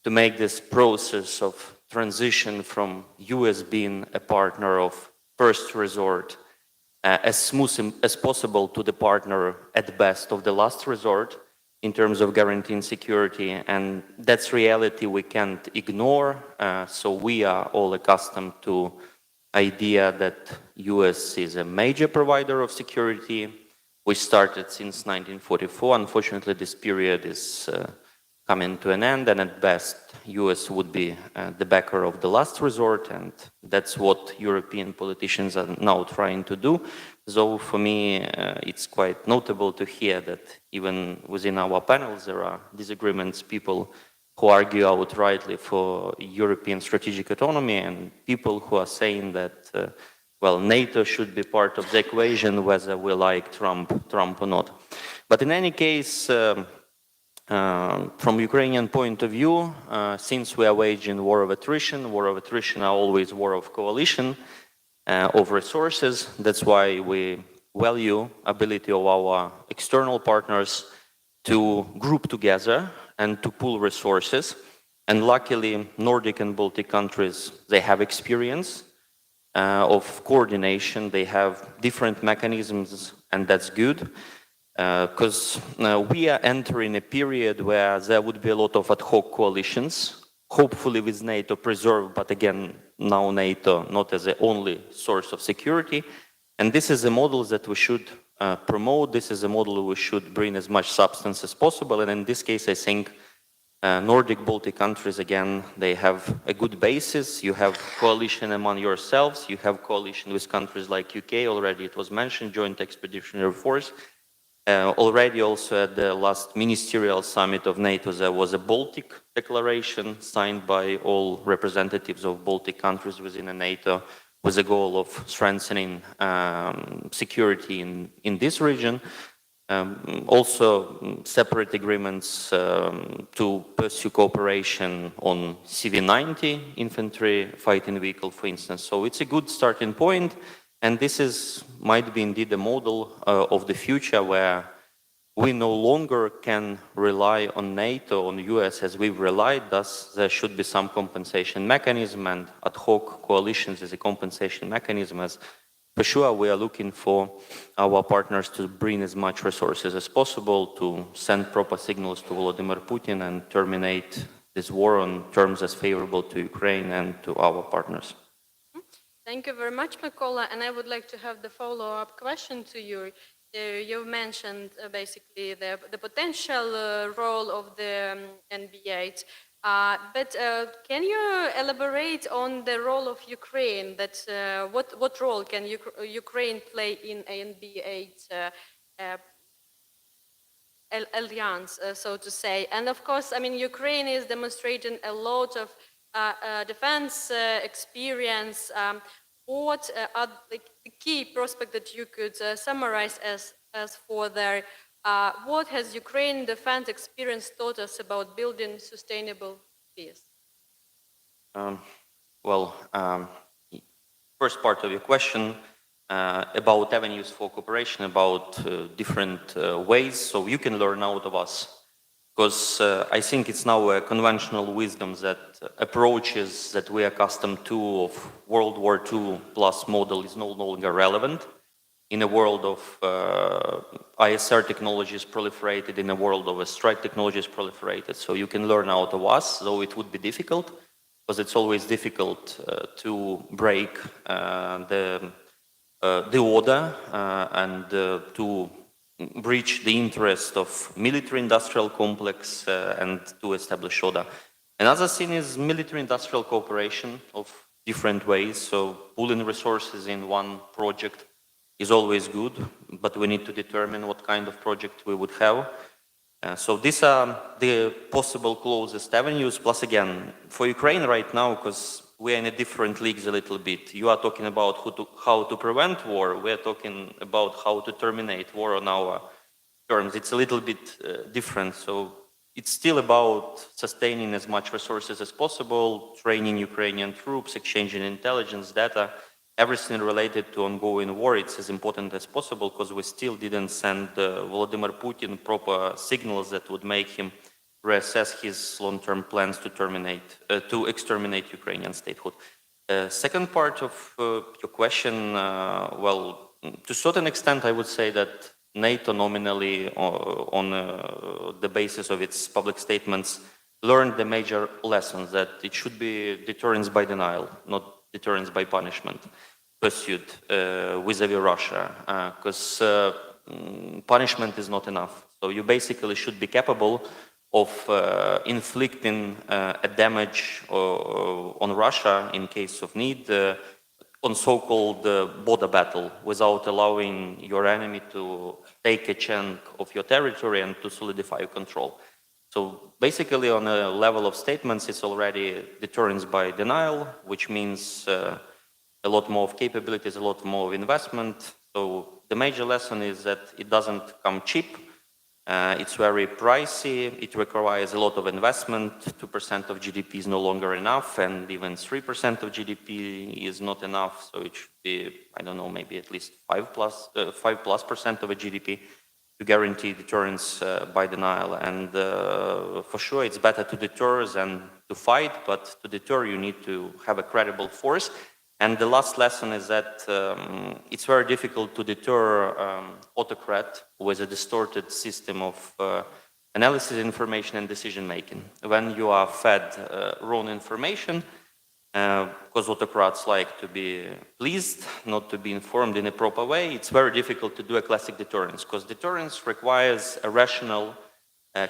to make this process of transition from US being a partner of first resort as smooth as possible to the partner at best of the last resort in terms of guaranteeing security, and that's reality we can't ignore. So we are all accustomed to idea that US is a major provider of security. We started since 1944. Unfortunately, this period is coming to an end, and at best, US would be the backer of the last resort, and that's what European politicians are now trying to do. So for me, it's quite notable to hear that even within our panels, there are disagreements, people who argue outrightly for European strategic autonomy, and people who are saying that, well, NATO should be part of the equation, whether we like Trump or not. But in any case, from Ukrainian point of view, since we are waging war of attrition are always war of coalition, of resources. That's why we value ability of our external partners to group together and to pool resources. And luckily, Nordic and Baltic countries, they have experience of coordination. They have different mechanisms, and that's good. Because we are entering a period where there would be a lot of ad hoc coalitions, hopefully with NATO preserved, but again, now NATO not as the only source of security. And this is a model that we should promote. This is a model we should bring as much substance as possible. And in this case, I think Nordic Baltic countries, again, they have a good basis. You have coalition among yourselves. You have coalition with countries like UK already. It was mentioned, Joint Expeditionary Force. Already also at the last ministerial summit of NATO, there was a Baltic declaration signed by all representatives of Baltic countries within the NATO with the goal of strengthening security in this region. Also separate agreements to pursue cooperation on CV-90 infantry fighting vehicle, for instance. So it's a good starting point. And this might be indeed a model of the future where we no longer can rely on NATO, on the US as we've relied. Thus, there should be some compensation mechanism, and ad hoc coalitions is a compensation mechanism. As for sure, we are looking for our partners to bring as much resources as possible to send proper signals to Vladimir Putin and terminate this war on terms as favorable to Ukraine and to our partners. Thank you very much, Mykola. And I would like to have the follow-up question to you. You mentioned basically the potential role of the NB8. But can you elaborate on the role of Ukraine? That what role can Ukraine play in NB8 alliance, so to say? And of course, I mean, Ukraine is demonstrating a lot of defense experience. What are the key prospects that you could summarize as for their what has Ukraine defense experience taught us about building sustainable peace? First part of your question about avenues for cooperation, about different ways, so you can learn out of us. Because I think it's now a conventional wisdom that approaches that we are accustomed to of World War II plus model is no longer relevant. In a world of ISR technologies proliferated, in a world of strike technologies proliferated. So you can learn out of us, though it would be difficult, because it's always difficult to break the order and to breach the interest of military-industrial complex and to establish order. Another thing is military-industrial cooperation of different ways. So pooling resources in one project is always good, but we need to determine what kind of project we would have. So these are the possible closest avenues. Plus, again, for Ukraine right now, because we are in a different leagues a little bit. You are talking about how to prevent war. We are talking about how to terminate war on our terms. It's a little bit different. So it's still about sustaining as much resources as possible, training Ukrainian troops, exchanging intelligence, data, everything related to ongoing war. It's as important as possible because we still didn't send Vladimir Putin proper signals that would make him reassess his long-term plans to exterminate Ukrainian statehood. Second part of your question, well, to a certain extent, I would say that NATO nominally, on the basis of its public statements, learned the major lessons that it should be deterrence by denial, not deterrence by punishment, pursued vis-a-vis Russia, because punishment is not enough. So you basically should be capable of inflicting a damage on Russia in case of need, on so-called border battle, without allowing your enemy to take a chunk of your territory and to solidify your control. So basically, on a level of statements, it's already deterrence by denial, which means a lot more of capabilities, a lot more of investment. So the major lesson is that it doesn't come cheap. It's very pricey. It requires a lot of investment. 2% of GDP is no longer enough, and even 3% of GDP is not enough. So it should be, I don't know, maybe at least 5+% of a GDP to guarantee deterrence by denial. And for sure, it's better to deter than to fight, but to deter, you need to have a credible force. And the last lesson is that it's very difficult to deter autocrat with a distorted system of analysis, information, and decision-making. When you are fed wrong information, because autocrats like to be pleased, not to be informed in a proper way, it's very difficult to do a classic deterrence, because deterrence requires a rational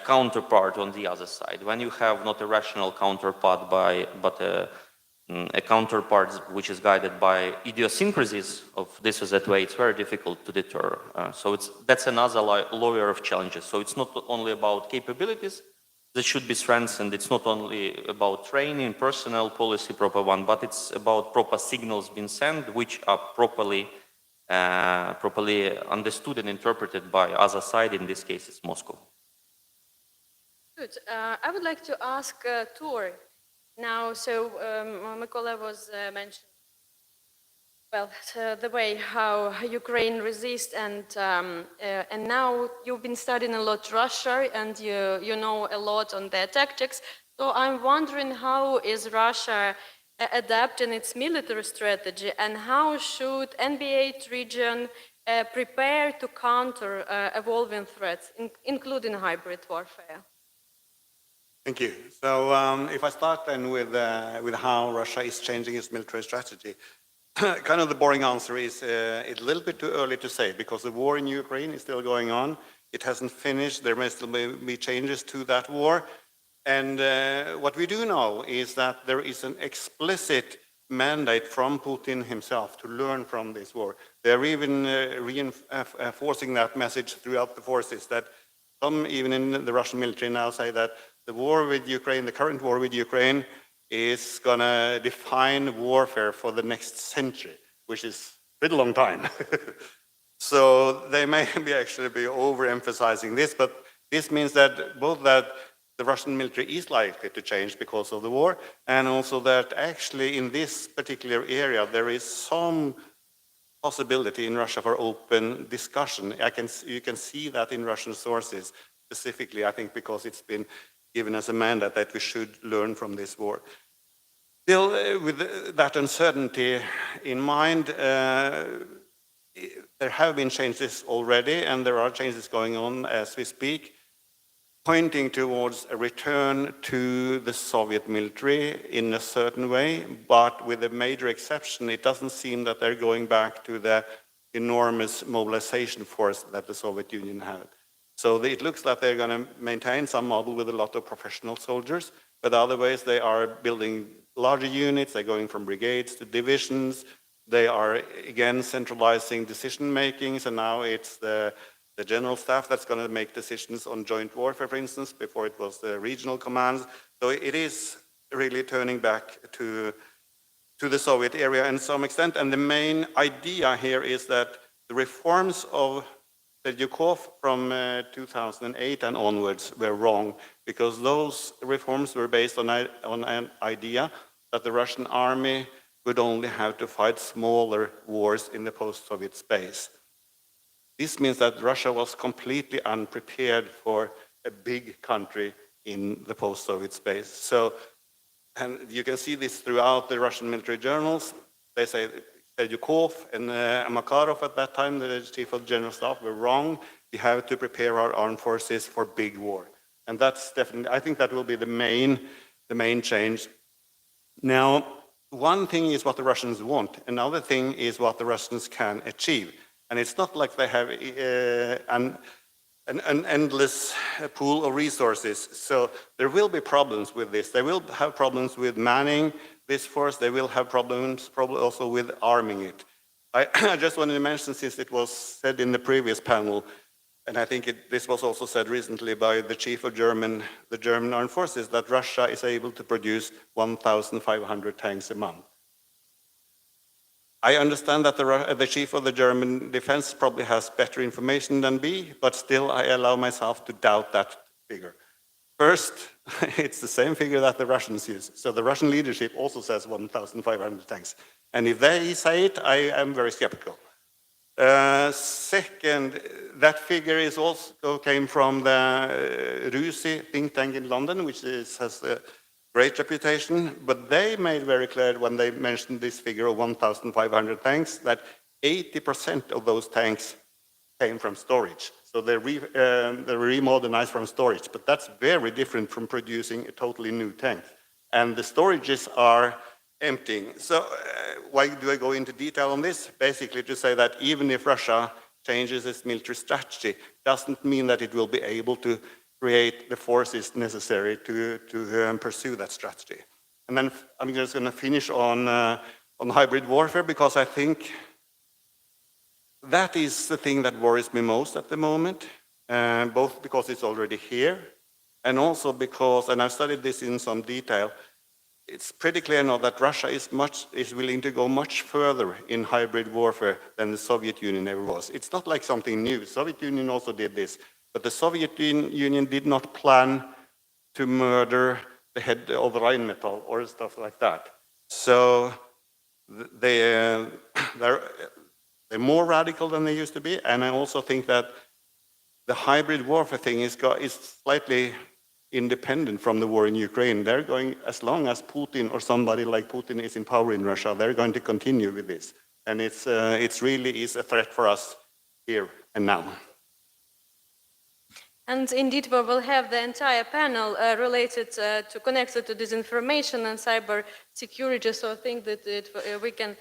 counterpart on the other side. When you have not a rational counterpart but a counterpart which is guided by idiosyncrasies of this or that way, it's very difficult to deter. So that's another layer of challenges. So it's not only about capabilities that should be strengthened, it's not only about training, personnel, policy, proper one, but it's about proper signals being sent, which are properly understood and interpreted by other side, in this case it's Moscow. Good. I would like to ask Tor. Now, so Mykola was mentioned, well, the way how Ukraine resists, and now you've been studying a lot Russia, and you know a lot on their tactics. So I'm wondering, how is Russia adapting its military strategy, and how should NBA region prepare to counter evolving threats, including hybrid warfare? Thank you. So if I start then with how Russia is changing its military strategy, kind of the boring answer is it's a little bit too early to say, because the war in Ukraine is still going on. It hasn't finished. There may still be changes to that war. And what we do know is that there is an explicit mandate from Putin himself to learn from this war. They're even reinforcing that message throughout the forces, that some even in the Russian military now say that the war with Ukraine, the current war with Ukraine, is going to define warfare for the next century, which is a pretty long time. So they may actually be overemphasizing this, but this means that both that the Russian military is likely to change because of the war, and also that actually in this particular area there is some possibility in Russia for open discussion. You can see that in Russian sources, specifically, I think, because it's been given as a mandate that we should learn from this war. Still, with that uncertainty in mind, there have been changes already, and there are changes going on as we speak, pointing towards a return to the Soviet military in a certain way, but with a major exception. It doesn't seem that they're going back to the enormous mobilization force that the Soviet Union had. So it looks like they're going to maintain some model with a lot of professional soldiers, but other ways they are building larger units, they're going from brigades to divisions, they are again centralizing decision-making, so now it's the general staff that's going to make decisions on joint warfare, for instance. Before it was the regional commands. So it is really turning back to the Soviet area in some extent, and the main idea here is that the reforms of Yukov from 2008 and onwards were wrong, because those reforms were based on an idea that the Russian army would only have to fight smaller wars in the post-Soviet space. This means that Russia was completely unprepared for a big country in the post-Soviet space. So, and you can see this throughout the Russian military journals. They say Yukov and Makarov at that time, the chief of general staff, were wrong. We have to prepare our armed forces for big war. And that's definitely, I think that will be the main change. Now, one thing is what the Russians want. Another thing is what the Russians can achieve. And it's not like they have an endless pool of resources. So there will be problems with this. They will have problems with manning this force. They will have problems probably also with arming it. I just wanted to mention, since it was said in the previous panel, and I think this was also said recently by the chief of the German armed forces, that Russia is able to produce 1,500 tanks a month. I understand that the chief of the German defense probably has better information than me, but still I allow myself to doubt that figure. First, it's the same figure that the Russians use. So the Russian leadership also says 1,500 tanks. And if they say it, I am very skeptical. Second, that figure is also came from the RUSI think tank in London, which has a great reputation, but they made very clear when they mentioned this figure of 1,500 tanks that 80% of those tanks came from storage. So they're remodernized from storage, but that's very different from producing a totally new tank. And the storages are emptying. So why do I go into detail on this? Basically to say that even if Russia changes its military strategy, doesn't mean that it will be able to create the forces necessary to pursue that strategy. And then I'm just going to finish on hybrid warfare, because I think that is the thing that worries me most at the moment, both because it's already here, and also because, and I've studied this in some detail, it's pretty clear now that Russia is willing to go much further in hybrid warfare than the Soviet Union ever was. It's not like something new. The Soviet Union also did this, but the Soviet Union did not plan to murder the head of Rheinmetall or stuff like that. So they're more radical than they used to be, and I also think that the hybrid warfare thing is slightly independent from the war in Ukraine. They're going, as long as Putin or somebody like Putin is in power in Russia, they're going to continue with this. And it's really is a threat for us here and now. And indeed, we will have the entire panel connected to disinformation and cyber security. So I think that we can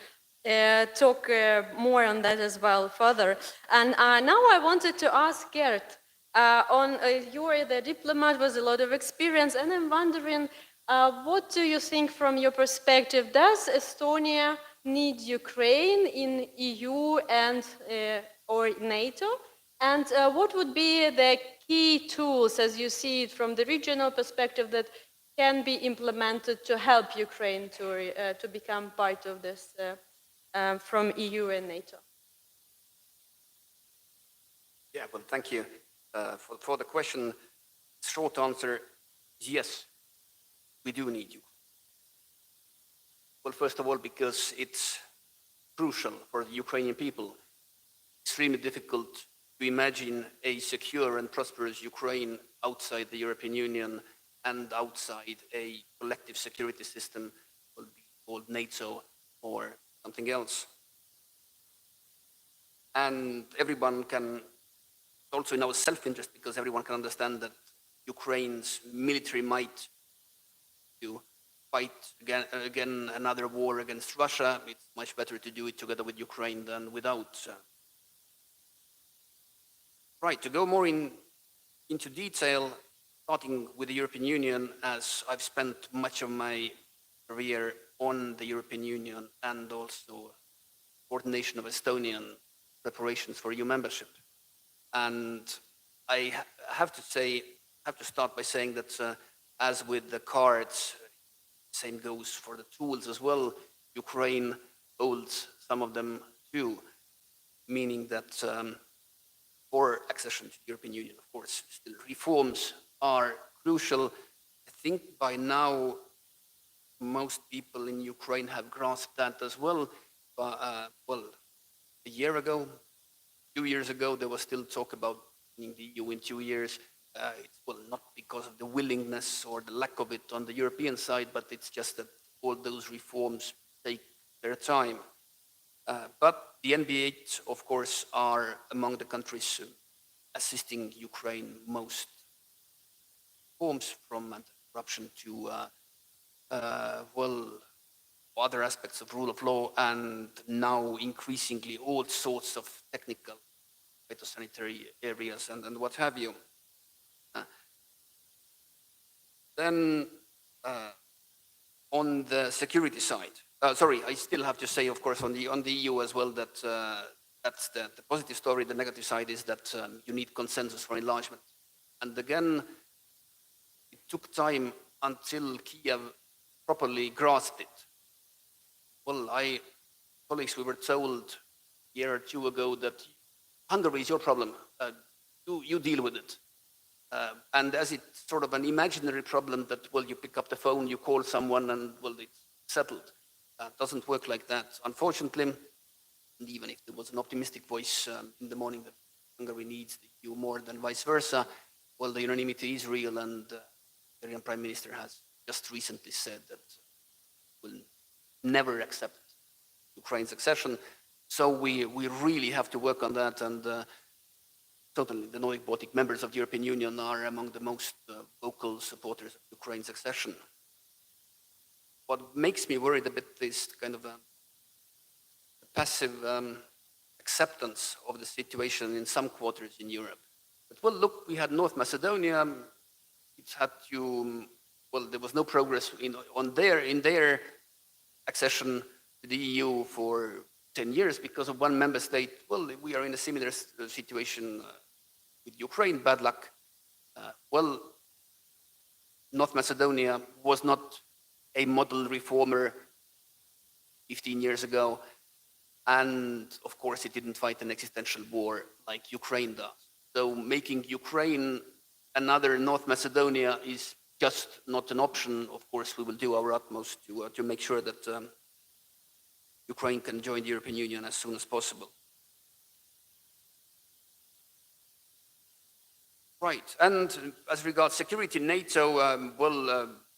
talk more on that as well further. And now I wanted to ask Gert, you are the diplomat with a lot of experience, and I'm wondering, what do you think from your perspective? Does Estonia need Ukraine in EU and or NATO? And what would be the key tools, as you see it from the regional perspective, that can be implemented to help Ukraine to become part of this from EU and NATO? Yeah, well, thank you for the question. Short answer, yes, we do need you. Well, first of all, because it's crucial for the Ukrainian people. Extremely difficult to imagine a secure and prosperous Ukraine outside the European Union and outside a collective security system called NATO or something else. And everyone can, also in our self-interest, because everyone can understand that Ukraine's military might to fight again another war against Russia. It's much better to do it together with Ukraine than without. Right, to go more into detail, starting with the European Union, as I've spent much of my career on the European Union and also coordination of Estonian preparations for EU membership. And I have to start by saying that as with the cards, same goes for the tools as well. Ukraine holds some of them too, meaning that for accession to the European Union, of course, still reforms are crucial. I think by now most people in Ukraine have grasped that as well. Well, a year ago, 2 years ago, there was still talk about joining the EU in 2 years. Well, not because of the willingness or the lack of it on the European side, but it's just that all those reforms take their time. But the NBA, of course, are among the countries assisting Ukraine most. Reforms from corruption to, well, other aspects of rule of law, and now increasingly all sorts of technical phytosanitary areas and what have you. Then on the security side, sorry, I still have to say, of course, on the EU as well, that that's the positive story. The negative side is that you need consensus for enlargement. And again, it took time until Kiev properly grasped it. Well, colleagues, we were told a year or two ago that Hungary is your problem. You deal with it. And as it's sort of an imaginary problem that, well, you pick up the phone, you call someone, and, well, it's settled. It doesn't work like that, unfortunately. And even if there was an optimistic voice in the morning that Hungary needs the EU more than vice versa, well, the unanimity is real, and the Hungarian Prime Minister has just recently said that will never accept Ukraine's accession. So we really have to work on that, and certainly the Nordic Baltic members of the European Union are among the most vocal supporters of Ukraine's accession. What makes me worried a bit is kind of a passive acceptance of the situation in some quarters in Europe. But, well, look, we had North Macedonia. It's had to, well, there was no progress in their accession to the EU for 10 years because of one member state. Well, we are in a similar situation with Ukraine, bad luck. Well, North Macedonia was not a model reformer 15 years ago. And of course, it didn't fight an existential war like Ukraine does. So making Ukraine another North Macedonia is just not an option. Of course, we will do our utmost to make sure that Ukraine can join the European Union as soon as possible. Right, and as regards security, NATO,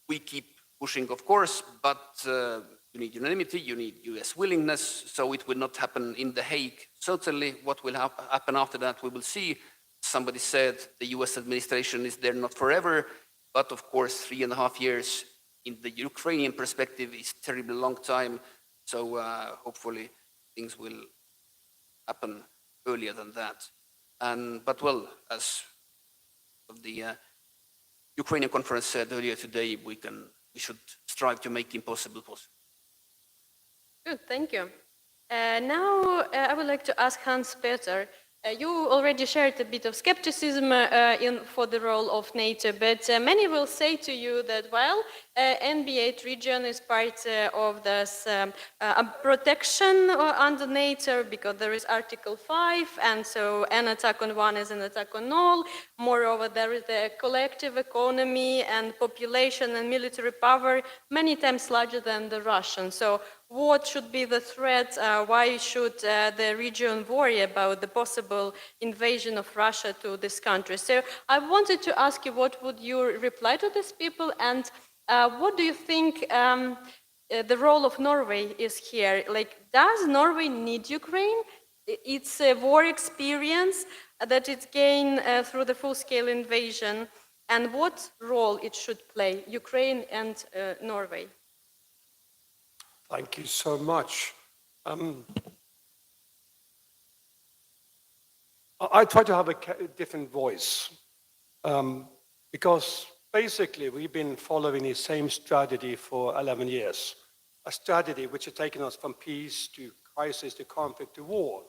we keep pushing, of course, but you need unanimity, you need US willingness, so it will not happen in The Hague. Certainly, what will happen after that, we will see. Somebody said the US administration is there not forever, but of course, 3.5 years in the Ukrainian perspective is a terribly long time, so hopefully things will happen earlier than that. But well, as the Ukrainian conference said earlier today, we should strive to make the impossible possible. Good, thank you. Now I would like to ask Hans-Peter. You already shared a bit of skepticism for the role of NATO, but many will say to you that, well, NB8 region is part of this protection under NATO because there is Article 5, and so an attack on one is an attack on all. Moreover, there is the collective economy and population and military power many times larger than the Russian. So what should be the threat? Why should the region worry about the possible invasion of Russia to this country? So I wanted to ask you, what would you reply to these people, and what do you think the role of Norway is here? Like, does Norway need Ukraine? It's a war experience that it gained through the full-scale invasion, and what role it should play, Ukraine and Norway? Thank you so much. I try to have a different voice because basically we've been following the same strategy for 11 years, a strategy which has taken us from peace to crisis to conflict to war.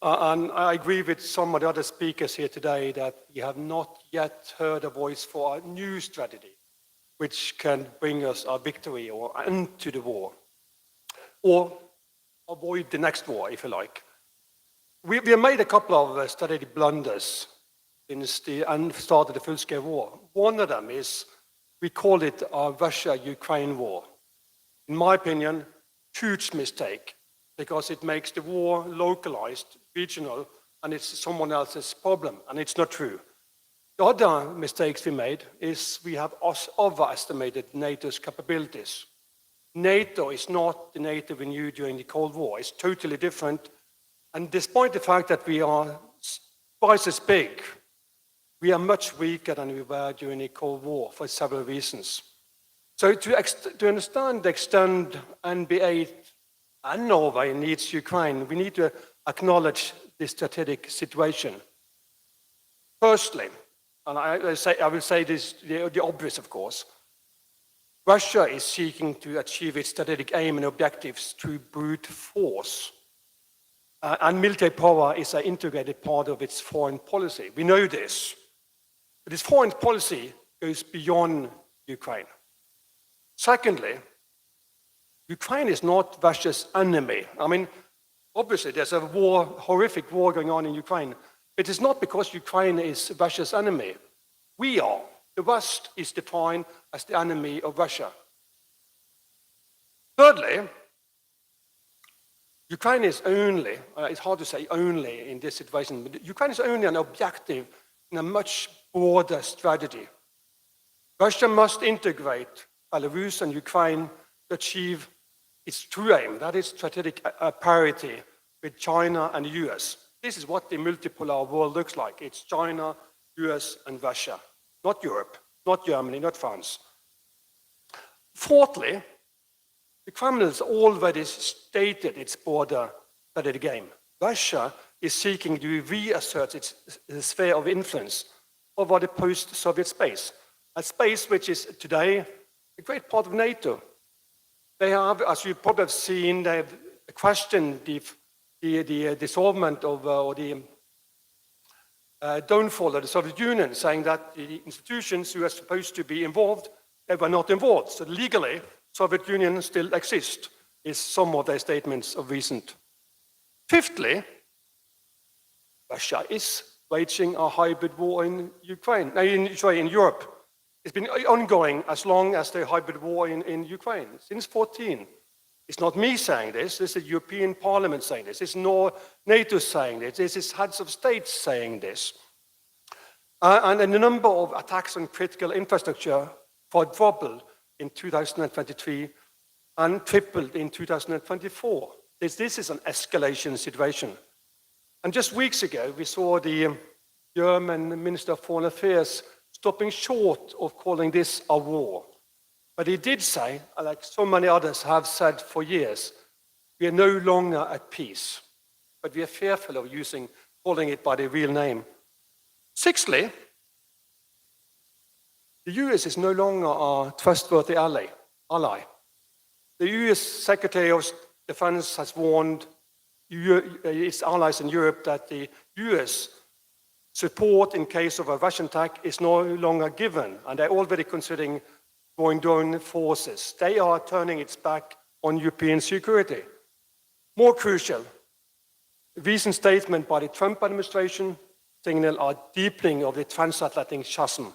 And I agree with some of the other speakers here today that we have not yet heard a voice for a new strategy which can bring us a victory or end to the war, or avoid the next war, if you like. We have made a couple of strategic blunders since the start of the full-scale war. One of them is, we call it a Russia-Ukraine war. In my opinion, huge mistake, because it makes the war localized, regional, and it's someone else's problem, and it's not true. The other mistakes we made is we have overestimated NATO's capabilities. NATO is not the NATO we knew during the Cold War. It's totally different. And despite the fact that we are twice as big, we are much weaker than we were during the Cold War for several reasons. So to understand the extent NB8 and Norway needs Ukraine, we need to acknowledge this strategic situation. Firstly, and I will say this, the obvious, of course, Russia is seeking to achieve its strategic aim and objectives through brute force. And military power is an integrated part of its foreign policy. We know this. But its foreign policy goes beyond Ukraine. Secondly, Ukraine is not Russia's enemy. I mean, obviously there's a war, horrific war going on in Ukraine. It is not because Ukraine is Russia's enemy. We are. The West is defined as the enemy of Russia. Thirdly, Ukraine is only, it's hard to say only in this situation, but Ukraine is only an objective in a much broader strategy. Russia must integrate Belarus and Ukraine to achieve its true aim, that is strategic parity with China and the US. This is what the multipolar world looks like. It's China, US, and Russia, not Europe, not Germany, not France. Fourthly, the Kremlin has already stated its border strategy game. Russia is seeking to reassert its sphere of influence over the post-Soviet space, a space which is today a great part of NATO. They have, as you probably have seen, they have questioned the dissolvement of, or the downfall of the Soviet Union, saying that the institutions who are supposed to be involved, they were not involved. So legally, Soviet Union still exists, is some of their statements of recent. Fifthly, Russia is waging a hybrid war in Ukraine, in Europe. It's been ongoing as long as the hybrid war in Ukraine, since 2014. It's not me saying this is the European Parliament saying this, it's NATO saying this, this is heads of states saying this. And the number of attacks on critical infrastructure quadrupled in 2023 and tripled in 2024. This is an escalation situation. And just weeks ago, we saw the German Minister of Foreign Affairs stopping short of calling this a war. But he did say, like so many others have said for years, we are no longer at peace, but we are fearful of calling it by the real name. Sixthly, the US is no longer a trustworthy ally. The US Secretary of Defense has warned its allies in Europe that the US support in case of a Russian attack is no longer given, and they're already considering going down forces. They are turning its back on European security. More crucial, the recent statement by the Trump administration signal a deepening of the transatlantic chasm,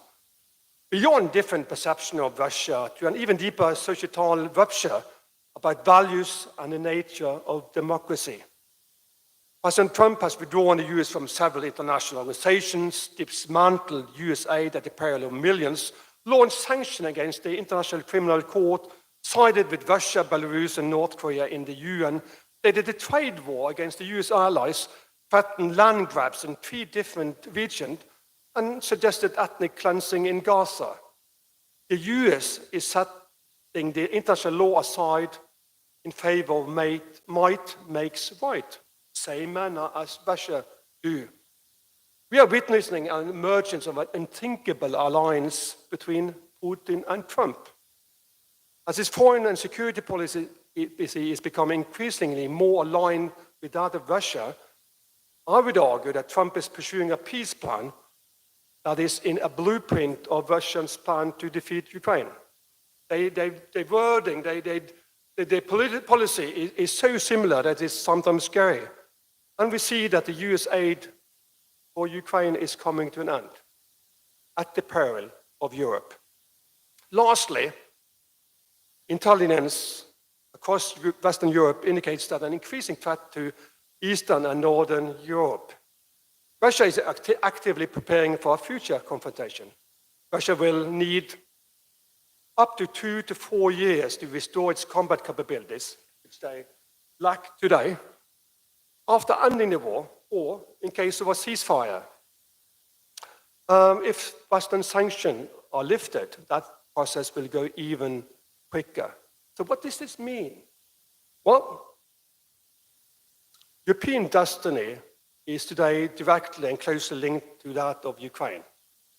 beyond different perception of Russia to an even deeper societal rupture about values and the nature of democracy. President Trump has withdrawn the US from several international organizations, dismantled US aid at the peril of millions, launched sanctions against the International Criminal Court, sided with Russia, Belarus, and North Korea in the UN. They did a trade war against the US allies, threatened land grabs in 3 different regions, and suggested ethnic cleansing in Gaza. The US is setting the international law aside in favor of might makes right, same manner as Russia do. We are witnessing an emergence of an unthinkable alliance between Putin and Trump. As his foreign and security policy is becoming increasingly more aligned with that of Russia, I would argue that Trump is pursuing a peace plan that is in a blueprint of Russia's plan to defeat Ukraine. Their wording, their political policy is so similar that it's sometimes scary. And we see that the US aid for Ukraine is coming to an end at the peril of Europe. Lastly, intelligence across Western Europe indicates that an increasing threat to Eastern and Northern Europe. Russia is actively preparing for a future confrontation. Russia will need up to 2 to 4 years to restore its combat capabilities, which they lack today, after ending the war, or in case of a ceasefire. If Western sanctions are lifted, that process will go even quicker. So what does this mean? Well, European destiny is today directly and closely linked to that of Ukraine.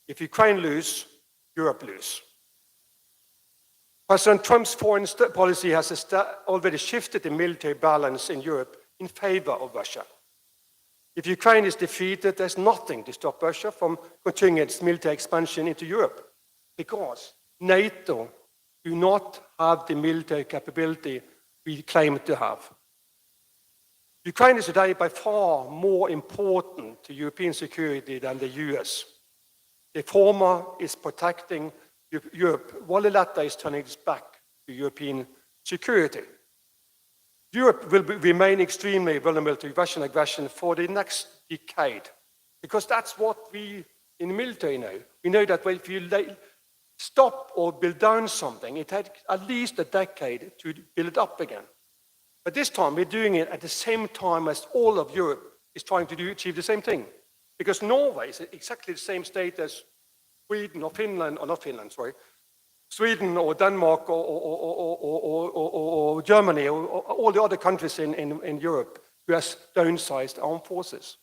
If Ukraine loses, Europe loses. President Trump's foreign policy has already shifted the military balance in Europe in favor of Russia. If Ukraine is defeated, there's nothing to stop Russia from continuing its military expansion into Europe, because NATO do not have the military capability we claim to have. Ukraine is today by far more important to European security than the US. The former is protecting Europe, while the latter is turning its back to European security. Europe will remain extremely vulnerable to Russian aggression for the next decade, because that's what we in the military know. We know that if you stop or build down something, it takes at least a decade to build it up again. But this time, we're doing it at the same time as all of Europe is trying to achieve the same thing. Because Norway is exactly the same state as Sweden or Finland, or not Finland, sorry, Sweden or Denmark or Germany or all the other countries in Europe who has downsized armed forces.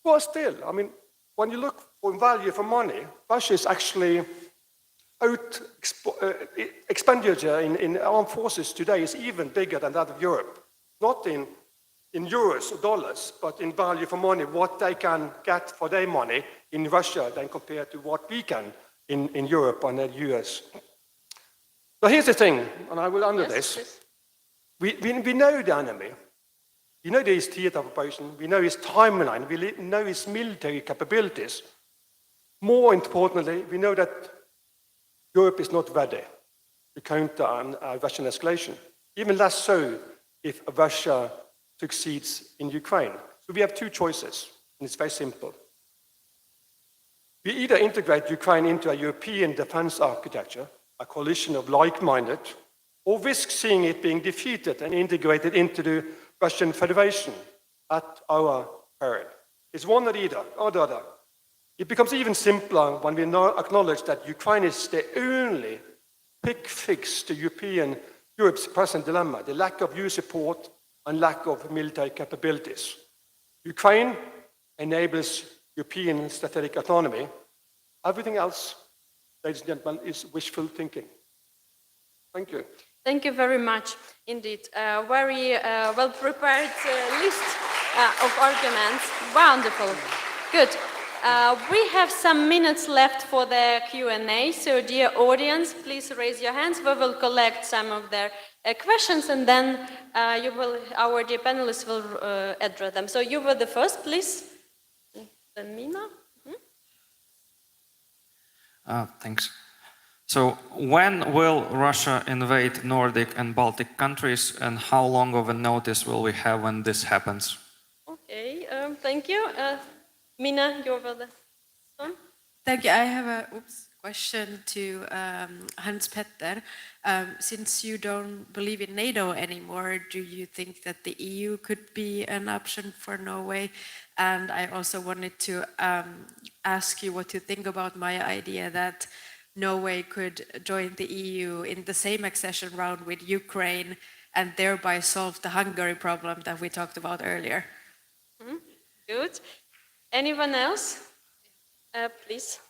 Well, still, I mean, when you look for value for money, Russia is actually expenditure in armed forces today is even bigger than that of Europe. Not in euros or dollars, but in value for money, what they can get for their money in Russia than compared to what we can in Europe and the US. So here's the thing, and I will end this. We know the enemy. We know his theater of operation. We know his timeline. We know his military capabilities. More importantly, we know that Europe is not ready to counter a Russian escalation. Even less so if Russia succeeds in Ukraine. So we have two choices, and it's very simple. We either integrate Ukraine into a European defense architecture, a coalition of like-minded, or risk seeing it being defeated and integrated into the Russian Federation at our peril. It's one or the other. It becomes even simpler when we now acknowledge that Ukraine is the only quick fix to Europe's present dilemma, the lack of EU support and lack of military capabilities. Ukraine enables European strategic autonomy. Everything else, ladies and gentlemen, is wishful thinking. Thank you. Thank you very much indeed. Very well-prepared list of arguments. Wonderful. Good. We have some minutes left for the Q&A, so dear audience, please raise your hands. We will collect some of their questions, and then our dear panelists will address them. So you were the first, please. Then Mina. Thanks. So when will Russia invade Nordic and Baltic countries, and how long of a notice will we have when this happens? Okay, thank you. Mina, you're the one. Thank you. I have a question to Hans Petter. Since you don't believe in NATO anymore, do you think that the EU could be an option for Norway? And I also wanted to ask you what you think about my idea that Norway could join the EU in the same accession round with Ukraine and thereby solve the Hungary problem that we talked about earlier. Good. Anyone else? Please.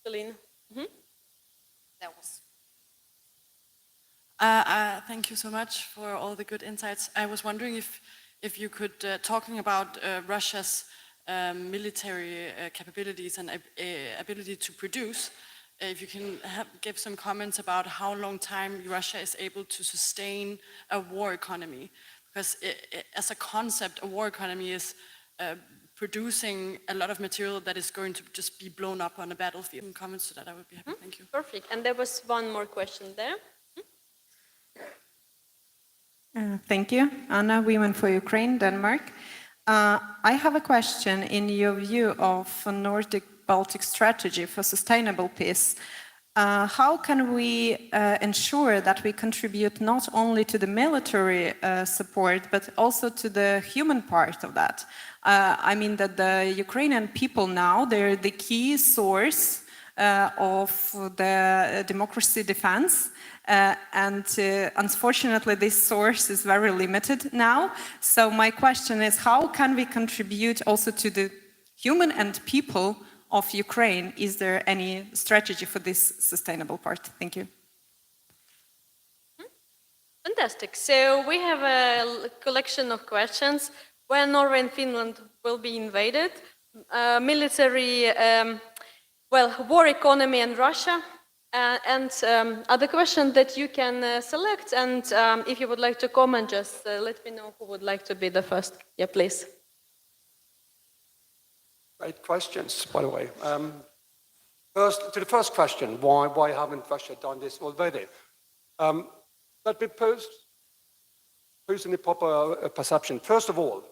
Celine. That was. Thank you so much for all the good insights. I was wondering if you could, talking about Russia's military capabilities and ability to produce, if you can give some comments about how long time Russia is able to sustain a war economy. Because as a concept, a war economy is producing a lot of material that is going to just be blown up on a battlefield. Some comments to that, I would be happy. Thank you. Perfect. And there was one more question there. Thank you. Anna, Women for Ukraine, Denmark. I have a question in your view of a Nordic-Baltic strategy for sustainable peace. How can we ensure that we contribute not only to the military support, but also to the human part of that? I mean that the Ukrainian people now, they're the key source of the democracy defense. And unfortunately, this source is very limited now. So my question is, how can we contribute also to the human and people of Ukraine? Is there any strategy for this sustainable part? Thank you. Fantastic. So we have a collection of questions. When Norway and Finland will be invaded, military, war economy and Russia, and other questions that you can select. And if you would like to comment, just let me know who would like to be the first. Yeah, please. Great questions, by the way. First, to the first question, why haven't Russia done this already? Let me pose in the proper perception. First of all,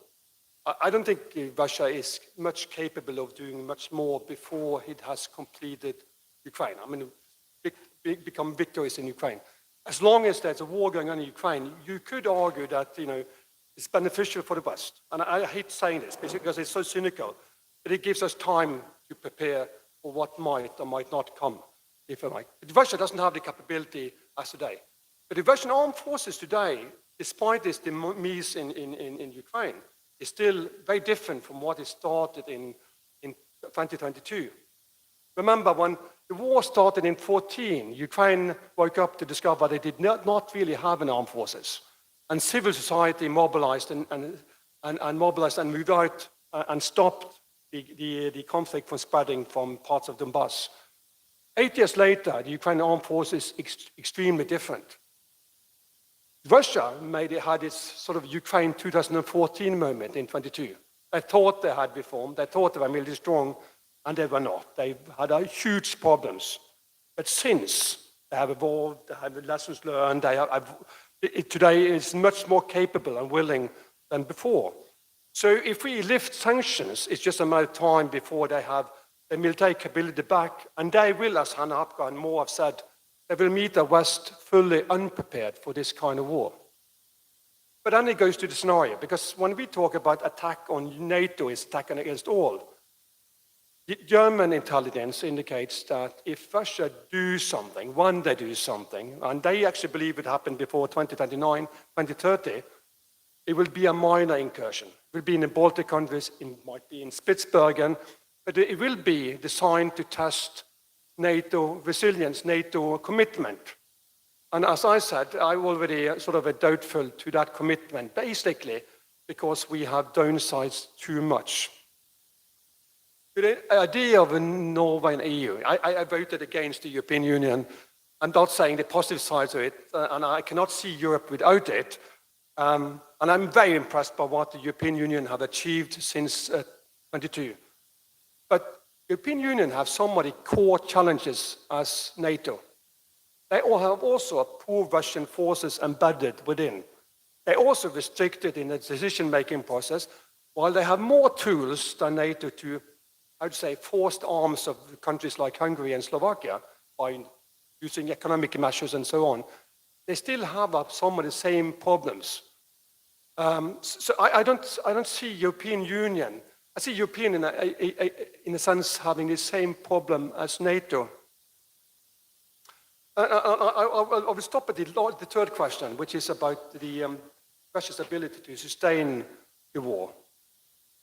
I don't think Russia is much capable of doing much more before it has completed Ukraine. I mean, become victorious in Ukraine. As long as there's a war going on in Ukraine, you could argue that it's beneficial for the West. And I hate saying this because it's so cynical, but it gives us time to prepare for what might or might not come, if I might. But Russia doesn't have the capability as today. But the Russian armed forces today, despite this demise in Ukraine, is still very different from what it started in 2022. Remember, when the war started in 2014, Ukraine woke up to discover they did not really have an armed forces. And civil society mobilized and mobilized and moved out and stopped the conflict from spreading from parts of Donbass. 8 years later, the Ukrainian armed forces extremely different. Russia had its sort of Ukraine 2014 moment in 22. They thought they had reformed, they thought they were military strong, and they were not. They had huge problems. But since they have evolved, they have lessons learned, today is much more capable and willing than before. So if we lift sanctions, it's just a matter of time before they have the military capability back, and they will, as Hanna, Hopko and more have said, they will meet the West fully unprepared for this kind of war. But then it goes to the scenario, because when we talk about attack on NATO, it's attack against all. The German intelligence indicates that if Russia do something, when they do something, and they actually believe it happened before 2029, 2030, it will be a minor incursion. It will be in the Baltic countries, it might be in Spitsbergen, but it will be designed to test NATO resilience, NATO commitment. And as I said, I'm already sort of doubtful to that commitment, basically because we have downsized too much. The idea of Norway and EU, I voted against the European Union. I'm not saying the positive sides of it, and I cannot see Europe without it. And I'm very impressed by what the European Union have achieved since 22. But the European Union have so many core challenges as NATO. They all have also poor Russian forces embedded within. They're also restricted in the decision-making process, while they have more tools than NATO to, I would say, force the arms of countries like Hungary and Slovakia by using economic measures and so on. They still have some of the same problems. So I don't see European Union. I see European in a sense having the same problem as NATO. I will stop at the third question, which is about Russia's ability to sustain the war.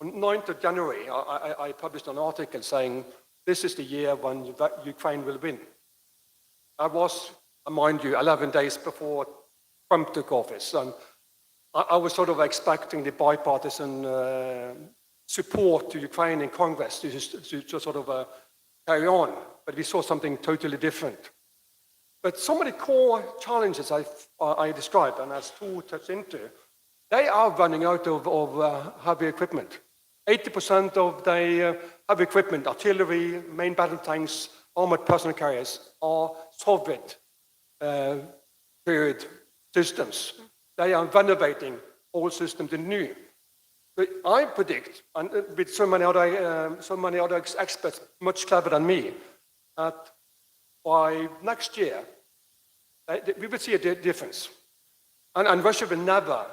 On 9th of January, I published an article saying this is the year when Ukraine will win. I was, mind you, 11 days before Trump took office. And I was sort of expecting the bipartisan support to Ukraine in Congress to sort of carry on, but we saw something totally different. But some of the core challenges I described, and as Tor touched into, they are running out of heavy equipment. 80% of the heavy equipment, artillery, main battle tanks, armored personnel carriers, are Soviet period systems. They are renovating old systems in new. But I predict, and with so many other experts much cleverer than me, that by next year we will see a difference. And Russia will never,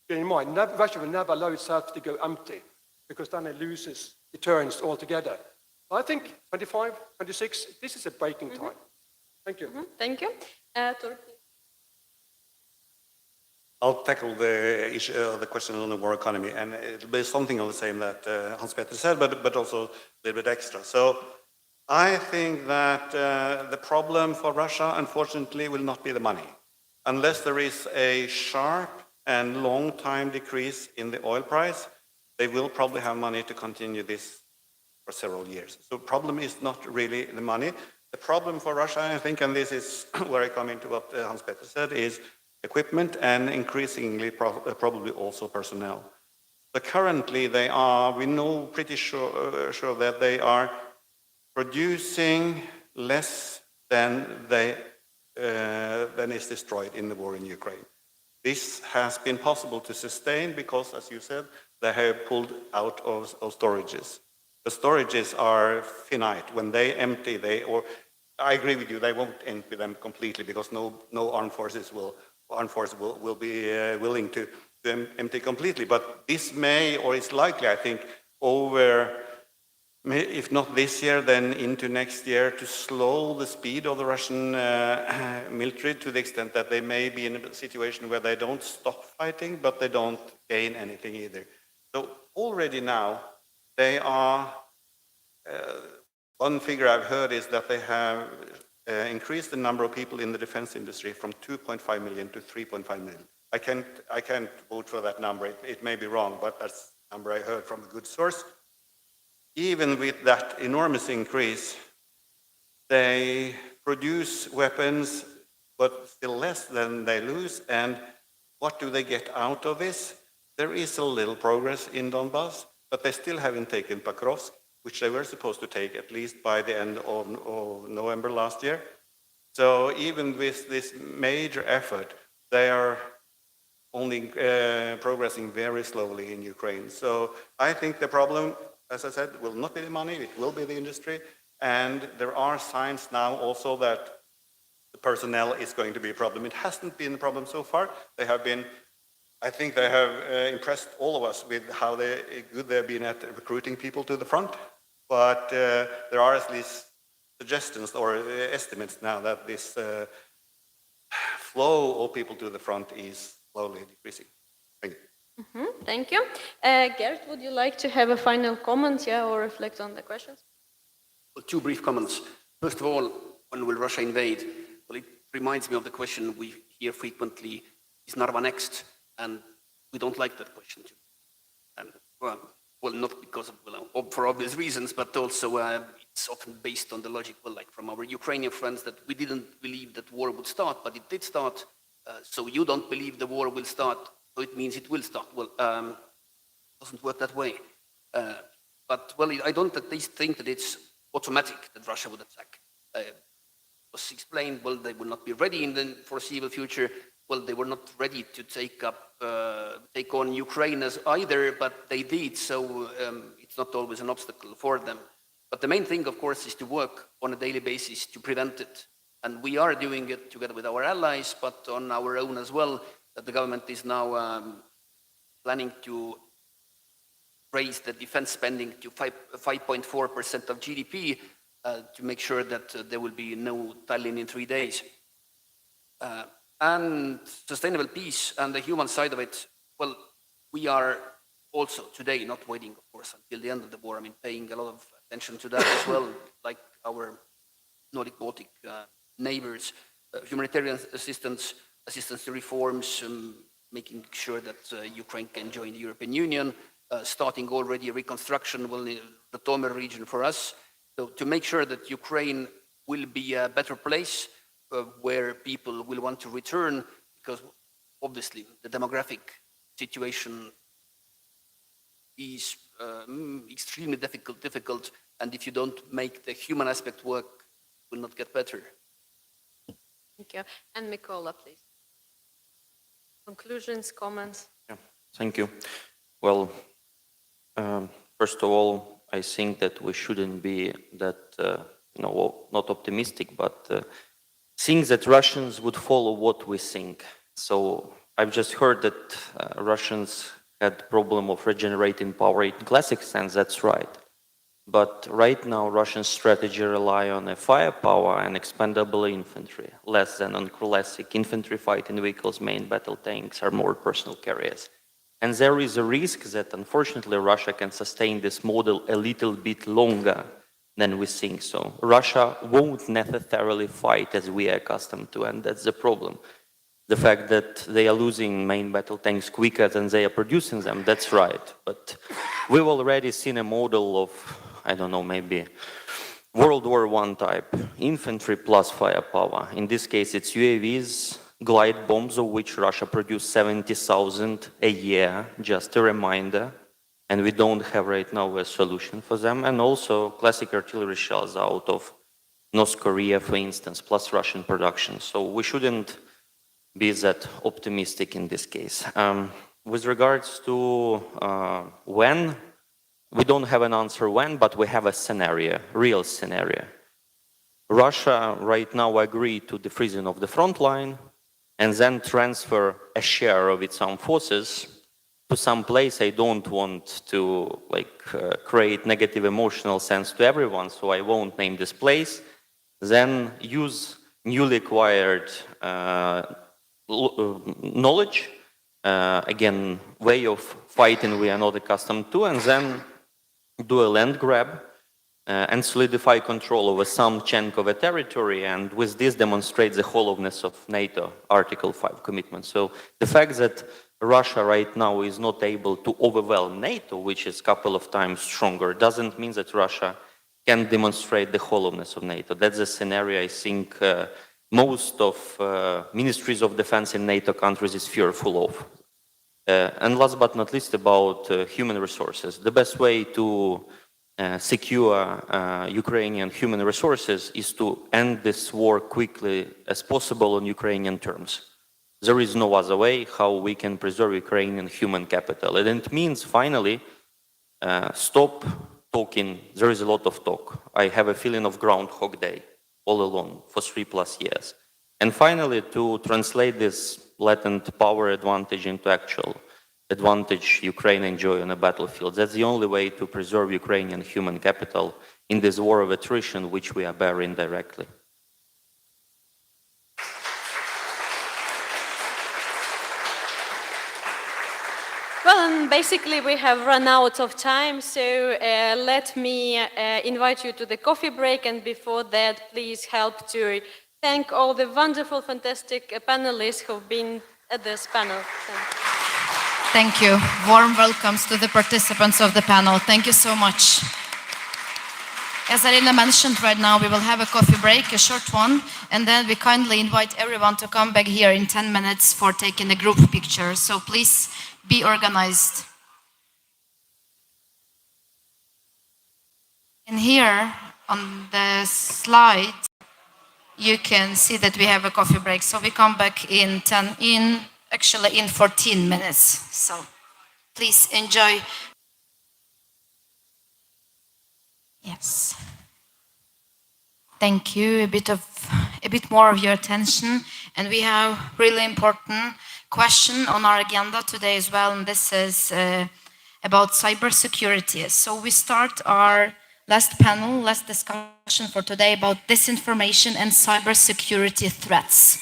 bear in mind, Russia will never allow itself to go empty, because then it loses deterrence altogether. So I think 25, 26, this is a breaking time. Thank you. Thank you. Tor, I'll tackle the issue, the question on the war economy, and it'll be something of the same that Hans-Petter said, but also a little bit extra. So I think that the problem for Russia, unfortunately, will not be the money. Unless there is a sharp and long time decrease in the oil price, they will probably have money to continue this for several years. So the problem is not really the money. The problem for Russia, I think, and this is where I come into what Hans-Petter said, is equipment and increasingly probably also personnel. But currently they are, we know pretty sure that they are producing less than is destroyed in the war in Ukraine. This has been possible to sustain because, as you said, they have pulled out of storages. The storages are finite. When they empty, I agree with you, they won't empty them completely because no armed forces will be willing to empty completely. But this may, or it's likely, I think, over, if not this year, then into next year, to slow the speed of the Russian military to the extent that they may be in a situation where they don't stop fighting, but they don't gain anything either. So already now, they are, one figure I've heard is that they have increased the number of people in the defense industry from 2.5 million to 3.5 million. I can't vote for that number. It may be wrong, but that's the number I heard from a good source. Even with that enormous increase, they produce weapons, but still less than they lose. And what do they get out of this? There is a little progress in Donbass, but they still haven't taken Pakrovsk, which they were supposed to take at least by the end of November last year. So even with this major effort, they are only progressing very slowly in Ukraine. So I think the problem, as I said, will not be the money, it will be the industry. And there are signs now also that the personnel is going to be a problem. It hasn't been a problem so far. They have been, I think they have impressed all of us with how good they've been at recruiting people to the front. But there are at least suggestions or estimates now that this flow of people to the front is slowly decreasing. Thank you. Thank you. Gert, would you like to have a final comment, or reflect on the questions? Well, two brief comments. First of all, when will Russia invade? Well, it reminds me of the question we hear frequently, is Narva next? And we don't like that question too. And well, not because of, for obvious reasons, but also it's often based on the logic, well, like from our Ukrainian friends, that we didn't believe that war would start, but it did start. So you don't believe the war will start, so it means it will start. Well, it doesn't work that way. But, well, I don't at least think that it's automatic that Russia would attack. It was explained, well, they will not be ready in the foreseeable future. Well, they were not ready to take on Ukraine as either, but they did, so it's not always an obstacle for them. But the main thing, of course, is to work on a daily basis to prevent it. And we are doing it together with our allies, but on our own as well, that the government is now planning to raise the defense spending to 5.4% of GDP to make sure that there will be no Tallinn in 3 days. And sustainable peace and the human side of it, well, we are also today not waiting, of course, until the end of the war. I mean, paying a lot of attention to that as well, like our Nordic Baltic neighbors, humanitarian assistance to reforms, making sure that Ukraine can join the European Union, starting already a reconstruction, well, in the Tomer region for us, so to make sure that Ukraine will be a better place where people will want to return, because obviously the demographic situation is extremely difficult, and if you don't make the human aspect work, it will not get better. Thank you. And Mikola, please. Conclusions, comments? Yeah, thank you. Well, first of all, I think that we shouldn't be that, not optimistic, but think that Russians would follow what we think. So I've just heard that Russians had problem of regenerating power in classic sense. That's right. But right now, Russian strategy rely on a firepower and expendable infantry, less than on classic infantry fighting vehicles, main battle tanks, or more personal carriers. And there is a risk that, unfortunately, Russia can sustain this model a little bit longer than we think. So Russia won't necessarily fight as we are accustomed to, and that's the problem. The fact that they are losing main battle tanks quicker than they are producing them, that's right. But we've already seen a model of, I don't know, maybe World War I type, infantry plus firepower. In this case, it's UAVs, glide bombs, of which Russia produced 70,000 a year, just a reminder. And we don't have right now a solution for them. And also classic artillery shells out of North Korea, for instance, plus Russian production. So we shouldn't be that optimistic in this case. With regards to when, we don't have an answer when, but we have a scenario, real scenario. Russia right now agreed to the freezing of the front line and then transfer a share of its armed forces to some place. I don't want to create negative emotional sense to everyone, so I won't name this place. Then use newly acquired knowledge, again, way of fighting we are not accustomed to, and then do a land grab and solidify control over some chunk of a territory, and with this demonstrate the hollowness of NATO Article 5 commitment. So the fact that Russia right now is not able to overwhelm NATO, which is a couple of times stronger, doesn't mean that Russia can demonstrate the hollowness of NATO. That's a scenario I think most of ministries of defense in NATO countries is fearful of. And last but not least, about human resources. The best way to secure Ukrainian human resources is to end this war quickly as possible on Ukrainian terms. There is no other way how we can preserve Ukrainian human capital. And it means finally stop talking. There is a lot of talk. I have a feeling of Groundhog Day all along for 3+ years. And finally, to translate this latent power advantage into actual advantage Ukraine enjoy on the battlefield. That's the only way to preserve Ukrainian human capital in this war of attrition, which we are bearing directly. Well, basically we have run out of time, so let me invite you to the coffee break, and before that, please help to thank all the wonderful, fantastic panelists who've been at this panel. Thank you. Warm welcomes to the participants of the panel. Thank you so much. As Lene mentioned, right now we will have a coffee break, a short one, and then we kindly invite everyone to come back here in 10 minutes for taking a group picture. So please be organized. And here on the slide, you can see that we have a coffee break. So we come back in 14 minutes. So please enjoy. Yes. Thank you. A bit more of your attention. And we have really important question on our agenda today as well, and this is about cybersecurity. So we start our last discussion for today about disinformation and cybersecurity threats.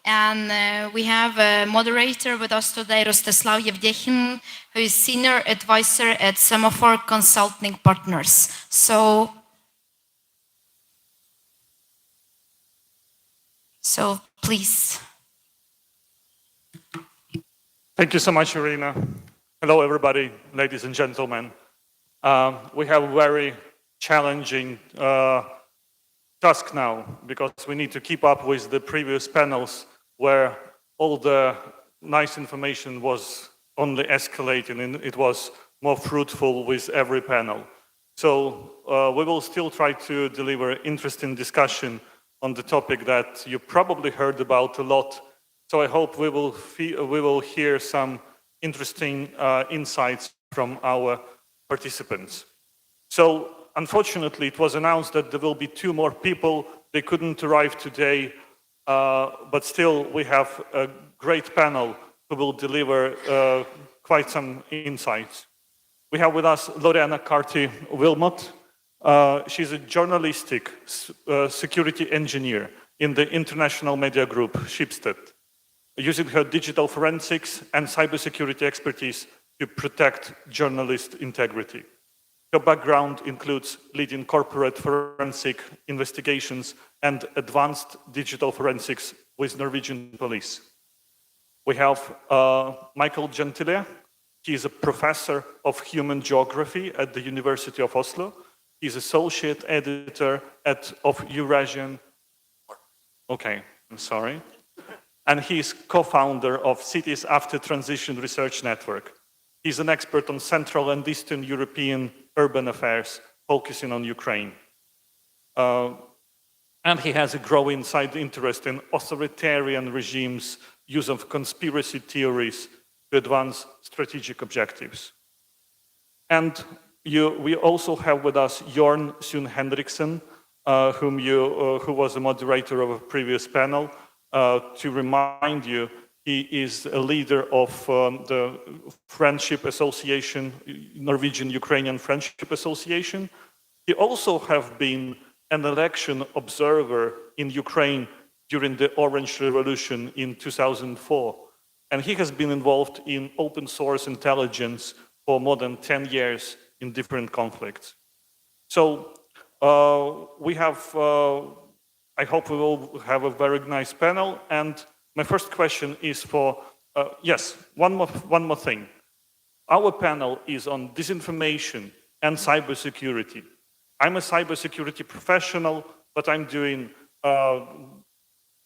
And we have a moderator with us today, Rostislav Yevdekhin, who is senior advisor at Semaphore Consulting Partners. So please. Thank you so much, Irina. Hello, everybody, ladies and gentlemen. We have a very challenging task now, because we need to keep up with the previous panels where all the nice information was only escalating and it was more fruitful with every panel. So we will still try to deliver interesting discussion on the topic that you probably heard about a lot. So I hope we will hear some interesting insights from our participants. So unfortunately, it was announced that there will be 2 more people. They couldn't arrive today, but still we have a great panel who will deliver quite some insights. We have with us Lorena Carty-Wilmot, She's a journalistic security engineer in the international media group Schibsted, using her digital forensics and cybersecurity expertise to protect journalist integrity. Her background includes leading corporate forensic investigations and advanced digital forensics with Norwegian police. We have Michael Gentile. He is a professor of human geography at the University of Oslo. He's associate editor of Eurasian. Okay, I'm sorry. And he's co-founder of Cities After Transition Research Network. He's an expert on Central and Eastern European urban affairs, focusing on Ukraine. And he has a growing side interest in authoritarian regimes' use of conspiracy theories to advance strategic objectives. And we also have with us Jørn Sund-Henriksen, who was a moderator of a previous panel. To remind you, he is a leader of the Friendship Association, Norwegian Ukrainian Friendship Association. He also has been an election observer in Ukraine during the Orange Revolution in 2004. And he has been involved in open source intelligence for more than 10 years in different conflicts. So we have, I hope we will have a very nice panel. And my first question is for, yes, one more thing. Our panel is on disinformation and cybersecurity. I'm a cybersecurity professional, but I'm doing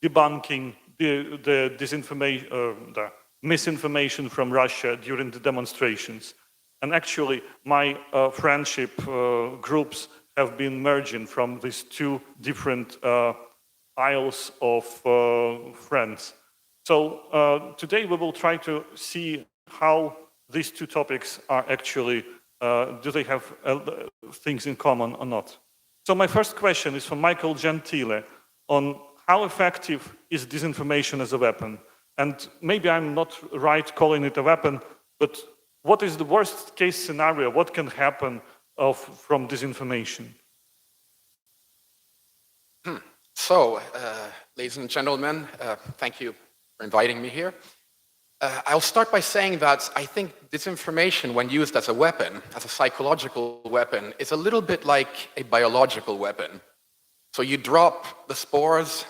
debunking the disinformation, the misinformation from Russia during the demonstrations. And actually, my friendship groups have been merging from these two different aisles of friends. So today we will try to see how these two topics are actually, do they have things in common or not? So my first question is for Michael Gentile on how effective is disinformation as a weapon? And maybe I'm not right calling it a weapon, but what is the worst case scenario? What can happen from disinformation? So, ladies and gentlemen, thank you for inviting me here. I'll start by saying that I think disinformation, when used as a weapon, as a psychological weapon, is a little bit like a biological weapon. So you drop the spores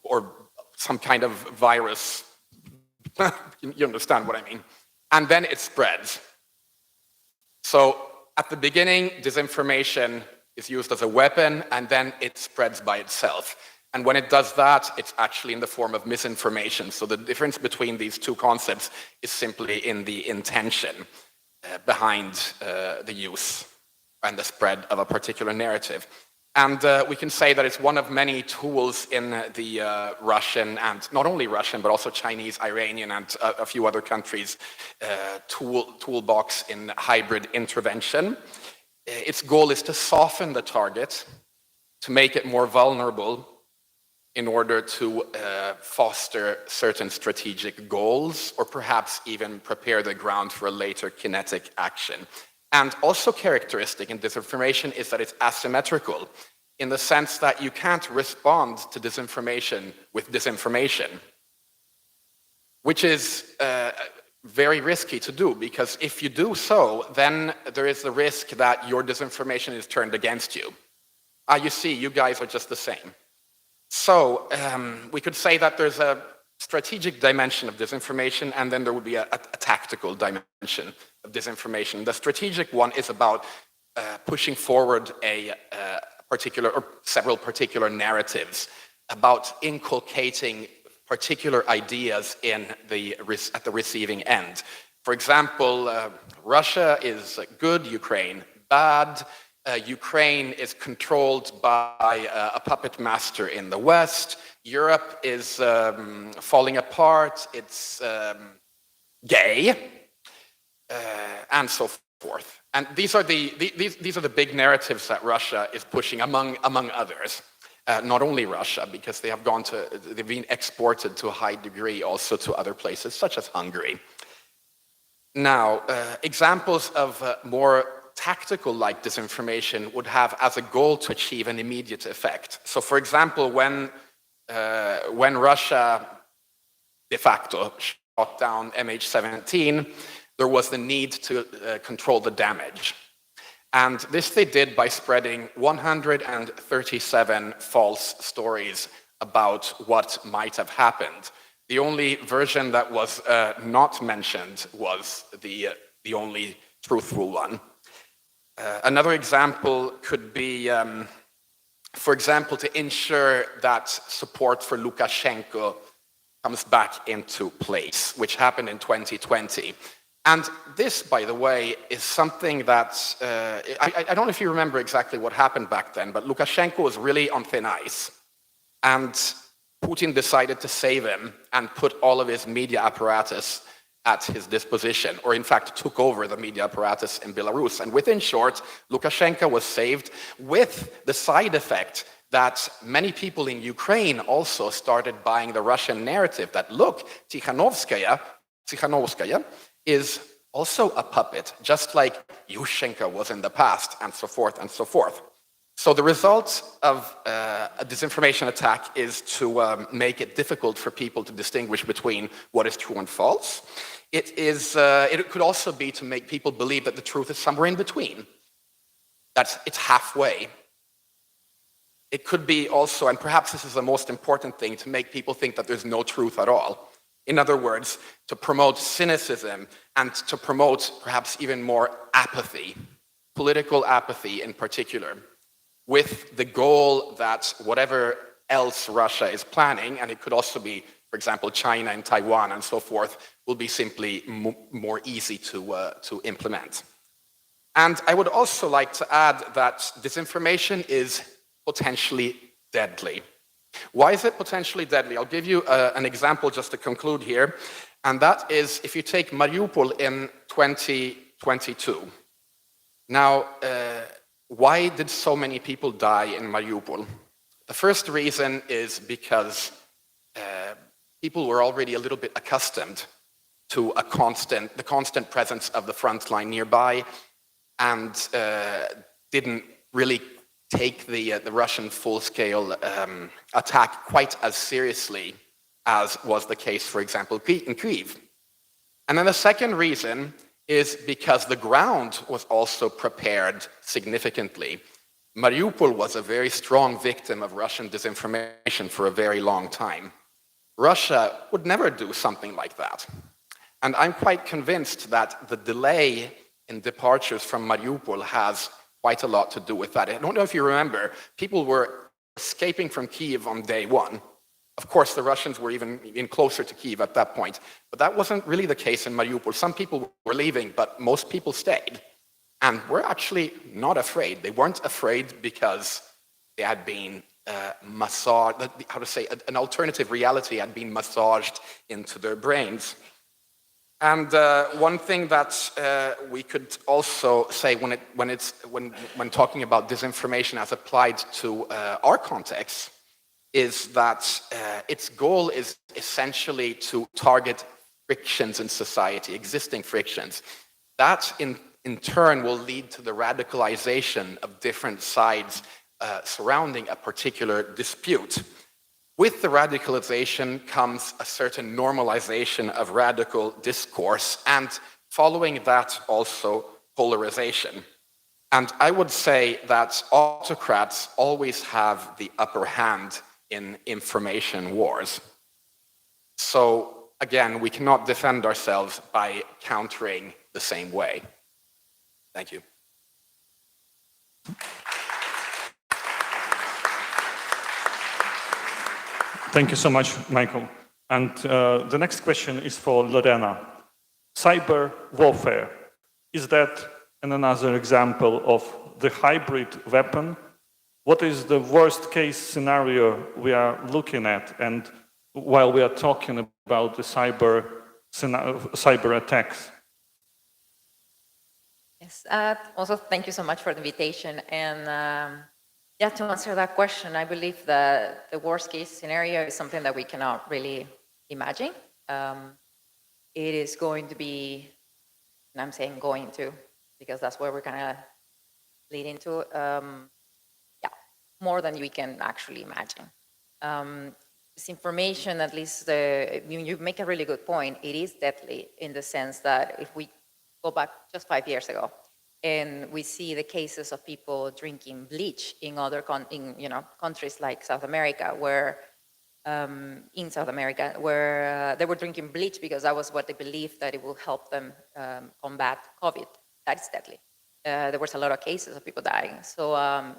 or some kind of virus, you understand what I mean, and then it spreads. So at the beginning, disinformation is used as a weapon, and then it spreads by itself. And when it does that, it's actually in the form of misinformation. So the difference between these two concepts is simply in the intention behind the use and the spread of a particular narrative. And we can say that it's one of many tools in the Russian, and not only Russian, but also Chinese, Iranian, and a few other countries' toolbox in hybrid intervention. Its goal is to soften the target, to make it more vulnerable in order to foster certain strategic goals, or perhaps even prepare the ground for a later kinetic action. And also characteristic in disinformation is that it's asymmetrical, in the sense that you can't respond to disinformation with disinformation, which is very risky to do, because if you do so, then there is the risk that your disinformation is turned against you. You see, you guys are just the same. So we could say that there's a strategic dimension of disinformation, and then there would be a tactical dimension of disinformation. The strategic one is about pushing forward a particular or several particular narratives, about inculcating particular ideas in at the receiving end. For example, Russia is good, Ukraine bad. Ukraine is controlled by a puppet master in the West. Europe is falling apart. It's gay, and so forth. And these are the big narratives that Russia is pushing, among others. Not only Russia, because they've been exported to a high degree also to other places, such as Hungary. Now, examples of more tactical-like disinformation would have as a goal to achieve an immediate effect. So, for example, when Russia de facto shot down MH17, there was the need to control the damage. And this they did by spreading 137 false stories about what might have happened. The only version that was not mentioned was the only truthful one. Another example could be, for example, to ensure that support for Lukashenko comes back into place, which happened in 2020. And this, by the way, is something that, I don't know if you remember exactly what happened back then, but Lukashenko was really on thin ice. And Putin decided to save him and put all of his media apparatus at his disposition, or in fact took over the media apparatus in Belarus. And within short, Lukashenko was saved with the side effect that many people in Ukraine also started buying the Russian narrative that, look, Tikhanovskaya is also a puppet, just like Yushchenko was in the past, and so forth and so forth. So the result of a disinformation attack is to make it difficult for people to distinguish between what is true and false. It could also be to make people believe that the truth is somewhere in between, that it's halfway. It could be also, and perhaps this is the most important thing, to make people think that there's no truth at all. In other words, to promote cynicism and to promote perhaps even more apathy, political apathy in particular, with the goal that whatever else Russia is planning, and it could also be, for example, China and Taiwan and so forth, will be simply more easy to implement. And I would also like to add that disinformation is potentially deadly. Why is it potentially deadly? I'll give you an example just to conclude here, and that is if you take Mariupol in 2022. Now, why did so many people die in Mariupol? The first reason is because people were already a little bit accustomed to the constant presence of the front line nearby, and didn't really take the Russian full-scale attack quite as seriously as was the case, for example, in Kyiv. And then the second reason is because the ground was also prepared significantly. Mariupol was a very strong victim of Russian disinformation for a very long time. Russia would never do something like that. And I'm quite convinced that the delay in departures from Mariupol has quite a lot to do with that. I don't know if you remember, people were escaping from Kyiv on day one. Of course, the Russians were even closer to Kyiv at that point, but that wasn't really the case in Mariupol. Some people were leaving, but most people stayed. And were actually not afraid. They weren't afraid because they had been massaged, an alternative reality had been massaged into their brains. And one thing that we could also say when talking about disinformation as applied to our context is that its goal is essentially to target frictions in society, existing frictions. That in turn will lead to the radicalization of different sides surrounding a particular dispute. With the radicalization comes a certain normalization of radical discourse, and following that also polarization. And I would say that autocrats always have the upper hand in information wars. So again, we cannot defend ourselves by countering the same way. Thank you. Thank you so much, Michael. And the next question is for Lorena. Cyber warfare, is that another example of the hybrid weapon? What is the worst case scenario we are looking at? And while we are talking about the cyber attacks. Yes, also thank you so much for the invitation. And yeah, to answer that question, I believe that the worst case scenario is something that we cannot really imagine. It is going to be, and I'm saying going to, because that's where we're gonna lead into. Yeah, more than we can actually imagine. This information, at least you make a really good point. It is deadly in the sense that if we go back just 5 years ago, and we see the cases of people drinking bleach in other countries like South America, where they were drinking bleach because that was what they believed that it will help them combat COVID. That is deadly. There was a lot of cases of people dying. So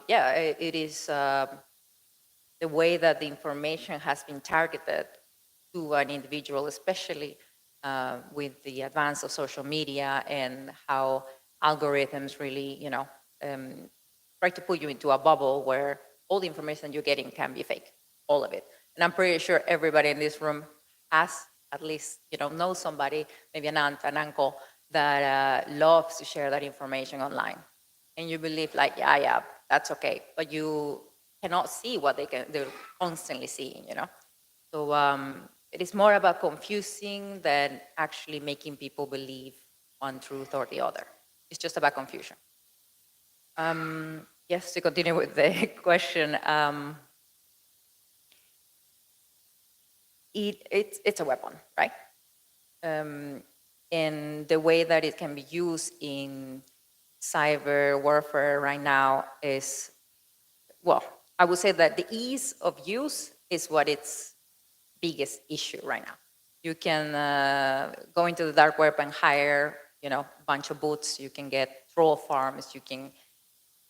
yeah, it is the way that the information has been targeted to an individual, especially with the advance of social media and how algorithms really, try to put you into a bubble where all the information you're getting can be fake, all of it. And I'm pretty sure everybody in this room has at least, knows somebody, maybe an aunt, an uncle, that loves to share that information online. And you believe like, yeah, that's okay. But you cannot see what they're constantly seeing, So it is more about confusing than actually making people believe one truth or the other. It's just about confusion. Yes, to continue with the question, it's a weapon, right? And the way that it can be used in cyber warfare right now is, well, I would say that the ease of use is what its biggest issue right now. You can go into the dark web and hire, a bunch of bots. You can get troll farms.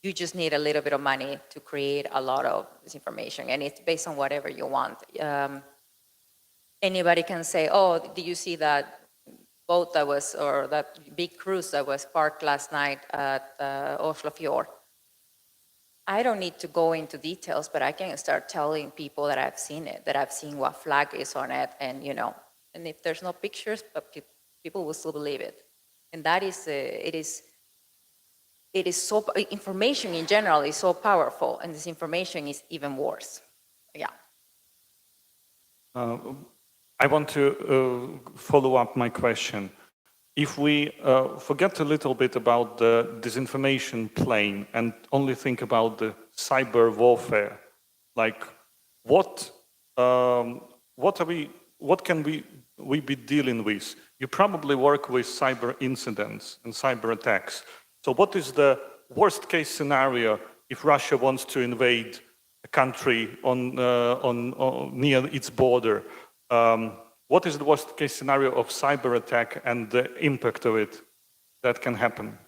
You just need a little bit of money to create a lot of this information, and it's based on whatever you want. Anybody can say, "Oh, did you see that boat or that big cruise that was parked last night at Oslo Fjord?" I don't need to go into details, but I can start telling people that I've seen it, that I've seen what flag is on it, and and if there's no pictures, but people will still believe it. And that is, it is so, information in general is so powerful, and this information is even worse. Yeah. I want to follow up my question. If we forget a little bit about the disinformation plane and only think about the cyber warfare, like what can we be dealing with? You probably work with cyber incidents and cyber attacks. So what is the worst case scenario if Russia wants to invade a country near its border? What is the worst case scenario of cyber attack and the impact of it that can happen?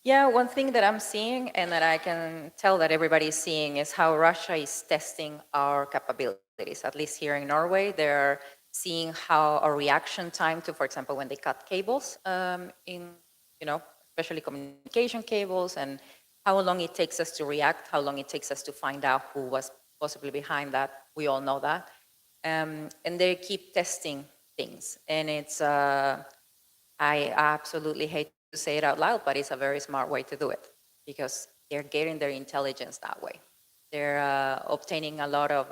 Yeah, one thing that I'm seeing and that I can tell that everybody is seeing is how Russia is testing our capabilities. At least here in Norway, they're seeing how our reaction time to, for example, when they cut cables especially communication cables, and how long it takes us to react, how long it takes us to find out who was possibly behind that. We all know that. And they keep testing things. And it's, I absolutely hate to say it out loud, but it's a very smart way to do it because they're getting their intelligence that way. They're obtaining a lot of,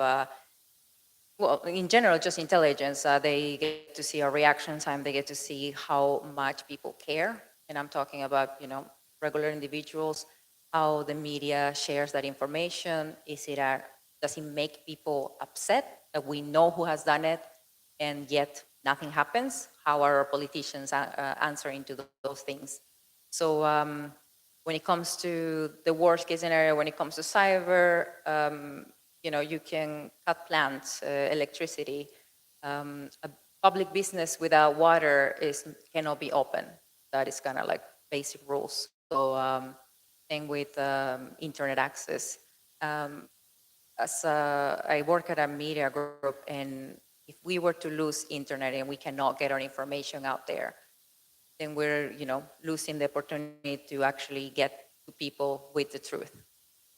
well, in general, just intelligence. They get to see our reaction time. They get to see how much people care. And I'm talking about, regular individuals, how the media shares that information. Does it make people upset that we know who has done it and yet nothing happens? How are our politicians answering to those things? So when it comes to the worst case scenario, when it comes to cyber, you can cut plants, electricity. A public business without water cannot be open. That is kind of like basic rules. So same with internet access. I work at a media group, and if we were to lose internet and we cannot get our information out there, then we're, losing the opportunity to actually get to people with the truth.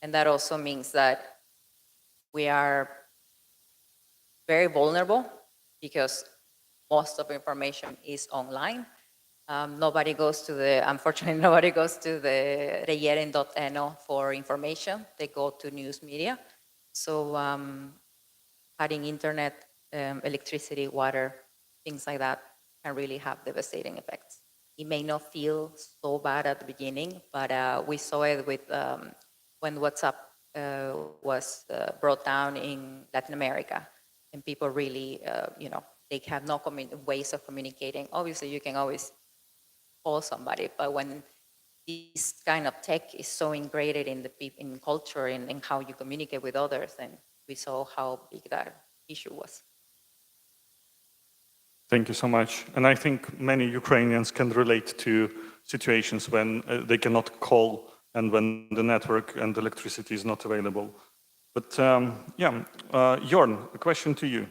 And that also means that we are very vulnerable because most of information is online. Unfortunately, nobody goes to the regjering.no for information. They go to news media. So cutting internet, electricity, water, things like that can really have devastating effects. It may not feel so bad at the beginning, but we saw it with when WhatsApp was brought down in Latin America, and people really, they have no ways of communicating. Obviously, you can always call somebody, but when this kind of tech is so integrated in culture and in how you communicate with others, then we saw how big that issue was. Thank you so much. And I think many Ukrainians can relate to situations when they cannot call and when the network and electricity is not available. But Jørn, a question to you.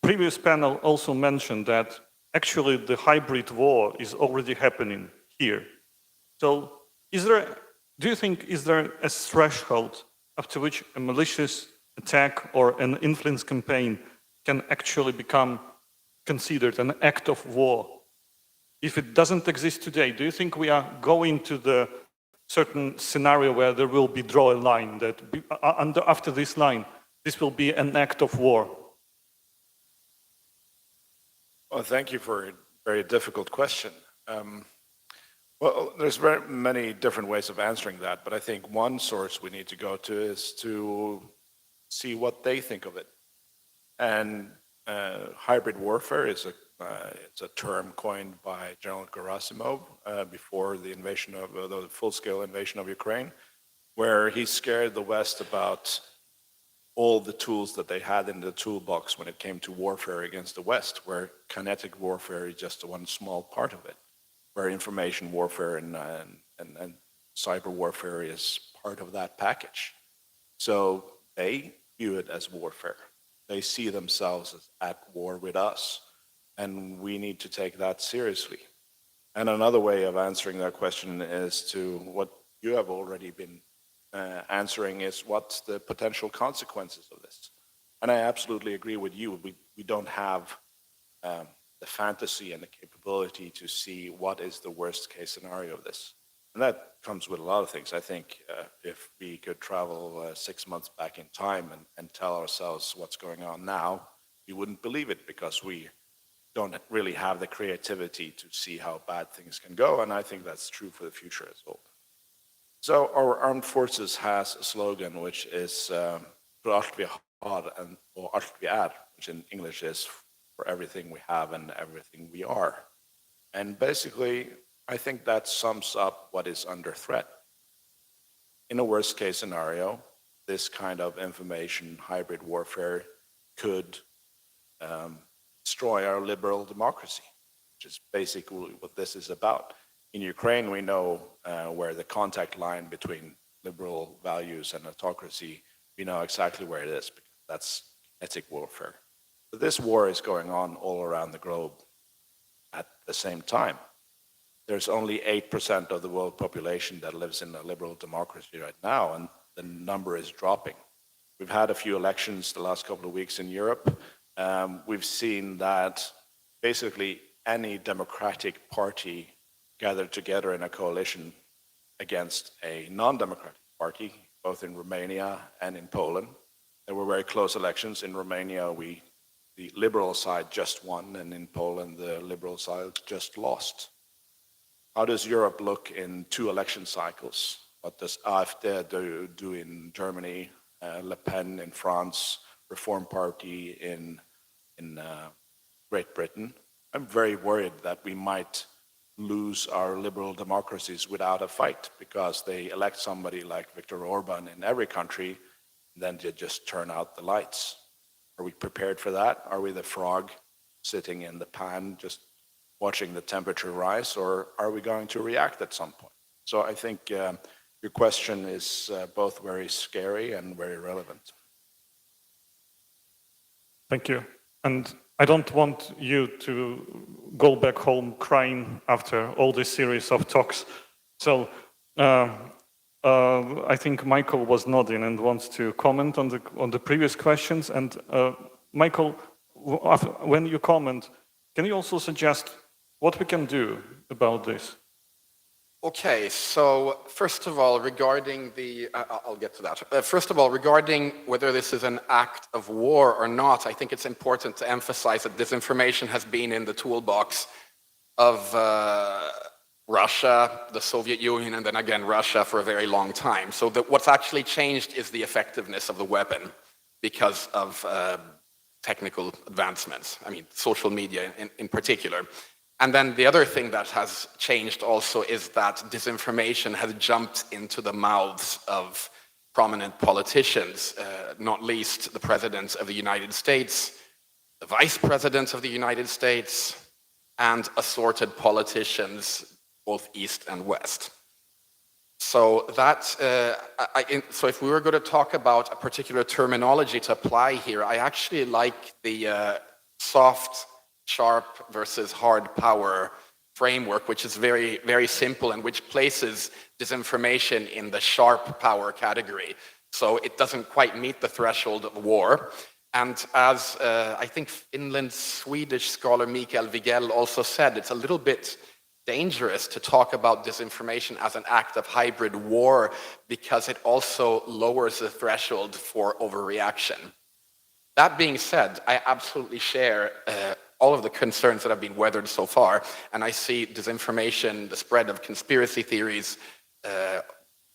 Previous panel also mentioned that actually the hybrid war is already happening here. So do you think is there a threshold up to which a malicious attack or an influence campaign can actually become considered an act of war? If it doesn't exist today, do you think we are going to the certain scenario where there will be draw a line that after this line, this will be an act of war? Well, thank you for a very difficult question. Well, there's very many different ways of answering that, but I think one source we need to go to is to see what they think of it. And hybrid warfare is it's a term coined by General Gerasimov before the invasion of the full-scale invasion of Ukraine, where he scared the West about all the tools that they had in the toolbox when it came to warfare against the West, where kinetic warfare is just one small part of it, where information warfare and cyber warfare is part of that package. So they view it as warfare. They see themselves as at war with us, and we need to take that seriously. And another way of answering that question is to what you have already been answering is what's the potential consequences of this? And I absolutely agree with you. We don't have the fantasy and the capability to see what is the worst case scenario of this. And that comes with a lot of things. I think if we could travel 6 months back in time and tell ourselves what's going on now, we wouldn't believe it because we don't really have the creativity to see how bad things can go. And I think that's true for the future as well. So our armed forces has a slogan which is för allt vi har och allt vi är, which in English is for everything we have and everything we are. And basically, I think that sums up what is under threat. In a worst case scenario, this kind of information hybrid warfare could destroy our liberal democracy, which is basically what this is about. In Ukraine, we know where the contact line between liberal values and autocracy, we know exactly where it is, because that's kinetic warfare. But this war is going on all around the globe at the same time. There's only 8% of the world population that lives in a liberal democracy right now, and the number is dropping. We've had a few elections the last couple of weeks in Europe. We've seen that basically any democratic party gathered together in a coalition against a non-democratic party, both in Romania and in Poland. There were very close elections. In Romania, the liberal side just won, and in Poland, the liberal side just lost. How does Europe look in 2 election cycles? What does AfD do in Germany, Le Pen in France, Reform Party in Great Britain? I'm very worried that we might lose our liberal democracies without a fight because they elect somebody like Viktor Orban in every country, and then they just turn out the lights. Are we prepared for that? Are we the frog sitting in the pan just watching the temperature rise, or are we going to react at some point? So I think your question is both very scary and very relevant. Thank you. And I don't want you to go back home crying after all this series of talks. So I think Michael was nodding and wants to comment on the previous questions. And Michael, when you comment, can you also suggest what we can do about this? Okay, so first of all, regarding the, I'll get to that. First of all, regarding whether this is an act of war or not, I think it's important to emphasize that disinformation has been in the toolbox of Russia, the Soviet Union, and then again Russia for a very long time. So what's actually changed is the effectiveness of the weapon because of technical advancements, I mean social media in particular. And then the other thing that has changed also is that disinformation has jumped into the mouths of prominent politicians, not least the President of the United States, the Vice President of the United States, and assorted politicians, both East and West. So that, so if we were going to talk about a particular terminology to apply here, I actually like the soft, sharp versus hard power framework, which is very, very simple and which places disinformation in the sharp power category. So it doesn't quite meet the threshold of war. And as I think Finland's Swedish scholar Mikael Wigell also said, it's a little bit dangerous to talk about disinformation as an act of hybrid war because it also lowers the threshold for overreaction. That being said, I absolutely share all of the concerns that have been weathered so far, and I see disinformation, the spread of conspiracy theories,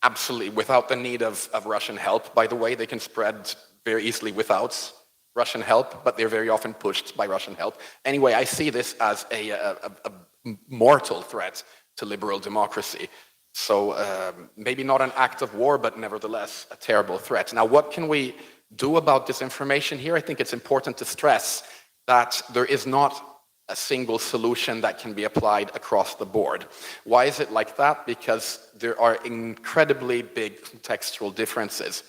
absolutely without the need of Russian help. By the way, they can spread very easily without Russian help, but they're very often pushed by Russian help. Anyway, I see this as a mortal threat to liberal democracy. So maybe not an act of war, but nevertheless a terrible threat. Now, what can we do about disinformation here? I think it's important to stress that there is not a single solution that can be applied across the board. Why is it like that? Because there are incredibly big contextual differences.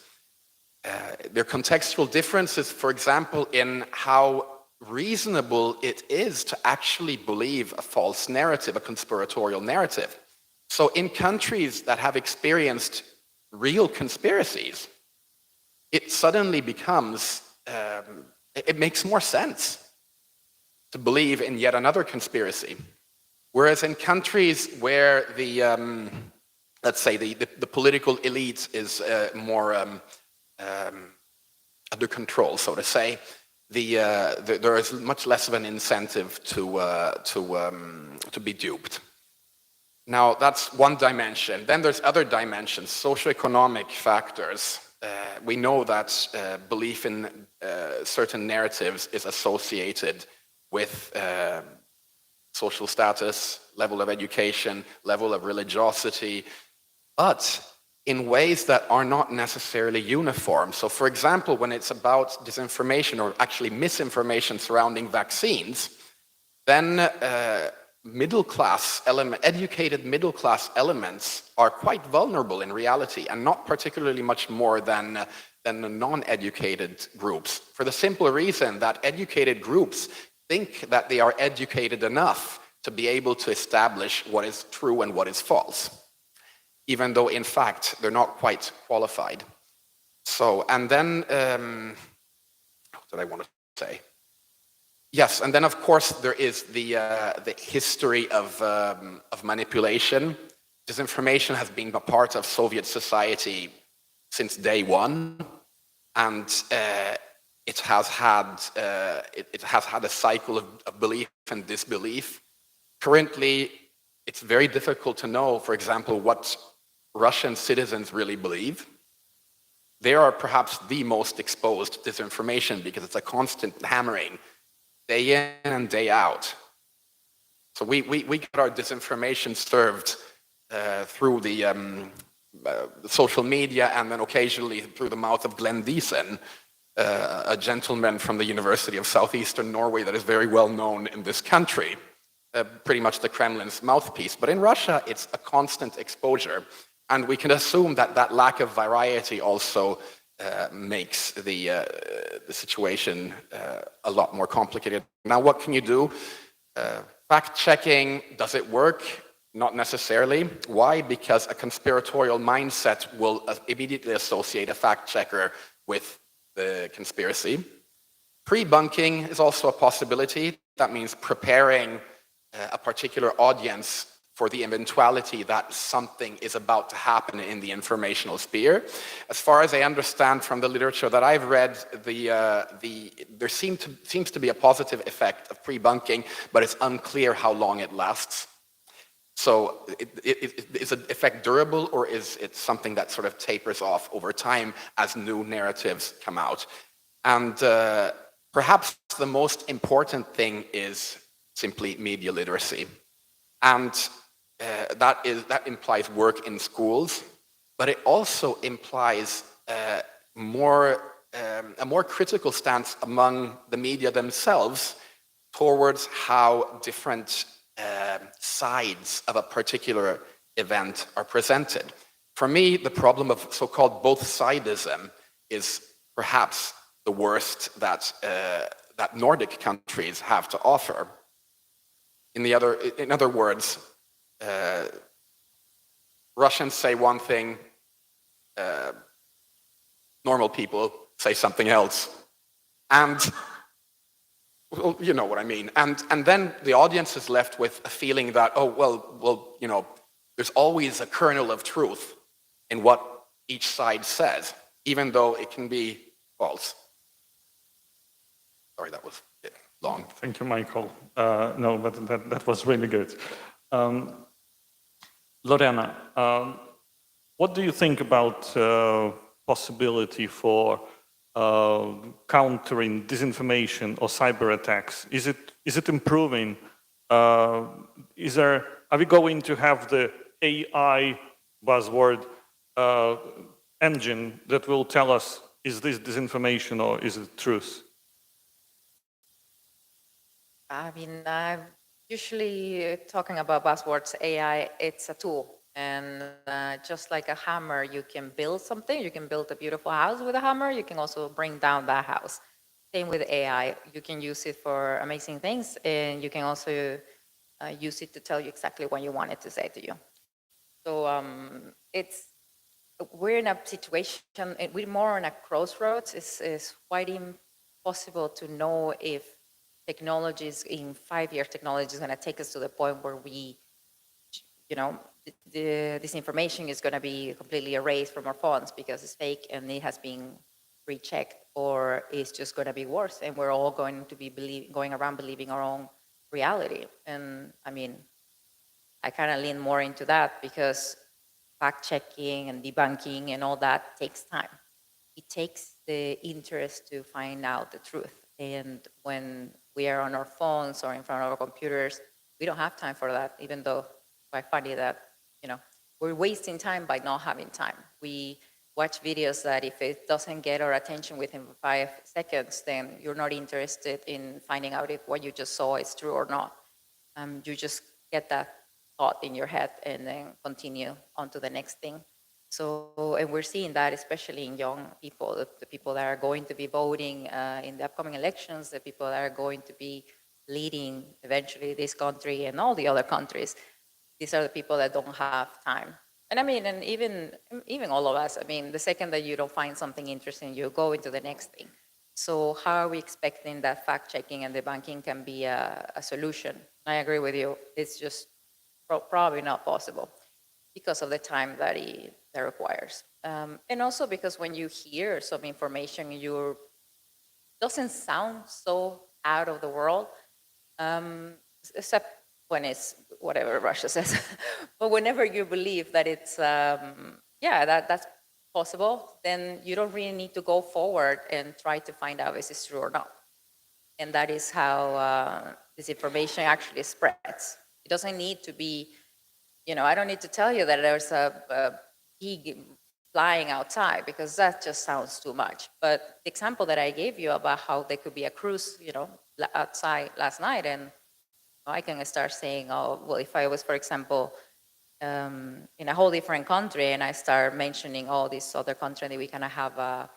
There are contextual differences, for example, in how reasonable it is to actually believe a false narrative, a conspiratorial narrative. So in countries that have experienced real conspiracies, it suddenly becomes, it makes more sense to believe in yet another conspiracy. Whereas in countries where the, let's say, the political elite is more under control, so to say, there is much less of an incentive to be duped. Now, that's one dimension. Then there's other dimensions, socioeconomic factors. We know that belief in certain narratives is associated with social status, level of education, level of religiosity, but in ways that are not necessarily uniform. So for example, when it's about disinformation or actually misinformation surrounding vaccines, then educated middle-class elements are quite vulnerable in reality and not particularly much more than the non-educated groups, for the simple reason that educated groups think that they are educated enough to be able to establish what is true and what is false, even though in fact they're not quite qualified. So, and then, what did I want to say? Yes, and then of course there is the history of manipulation. Disinformation has been a part of Soviet society since day one, and it has had a cycle of belief and disbelief. Currently, it's very difficult to know, for example, what Russian citizens really believe. They are perhaps the most exposed to disinformation because it's a constant hammering, day in and day out. So we get our disinformation served through the social media and then occasionally through the mouth of Glenn Diesen, a gentleman from the University of Southeastern Norway that is very well known in this country, pretty much the Kremlin's mouthpiece. But in Russia, it's a constant exposure. And we can assume that that lack of variety also makes the situation a lot more complicated. Now, what can you do? Fact-checking, does it work? Not necessarily. Why? Because a conspiratorial mindset will immediately associate a fact-checker with the conspiracy. Pre-bunking is also a possibility. That means preparing a particular audience for the eventuality that something is about to happen in the informational sphere. As far as I understand from the literature that I've read, there seems to be a positive effect of pre-bunking, but it's unclear how long it lasts. So is the effect durable, or is it something that sort of tapers off over time as new narratives come out? And perhaps the most important thing is simply media literacy. And that implies work in schools, but it also implies a more critical stance among the media themselves towards how different sides of a particular event are presented. For me, the problem of so-called both-sidism is perhaps the worst that Nordic countries have to offer. In other words, Russians say one thing, normal people say something else. And, well, you know what I mean. And then the audience is left with a feeling that, oh, well, you know, there's always a kernel of truth in what each side says, even though it can be false. Sorry, that was long. Thank you, Michael. No, but that was really good. Lorena, what do you think about possibility for countering disinformation or cyber attacks? Is it improving? Are we going to have the AI buzzword engine that will tell us, is this disinformation or is it truth? I mean, I'm usually talking about buzzwords. AI, it's a tool. And just like a hammer, you can build something. You can build a beautiful house with a hammer. You can also bring down that house. Same with AI. You can use it for amazing things. And you can also use it to tell you exactly what you want it to say to you. So we're in a situation, we're more on a crossroads. It's quite impossible to know if technologies in 5 years, technology is going to take us to the point where we, you know, this information is going to be completely erased from our phones because it's fake and it has been rechecked, or it's just going to be worse and we're all going to be going around believing our own reality. And I mean, I kind of lean more into that because fact-checking and debunking and all that takes time. It takes the interest to find out the truth. And when we are on our phones or in front of our computers, we don't have time for that, even though it's quite funny that, you know, we're wasting time by not having time. We watch videos that if it doesn't get our attention within 5 seconds, then you're not interested in finding out if what you just saw is true or not. You just get that thought in your head and then continue on to the next thing. So, and we're seeing that especially in young people, the people that are going to be voting in the upcoming elections, the people that are going to be leading eventually this country and all the other countries. These are the people that don't have time. And I mean, and even all of us, I mean, the second that you don't find something interesting, you go into the next thing. So how are we expecting that fact-checking and debunking can be a solution? I agree with you. It's just probably not possible because of the time that it requires. And also because when you hear some information, it doesn't sound so out of the world, except when it's whatever Russia says. But whenever you believe that it's, that's possible, then you don't really need to go forward and try to find out if it's true or not. And that is how this information actually spreads. It doesn't need to be, you know, I don't need to tell you that there's a pig flying outside because that just sounds too much. But the example that I gave you about how there could be a cruise, you know, outside last night, and I can start saying, oh, well, if I was, for example, in a whole different country and I start mentioning all these other countries that we kind of have,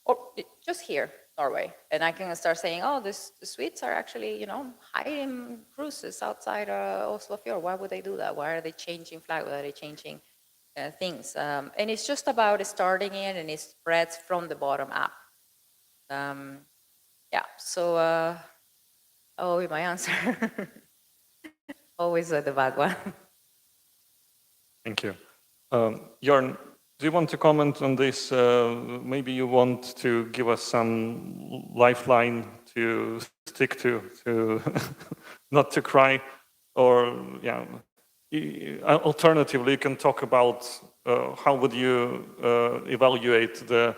or just here, Norway, and I can start saying, oh, the Swedes are actually, you know, hiding cruises outside Oslo Fjord. Why would they do that? Why are they changing flag? Why are they changing things? And it's just about starting it, and it spreads from the bottom up. Yeah, so, my answer. Always the bad one. Thank you. Jørn, do you want to comment on this? Maybe you want to give us some lifeline to stick to not to cry, or yeah. Alternatively, you can talk about how would you evaluate the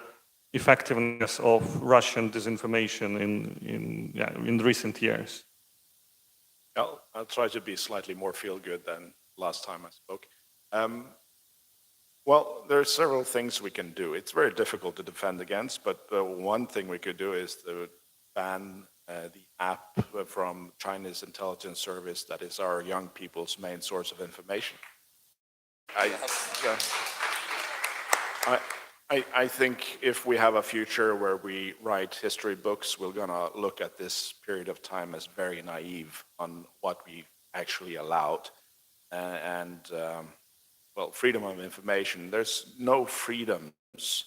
effectiveness of Russian disinformation in recent years. I'll try to be slightly more feel-good than last time I spoke. Well, there are several things we can do. It's very difficult to defend against, but one thing we could do is to ban the app from China's intelligence service that is our young people's main source of information. I think if we have a future where we write history books, we're going to look at this period of time as very naive on what we actually allowed. Well, freedom of information, there's no freedoms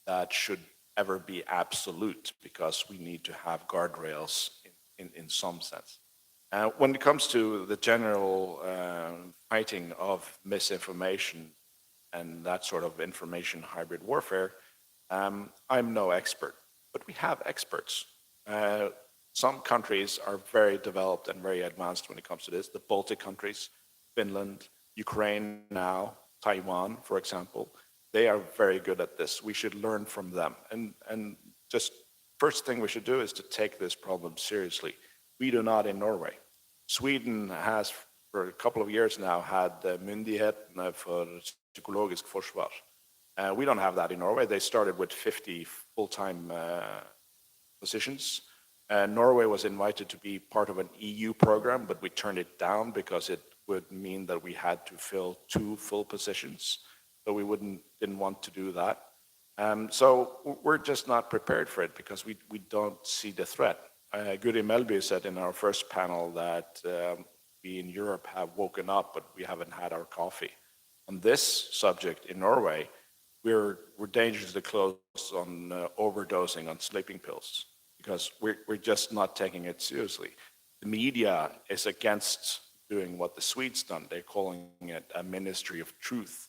that should ever be absolute, because we need to have guardrails in some sense. When it comes to the general fighting of misinformation and that sort of information hybrid warfare, I'm no expert, but we have experts. Some countries are very developed and very advanced when it comes to this. The Baltic countries, Finland, Ukraine now, Taiwan, for example, they are very good at this. We should learn from them. And just first thing we should do is to take this problem seriously. We do not in Norway. Sweden has, for a couple of years now, had the Myndigheten for Psykologisk Forsvar. We don't have that in Norway. They started with 50 full-time positions. Norway was invited to be part of an EU program, but we turned it down because it would mean that we had to fill 2 full positions. So we didn't want to do that. So we're just not prepared for it because we don't see the threat. Guri Melby said in our first panel that we in Europe have woken up, but we haven't had our coffee. On this subject in Norway, we're dangerously close on overdosing on sleeping pills because we're just not taking it seriously. The media is against doing what the Swedes done. They're calling it a ministry of truth.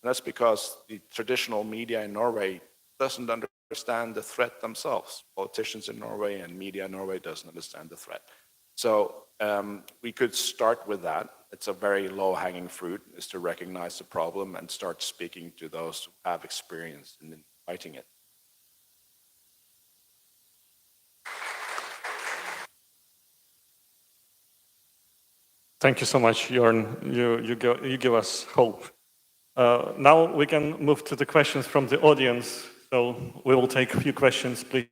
And that's because the traditional media in Norway doesn't understand the threat themselves. Politicians in Norway and media in Norway doesn't understand the threat. So we could start with that. It's a very low-hanging fruit, is to recognize the problem and start speaking to those who have experience in fighting it. Thank you so much, Jørn. You give us hope. Now we can move to the questions from the audience. So we will take a few questions, please.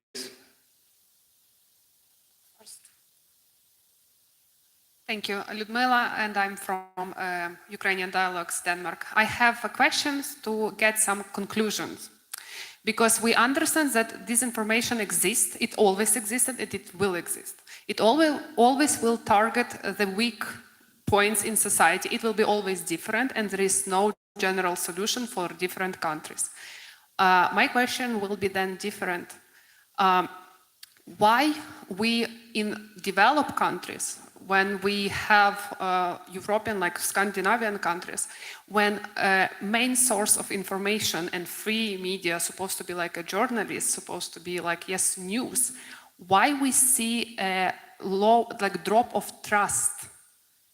Thank you, Ludmila, and I'm from Ukrainian Dialogues, Denmark. I have questions to get some conclusions, because we understand that disinformation exists, it always existed, and it will exist. It always will target the weak points in society. It will be always different, and there is no general solution for different countries. My question will be then different. Why we in developed countries, when we have European, like Scandinavian countries, when main source of information and free media supposed to be like a journalist, supposed to be like, yes, news, why we see a low, like drop of trust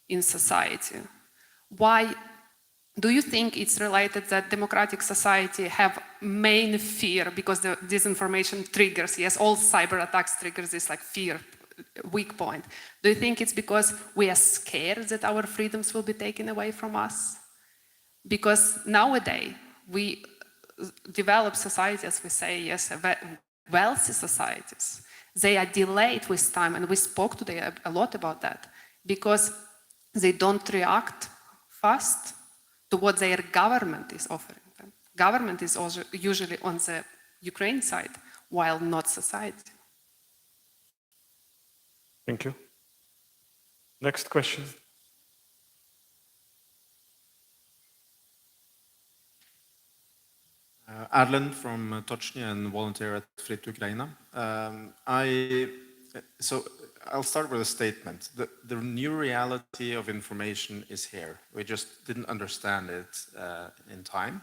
in society? Why do you think it's related that democratic society have main fear because the disinformation triggers, yes, all cyber attacks triggers this like fear, weak point. Do you think it's because we are scared that our freedoms will be taken away from us? Because nowadays we develop society, as we say, yes, wealthy societies. They are delayed with time, and we spoke today a lot about that, because they don't react fast to what their government is offering them. Government is also usually on the Ukraine side, while not society. Thank you. Next question. Erlend from Tochny and volunteer at Fritt Ukraine. I So I'll start with a statement. The new reality of information is here. We just didn't understand it in time.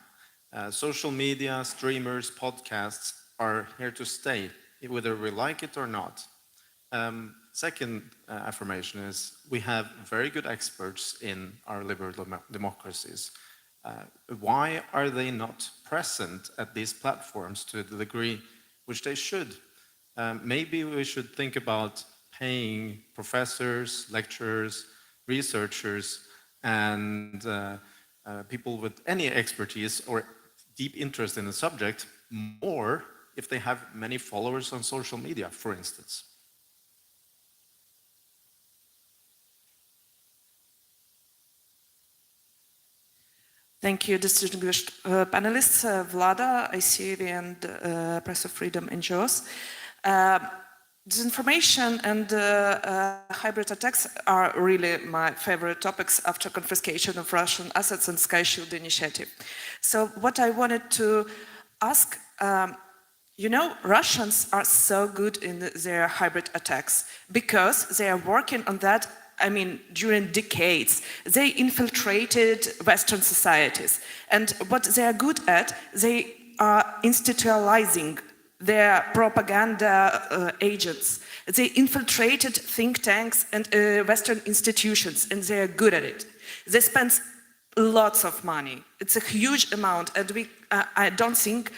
Social media, streamers, podcasts are here to stay, whether we like it or not. Second affirmation is we have very good experts in our liberal democracies. Why are they not present at these platforms to the degree which they should? Maybe we should think about paying professors, lecturers, researchers, and people with any expertise or deep interest in the subject more if they have many followers on social media, for instance. Thank you, distinguished panelists, Vlada, ICUV, and Press of Freedom NGOs. Disinformation and hybrid attacks are really my favorite topics after confiscation of Russian assets and Sky Shield initiative. So what I wanted to ask, you know, Russians are so good in their hybrid attacks because they are working on that, I mean, during decades. They infiltrated Western societies. And what they are good at, they are institutionalizing their propaganda agents. They infiltrated think tanks and Western institutions, and they are good at it. They spend lots of money. It's a huge amount, and I don't think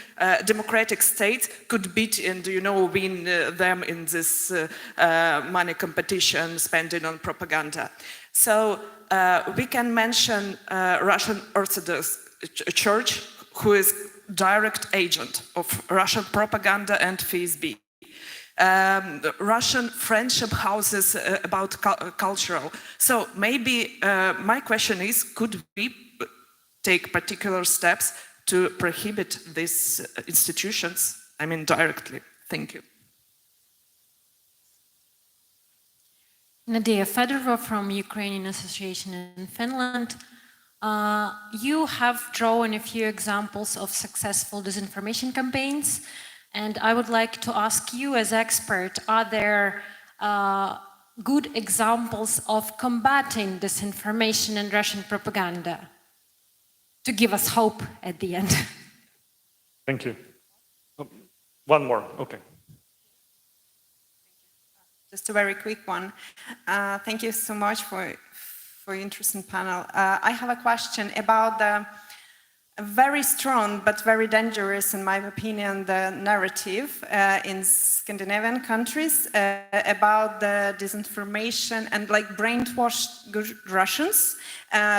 democratic states could beat and, you know, win them in this money competition spending on propaganda. So we can mention Russian Orthodox Church, who is direct agent of Russian propaganda and FSB. Russian friendship houses about cultural. So maybe my question is, could we take particular steps to prohibit these institutions? I mean, directly. Thank you. Nadia Fedorova from Ukrainian Association in Finland. You have drawn a few examples of successful disinformation campaigns, and I would like to ask you as expert, are there good examples of combating disinformation and Russian propaganda to give us hope at the end? Thank you. One more, okay. Just a very quick one. Thank you so much for your interesting panel. I have a question about the very strong but very dangerous, in my opinion, the narrative in Scandinavian countries about the disinformation and like brainwashed Russians,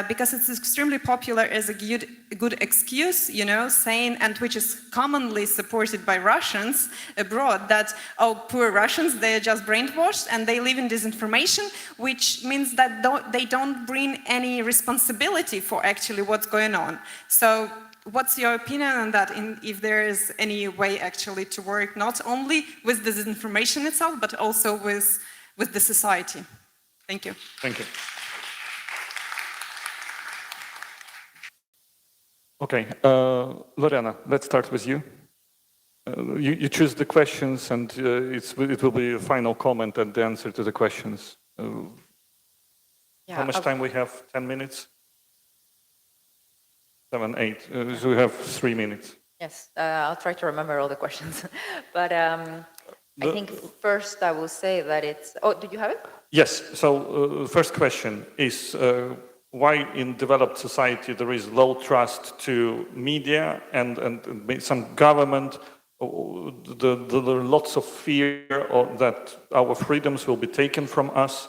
because it's extremely popular as a good excuse, you know, saying, and which is commonly supported by Russians abroad, that, oh, poor Russians, they're just brainwashed and they live in disinformation, which means that they don't bring any responsibility for actually what's going on. So what's your opinion on that, if there is any way actually to work not only with the disinformation itself, but also with the society? Thank you. Thank you. Okay, Lorena, let's start with you. You choose the questions, and it will be a final comment and the answer to the questions. How much time we have? 10 minutes? 7, 8. So we have 3 minutes. Yes, I'll try to remember all the questions. But I think first I will say that it's... Oh, did you have it? Yes. So first question is why in developed society there is low trust to media and some government. There are lots of fear that our freedoms will be taken from us.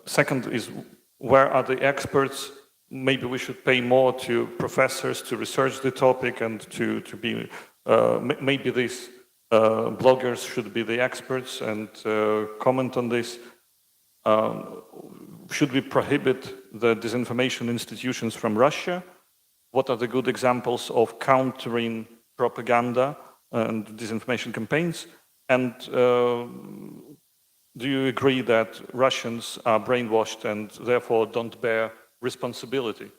Second is, where are the experts? Maybe we should pay more to professors to research the topic and to be, maybe these bloggers should be the experts and comment on this. Should we prohibit the disinformation institutions from Russia? What are the good examples of countering propaganda and disinformation campaigns? And do you agree that Russians are brainwashed and therefore don't bear responsibility?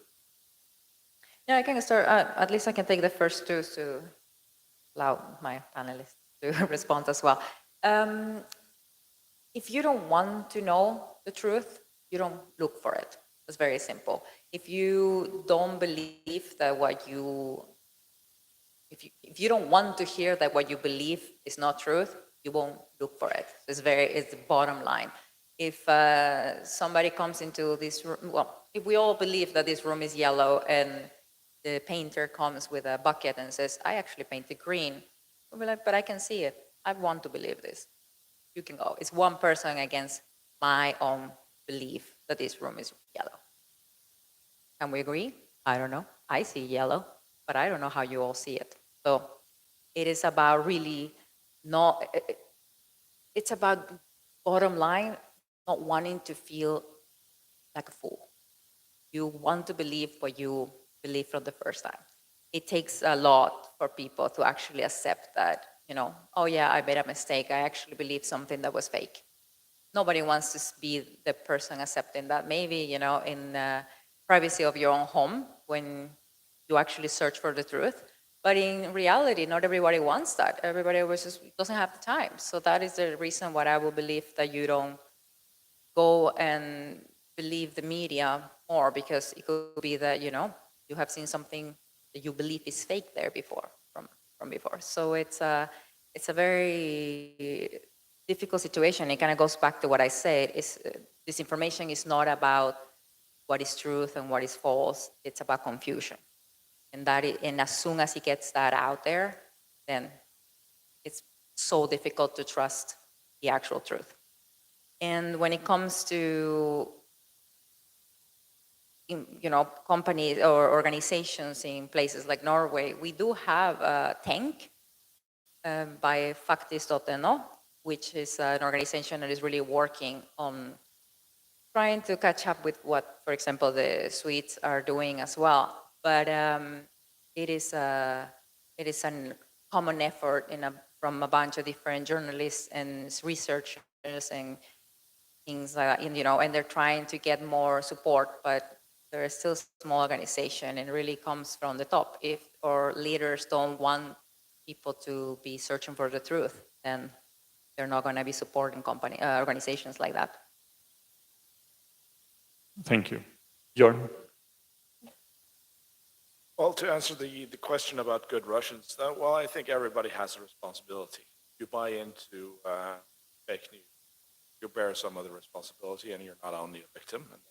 Yeah, I can start. At least I can take the first two to allow my panelists to respond as well. if you don't want to know the truth, you don't look for it. It's very simple. If you don't believe that if you don't want to hear that what you believe is not truth, you won't look for it. It's the bottom line. If somebody comes into this room, well, if we all believe that this room is yellow and the painter comes with a bucket and says, I actually painted green, we'll be like, but I can see it. I want to believe this. You can go. It's one person against my own belief that this room is yellow. Can we agree? I don't know. I see yellow, but I don't know how you all see it. So it is about really it's about bottom line, not wanting to feel like a fool. You want to believe what you believe from the first time. It takes a lot for people to actually accept that, oh yeah, I made a mistake. I actually believed something that was fake. Nobody wants to be the person accepting that. Maybe, in the privacy of your own home when you actually search for the truth. But in reality, not everybody wants that. Everybody doesn't have the time. So that is the reason why I will believe that you don't go and believe the media more, because it could be that, you have seen something that you believe is fake there before, from before. So it's a very difficult situation. It kind of goes back to what I said, this information is not about what is truth and what is false. It's about confusion. And as soon as it gets that out there, then it's so difficult to trust the actual truth. And when it comes to companies or organizations in places like Norway, we do have a tank by Faktisk.no, which is an organization that is really working on trying to catch up with what, for example, the Swedes are doing as well. But it is a common effort from a bunch of different journalists and researchers and things like that, and they're trying to get more support, but they're still a small organization, and it really comes from the top. If our leaders don't want people to be searching for the truth, then they're not going to be supporting organizations like that. Thank you. Jørn? Well, to answer the question about good Russians, well, I think everybody has a responsibility. You buy into fake news, you bear some of the responsibility, and you're not only a victim, and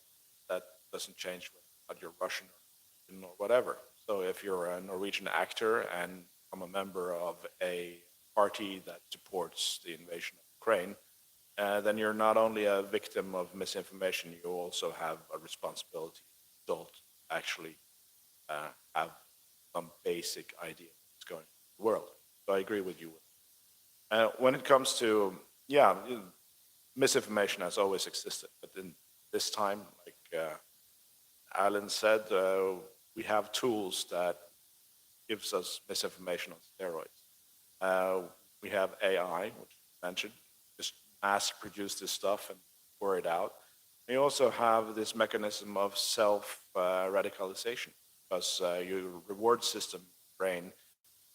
that doesn't change whether you're Russian or whatever. So if you're a Norwegian actor and I'm a member of a party that supports the invasion of Ukraine, then you're not only a victim of misinformation, you also have a responsibility to actually have some basic idea of what's going on in the world. So I agree with you. When it comes to, misinformation has always existed, but in this time, like Alan said, we have tools that gives us misinformation on steroids. We have AI, which you mentioned, just mass-produce this stuff and pour it out. We also have this mechanism of self-radicalization, because your reward system, brain,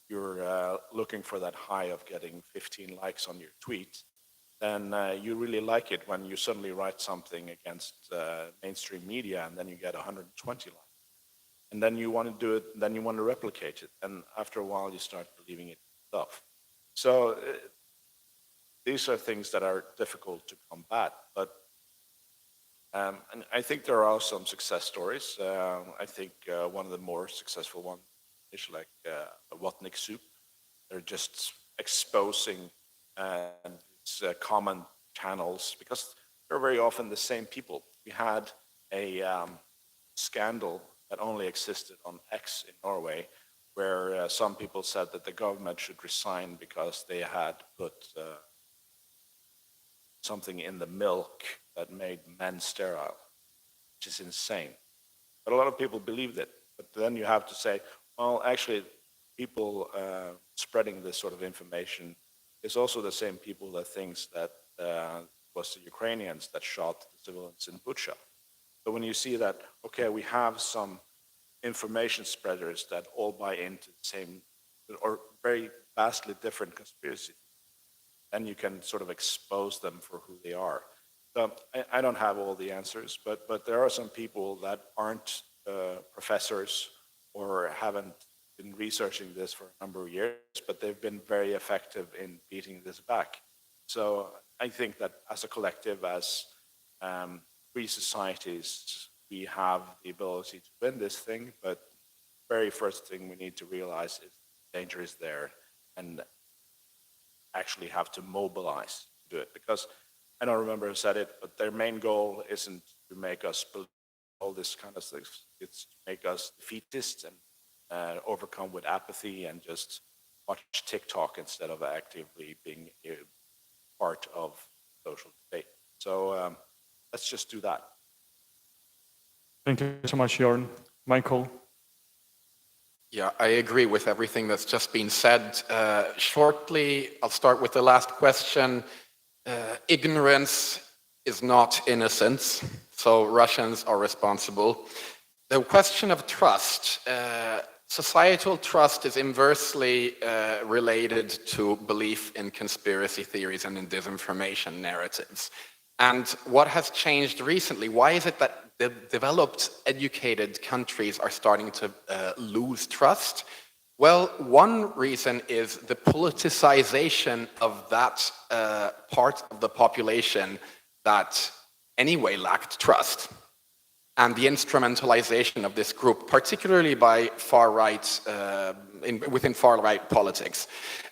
you're looking for that high of getting 15 likes on your tweet, then you really like it when you suddenly write something against mainstream media and then you get 120 likes. And then you want to do it, then you want to replicate it. And after a while, you start believing it yourself. So these are things that are difficult to combat. But and I think there are some success stories. I think one of the more successful ones is like Wotnik Soup. They're just exposing common channels, because they're very often the same people. We had a scandal that only existed on X in Norway, where some people said that the government should resign because they had put something in the milk that made men sterile, which is insane. But a lot of people believed it. But then you have to say, well, actually, people spreading this sort of information is also the same people that thinks that was the Ukrainians that shot the civilians in Bucha. So when you see that, okay, we have some information spreaders that all buy into the same or very vastly different conspiracy, then you can sort of expose them for who they are. So I don't have all the answers, but there are some people that aren't professors or haven't been researching this for a number of years, but they've been very effective in beating this back. So I think that as a collective, as free societies, we have the ability to win this thing, but the very first thing we need to realize is danger is there and actually have to mobilize to do it. Because I don't remember who said it, but their main goal isn't to make us believe all this kind of stuff. It's to make us defeatists and overcome with apathy and just watch TikTok instead of actively being part of social debate. So let's just do that. Thank you so much, Jørn. Michael? Yeah, I agree with everything that's just been said. Shortly, I'll start with the last question. Ignorance is not innocence, so Russians are responsible. The question of trust, societal trust is inversely related to belief in conspiracy theories and in disinformation narratives. And what has changed recently? Why is it that the developed, educated countries are starting to lose trust? Well, one reason is the politicization of that part of the population that anyway lacked trust, and the instrumentalization of this group, particularly by far-right, within far-right politics.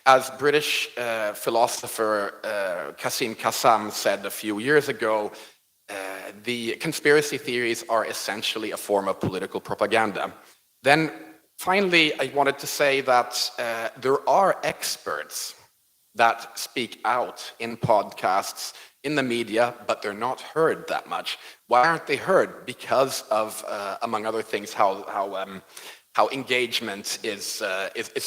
As British philosopher Kasim Kassam said a few years ago, the conspiracy theories are essentially a form of political propaganda. Then finally, I wanted to say that there are experts that speak out in podcasts, in the media, but they're not heard that much. Why aren't they heard? Because of, among other things, how engagement is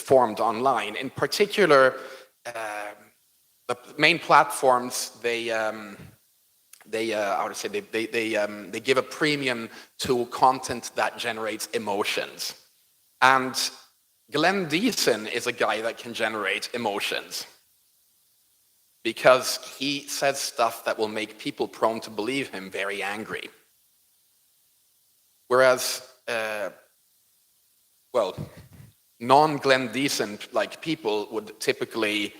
formed online. In particular, the main platforms, they give a premium to content that generates emotions. And Glenn Deason is a guy that can generate emotions because he says stuff that will make people prone to believe him very angry. Whereas, non-Glenn Deason-like people would typically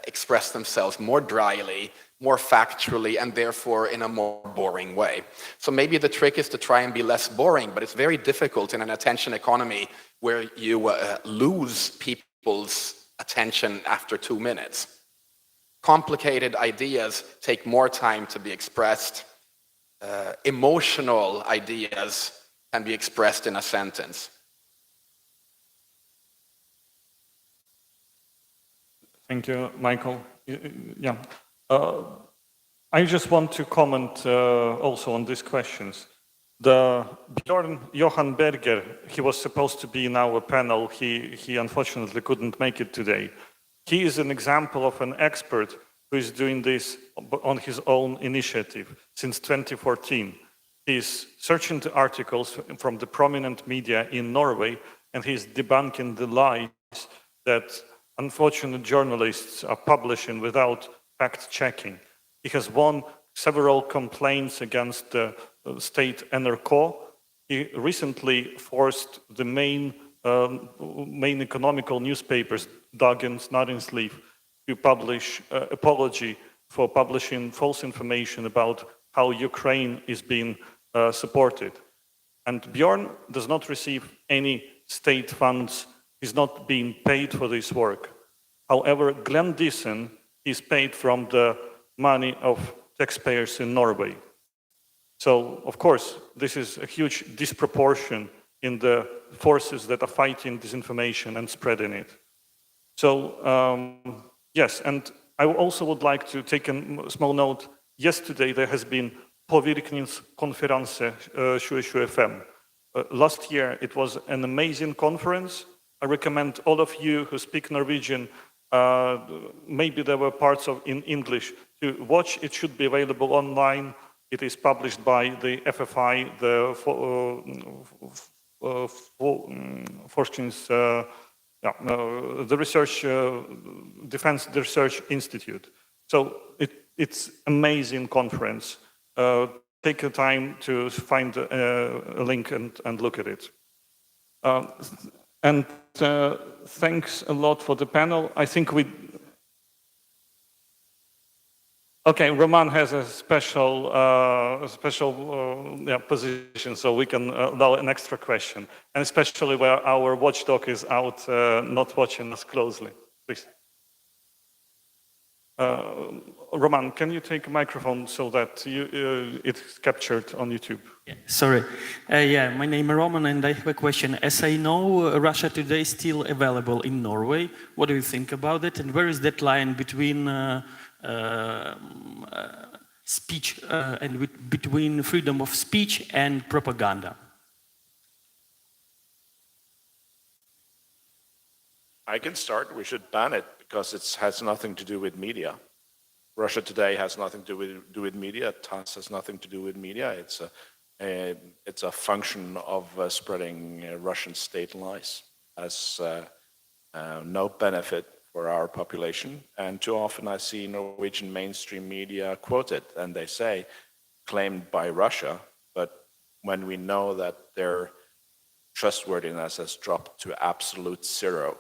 express themselves more dryly, more factually, and therefore in a more boring way. So maybe the trick is to try and be less boring, but it's very difficult in an attention economy where you lose people's attention after 2 minutes. Complicated ideas take more time to be expressed. Emotional ideas can be expressed in a sentence. Thank you, Michael. Yeah. I just want to comment also on these questions. The Björn Johan Berger, he was supposed to be in our panel. He unfortunately couldn't make it today. He is an example of an expert who is doing this on his own initiative since 2014. He's searching the articles from the prominent media in Norway, and he's debunking the lies that unfortunate journalists are publishing without fact-checking. He has won several complaints against the state NRK. He recently forced the main economical newspapers, Dagens Næringsliv, to publish apology for publishing false information about how Ukraine is being supported. And Björn does not receive any state funds. He's not being paid for this work. However, Glenn Deason is paid from the money of taxpayers in Norway. So, of course, this is a huge disproportion in the forces that are fighting disinformation and spreading it. So, yes, and I also would like to take a small note. Yesterday, there has been Påvirkningskonferensen 2025. Last year, it was an amazing conference. I recommend all of you who speak Norwegian, maybe there were parts of in English, to watch. It should be available online. It is published by the FFI, the the research, Defense Research Institute. So it's amazing conference. Take your time to find a link and look at it. And thanks a lot for the panel. I think okay, Roman has a special position, so we can allow an extra question, and especially where our watchdog is out, not watching us closely. Please. Roman, can you take a microphone so that it's captured on YouTube? Yeah, sorry. Yeah, my name is Roman, and I have a question. As I know, Russia Today is still available in Norway. What do you think about it? And where is that line between speech and between freedom of speech and propaganda? I can start. We should ban it because it has nothing to do with media. Russia Today has nothing to do with media. TASS has nothing to do with media. It's a function of spreading Russian state lies. Has no benefit for our population. And too often I see Norwegian mainstream media quoted, and they say, claimed by Russia, but when we know that their trustworthiness has dropped to absolute zero,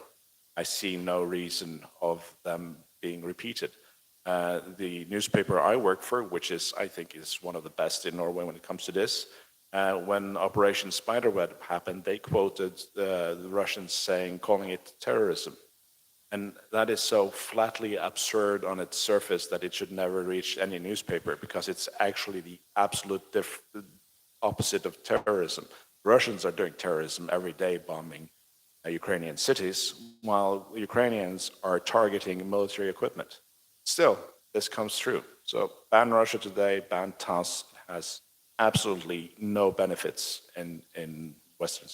I see no reason of them being repeated. The newspaper I work for, which I think is one of the best in Norway when it comes to this, when Operation Spiderweb happened, they quoted the Russians calling it terrorism. And that is so flatly absurd on its surface that it should never reach any newspaper, because it's actually the absolute opposite of terrorism. Russians are doing terrorism every day, bombing Ukrainian cities, while Ukrainians are targeting military equipment. Still, this comes true. So ban Russia Today, ban TASS has absolutely no benefits in Western.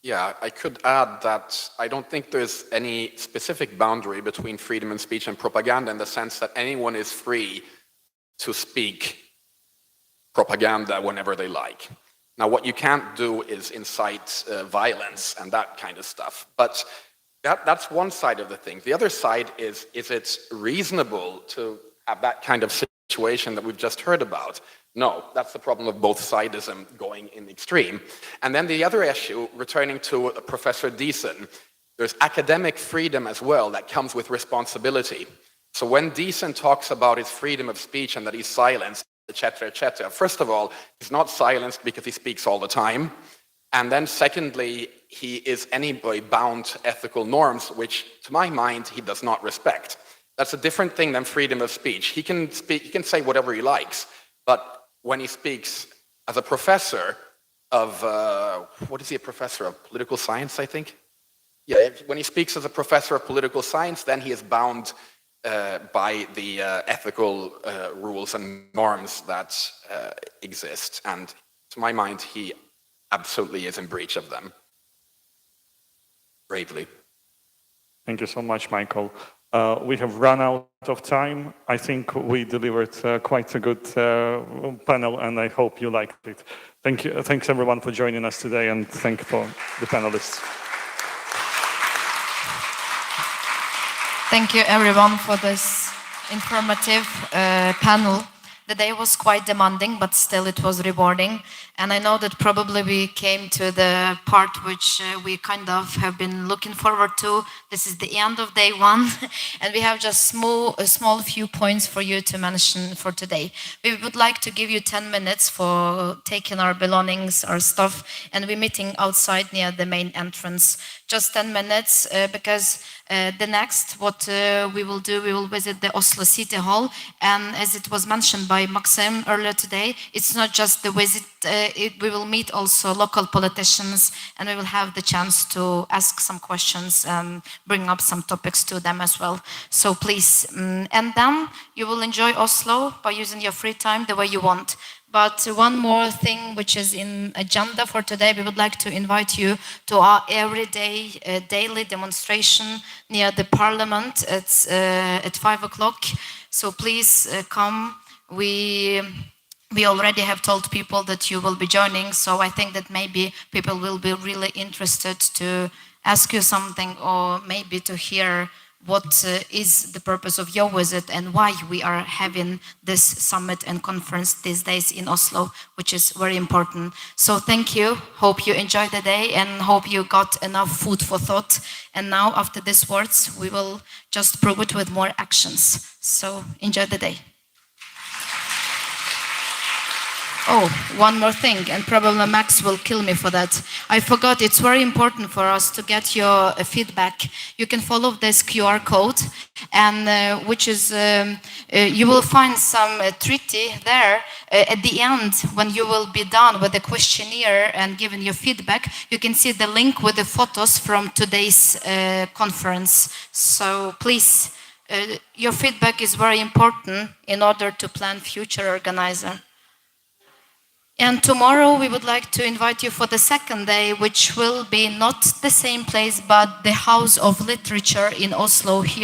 Yeah, I could add that I don't think there's any specific boundary between freedom of speech and propaganda, in the sense that anyone is free to speak propaganda whenever they like. Now, what you can't do is incite violence and that kind of stuff. But that's one side of the thing. The other side is it reasonable to have that kind of situation that we've just heard about? No, that's the problem of both sidism going in the extreme. And then the other issue, returning to Professor Diesen, there's academic freedom as well that comes with responsibility. So when Diesen talks about his freedom of speech and that he's silenced, etc., first of all, he's not silenced because he speaks all the time. And then secondly, he is anyway bound to ethical norms, which to my mind, he does not respect. That's a different thing than freedom of speech. He can say whatever he likes, but when he speaks as a professor of, what is he, a professor of political science, I think? Yeah, when he speaks as a professor of political science, then he is bound by the ethical rules and norms that exist. And to my mind, he absolutely is in breach of them. Bravely. Thank you so much, Michael. We have run out of time. I think we delivered quite a good panel, and I hope you liked it. Thank you. Thanks everyone for joining us today, and thank you for the panelists. Thank you everyone for this informative panel. The day was quite demanding, but still it was rewarding. And I know that probably we came to the part which we kind of have been looking forward to. This is the end of day one, and we have just a small few points for you to mention for today. We would like to give you 10 minutes for taking our belongings, our stuff, and we're meeting outside near the main entrance. Just 10 minutes, because the next, what we will do, we will visit the Oslo City Hall, and as it was mentioned by Maxim earlier today, it's not just the visit, we will meet also local politicians, and we will have the chance to ask some questions and bring up some topics to them as well. So please, and then you will enjoy Oslo by using your free time the way you want. But one more thing which is in agenda for today, we would like to invite you to our everyday daily demonstration near the Parliament at 5 o'clock. So please come. We We already have told people that you will be joining, so I think that maybe people will be really interested to ask you something, or maybe to hear what is the purpose of your visit and why we are having this summit and conference these days in Oslo, which is very important. So thank you. Hope you enjoyed the day and hope you got enough food for thought. And now, after these words, we will just prove it with more actions. So enjoy the day. Oh, one more thing, and probably Max will kill me for that. I forgot, it's very important for us to get your feedback. You can follow this QR code, and which is, you will find some treaty there. At the end, when you will be done with the questionnaire and giving your feedback, you can see the link with the photos from today's conference. So please, your feedback is very important in order to plan future organizer. And tomorrow we would like to invite you for the second day, which will be not the same place, but the House of Literature in Oslo here.